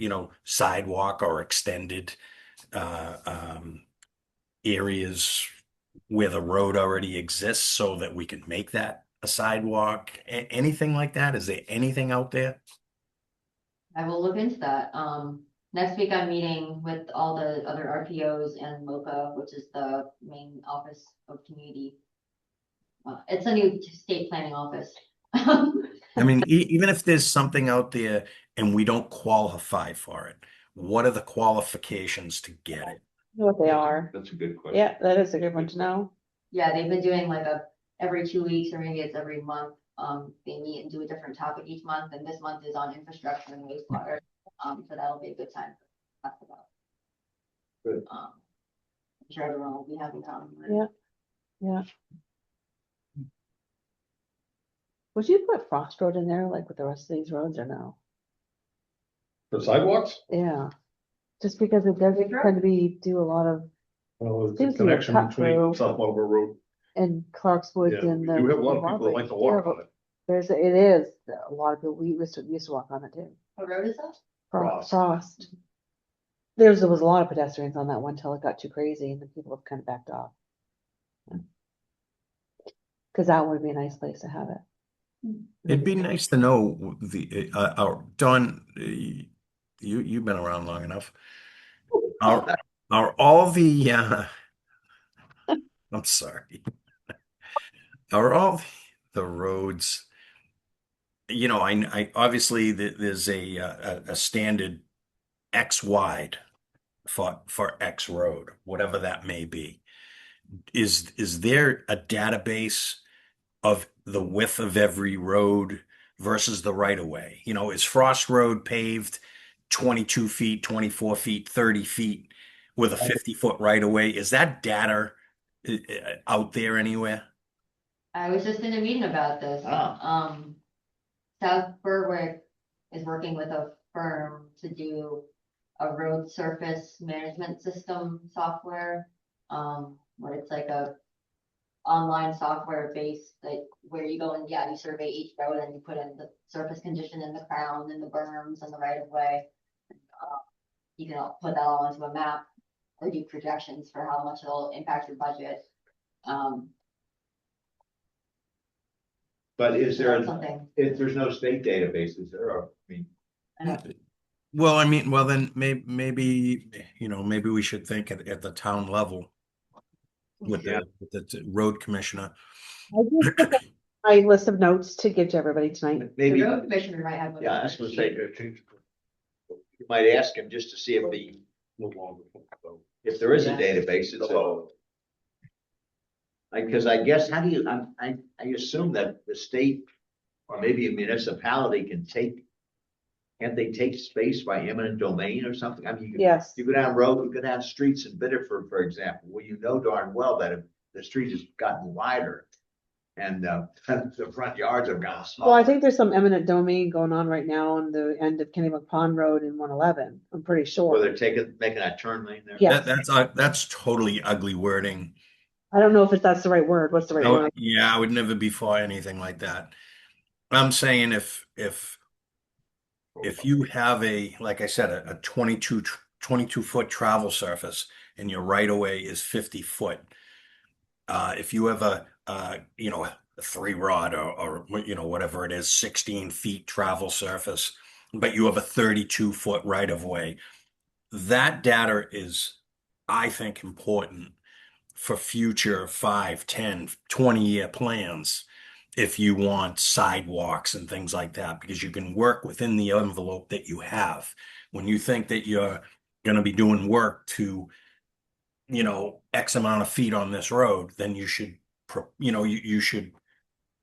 sidewalk or extended areas where the road already exists so that we can make that a sidewalk? Anything like that? Is there anything out there?
I will look into that. next week I'm meeting with all the other RPOs and MOCA, which is the main office of community. It's a new state planning office.
I mean, even if there's something out there and we don't qualify for it, what are the qualifications to get it?
Know what they are.
That's a good question.
Yeah, that is a good one to know.
Yeah, they've been doing like every 2 weeks, or maybe it's every month. They meet and do a different topic each month, and this month is on infrastructure and wastewater. So that'll be a good time to talk about.
Good.
I'm sure everyone will be having fun.
Yeah. Yeah. Would you put Frost Road in there like with the rest of these roads or no?
For sidewalks?
Yeah. Just because it doesn't tend to do a lot of,
Well, it's a
Seems to be a
connection
cut
between
through.
South Marlboro Road.
and Clarkswood
Yeah,
and
we
the.
do have a lot of people that like to walk on it.
It is, a lot of people, we used to walk on it too.
What road is that?
Frost. There was a lot of pedestrians on that one till it got too crazy and then people have kind of backed off. Cause that would be a nice place to have it.
It'd be nice to know Don, you've been around long enough. Are all the I'm sorry. Are all the roads, I obviously there's a standard X wide for X road, whatever that may be. Is there a database of the width of every road versus the right of way? Is Frost Road paved 22 feet, 24 feet, 30 feet with a 50-foot right of way? Is that data out there anywhere?
I was just in a meeting about this. South Berwick is working with a firm to do a road surface management system software. Where it's like a online software base that where you go and you survey each road and you put in the surface condition and the crown and the berms and the right of way. You can put that all into a map or do projections for how much it'll impact your budget.
But is there,
something?
if there's no state databases, there are,
Well, then maybe we should think at the town level with the road commissioner.
I just put that in my list of notes to give to everybody tonight.
maybe,
The road commissioner might have.
yeah, I was gonna say, you might ask him just to see if there is a database, it's because I guess, how do you, I assume that the state or maybe a municipality can't they take space by eminent domain or something? I mean,
Yes.
you go down road, you go down streets in Biddeford, for example, where you know darn well that if the street has gotten wider and the front yards have gotten smaller.
Well, I think there's some eminent domain going on right now on the end of Kennebunk Pond Road in 111. I'm pretty
Where
sure.
they're making that turn lane there.
Yeah.
That's totally ugly wording.
I don't know if that's the right word. What's the right word?
Yeah, I would never be for anything like that. I'm saying if you have like I said, a 22 foot travel surface and your right of way is 50 foot, if you have a 3-rod or whatever it is, 16 feet travel surface, but you have a 32 foot right of way, that data is, I think, important for future 5, 10, 20-year plans if you want sidewalks and things like that, because you can work within the envelope that you have. When you think that you're going to be doing work to, X amount of feet on this road, then you should, you should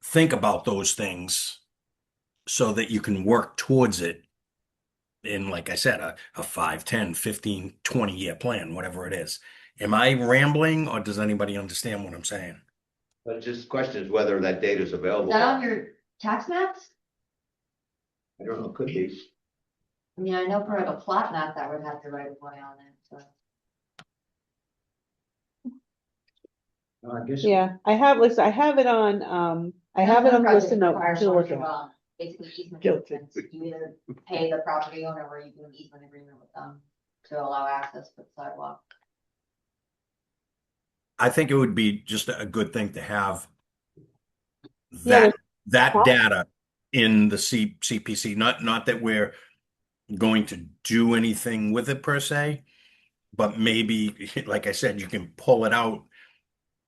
think about those things so that you can work towards it in, like I said, a 5, 10, 15, 20-year plan, whatever it is. Am I rambling or does anybody understand what I'm saying?
But just the question is whether that data is available.
Is that on your tax maps?
I don't know, could be.
I mean, I know for like a plot map that would have the right of way on it, so.
I guess.
Yeah, I have it on, I have it on the list of notes to look at.
Basically easement
Guilty.
agreements. You either pay the property owner or you do an easement agreement with them to allow access for the sidewalk.
I think it would be just a good thing to have
Yeah,
that data in the CPC, not that we're going to do anything with it per se. But maybe, like I said, you can pull it out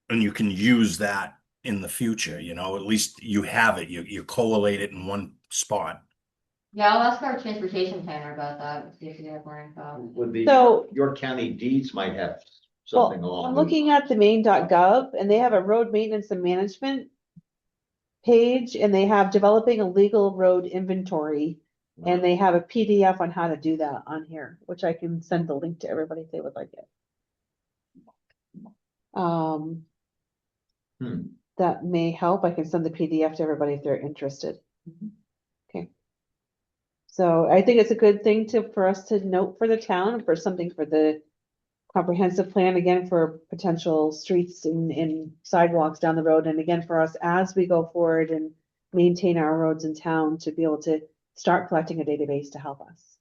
and you can use that in the future, you know, at least you have it, you collate it in one spot.
Yeah, I'll ask our transportation planner about that, and see if we have more info.
Would be,
So-
your county deeds might have
Well,
something along.
I'm
those
looking at the main.gov and they have a road maintenance and management page and they have developing a legal road inventory. And they have a PDF on how to do that on here, which I can send the link to everybody if they would like it.
Hmm.
That may help. I can send the PDF to everybody if they're interested. Okay. So I think it's a good thing for us to note for the town, for something for the comprehensive plan, again, for potential streets and sidewalks down the road. And again, for us, as we go forward and maintain our roads in town, to be able to start collecting a database to help us.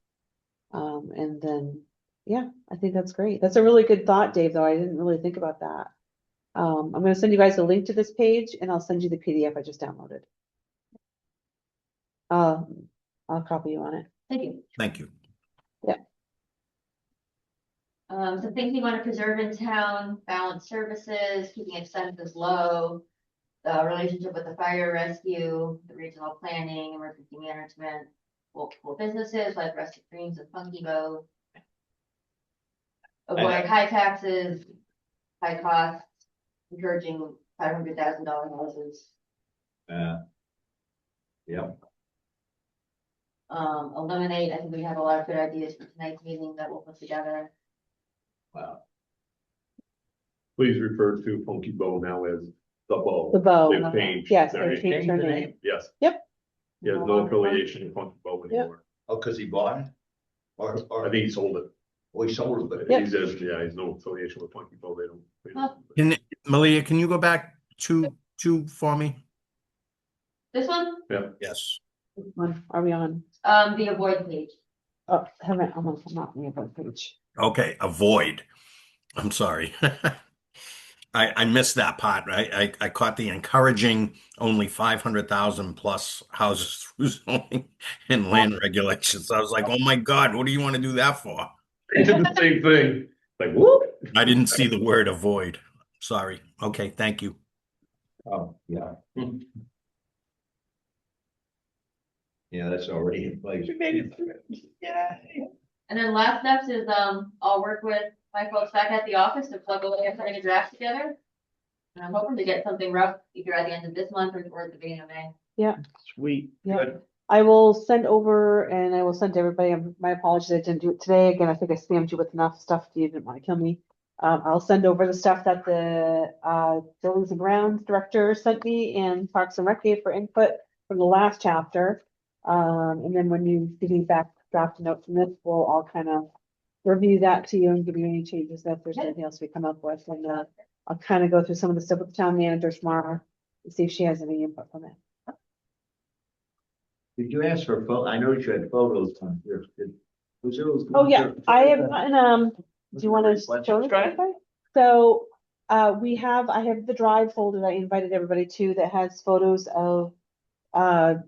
And then, yeah, I think that's great. That's a really good thought, Dave, though. I didn't really think about that. I'm gonna send you guys a link to this page and I'll send you the PDF I just downloaded. I'll copy you on it.
Thank you.
Thank you.
Some things we want to preserve in town: balance services, keeping expenses low, the relationship with the fire rescue, the regional planning, emergency management, local businesses like Rustic Dreams and Funky Bow. Avoid high taxes, high costs, encouraging $500,000 houses.
Yep.
Eliminate, I think we have a lot of good ideas for tonight's meeting that we'll put together.
Wow.
Please refer to Funky Bow now as the Bow.
The bow.
They've changed
Yes,
their
they
name.
changed their name.
Yes.
Yep.
He has no affiliation with Funky Bow anymore.
Oh, cause he bought it? Or,
I think he sold it.
we sold it, but
Yep.
He says, yeah, he's no affiliation with Funky Bow. They don't.
Malia, can you go back two for me?
This one,
Yes.
Which one are we on?
the avoid page.
Oh, haven't, I'm not on the above page.
Okay, avoid. I'm sorry. I missed that part, right? I caught the encouraging only 500,000 plus houses through zoning and land regulations. I was like, oh my God, what do you want to do that for?
He did the same thing. Like, whoop.
I didn't see the word avoid. Sorry. Okay, thank you.
oh, yeah. Yeah, that's already in place.
And then last steps is, I'll work with my folks back at the office to plug away and putting a draft together. And I'm hoping to get something rough either at the end of this month or at the beginning of May.
Sweet.
Yeah. I will send over and I will send to everybody. My apologies, I didn't do it today. Again, I think I spammed you with enough stuff. You didn't want to kill me. I'll send over the stuff that the Buildings and Grounds Director sent me and Parks and Rec gave for input from the last chapter. And then when you give me back draft note from this, we'll all kind of review that to you and give you any changes if there's anything else we come up with. And I'll kind of go through some of the stuff with the town manager tomorrow and see if she has any input from it.
Did you ask for I noticed you had photos on here.
Oh, yeah, I have gotten, do you want to show this?
Drive?
everybody? So, I have the drive folder that I invited everybody to that has photos of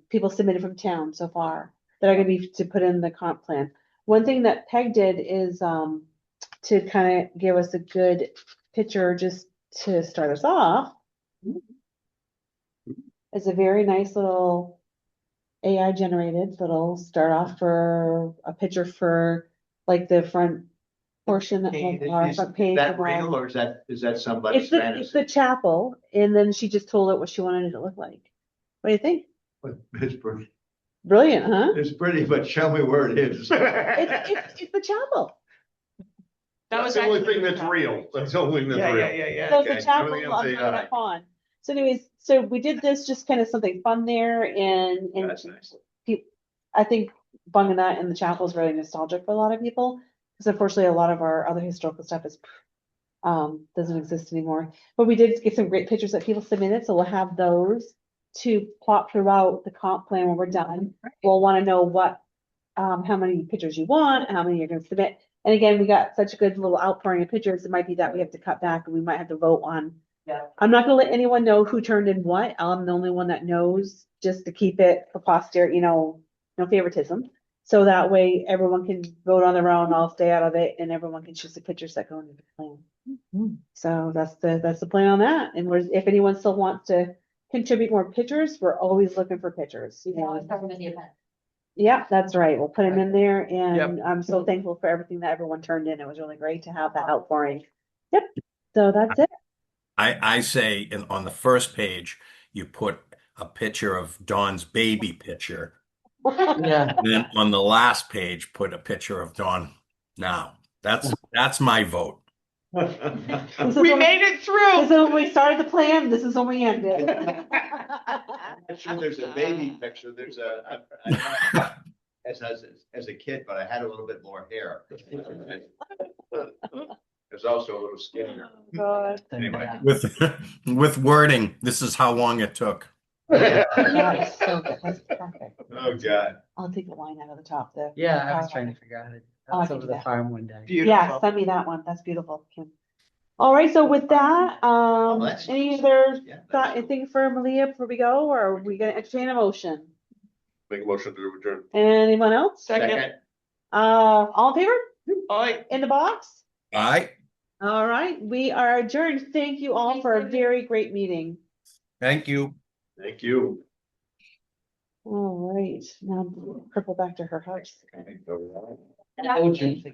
people submitted from town so far that are gonna be to put in the comp plan. One thing that Peg did is, to kind of give us a good picture just to start us off. It's a very nice little AI generated little start off for a picture for like the front portion of our front page.
Is that
of our-
real or is that somebody's
It's the
fantasy?
chapel, and then she just told it what she wanted it to look like. What do you think?
It's pretty,
Brilliant, huh?
it's pretty, but show me where it is.
It's the chapel.
That's the only thing that's real. That's the only thing that's
Yeah,
real.
yeah.
So
Okay,
the chapel
everything else
on
they
High
got.
Pond. So anyways, so we did this just kind of something fun there and
That's nice.
I think Bunganut and the chapel is really nostalgic for a lot of people. Because unfortunately, a lot of our other historical stuff is doesn't exist anymore. But we did get some great pictures that people submitted, so we'll have those to plot throughout the comp plan when we're done. We'll want to know what how many pictures you want, how many you're going to submit. And again, we got such a good little outpouring of pictures. It might be that we have to cut back and we might have to vote on.
Yeah.
I'm not going to let anyone know who turned in what. I'm the only one that knows, just to keep it for posterity, no favoritism. So that way everyone can vote on their own, I'll stay out of it, and everyone can choose the pictures that go into the plan. So that's the plan on that, and if anyone still wants to contribute more pictures, we're always looking for pictures, you know.
Talking in the event.
Yeah, that's right, we'll put them in there, and I'm so thankful for everything that everyone turned in, it was really great to have that outpouring. Yep, so that's it.
I say on the first page, you put a picture of Dawn's baby picture.
Yeah.
Then on the last page, put a picture of Dawn now. That's my vote.
This is
We
when-
made it
This
through.
is when we started the plan, this is when we ended.
Actually, there's a baby picture, as a kid, but I had a little bit more hair. There's also a little skinnier.
God.
Anyway.
With wording, this is how long it took.
That is so good, that's perfect.
Oh, God.
I'll take the line out of the top there.
Yeah, I was trying to figure out how to,
Oh, I
that's
can
over
do
the
that.
farm one day.
Yeah,
Beautiful.
send me that one, that's beautiful, Kim. All right, so with that,
that's
any
nice.
other
Yeah,
thought, anything for Malia before we go, or are we gonna entertain a motion?
Make a motion to adjourn.
Anyone else?
Second.
All in favor?
Oi.
In the box?
All right.
All right, we are adjourned. Thank you all for a very great meeting.
Thank you.
Thank you.
All right, now cripple back to her house.
I think
Oh, geez.
it should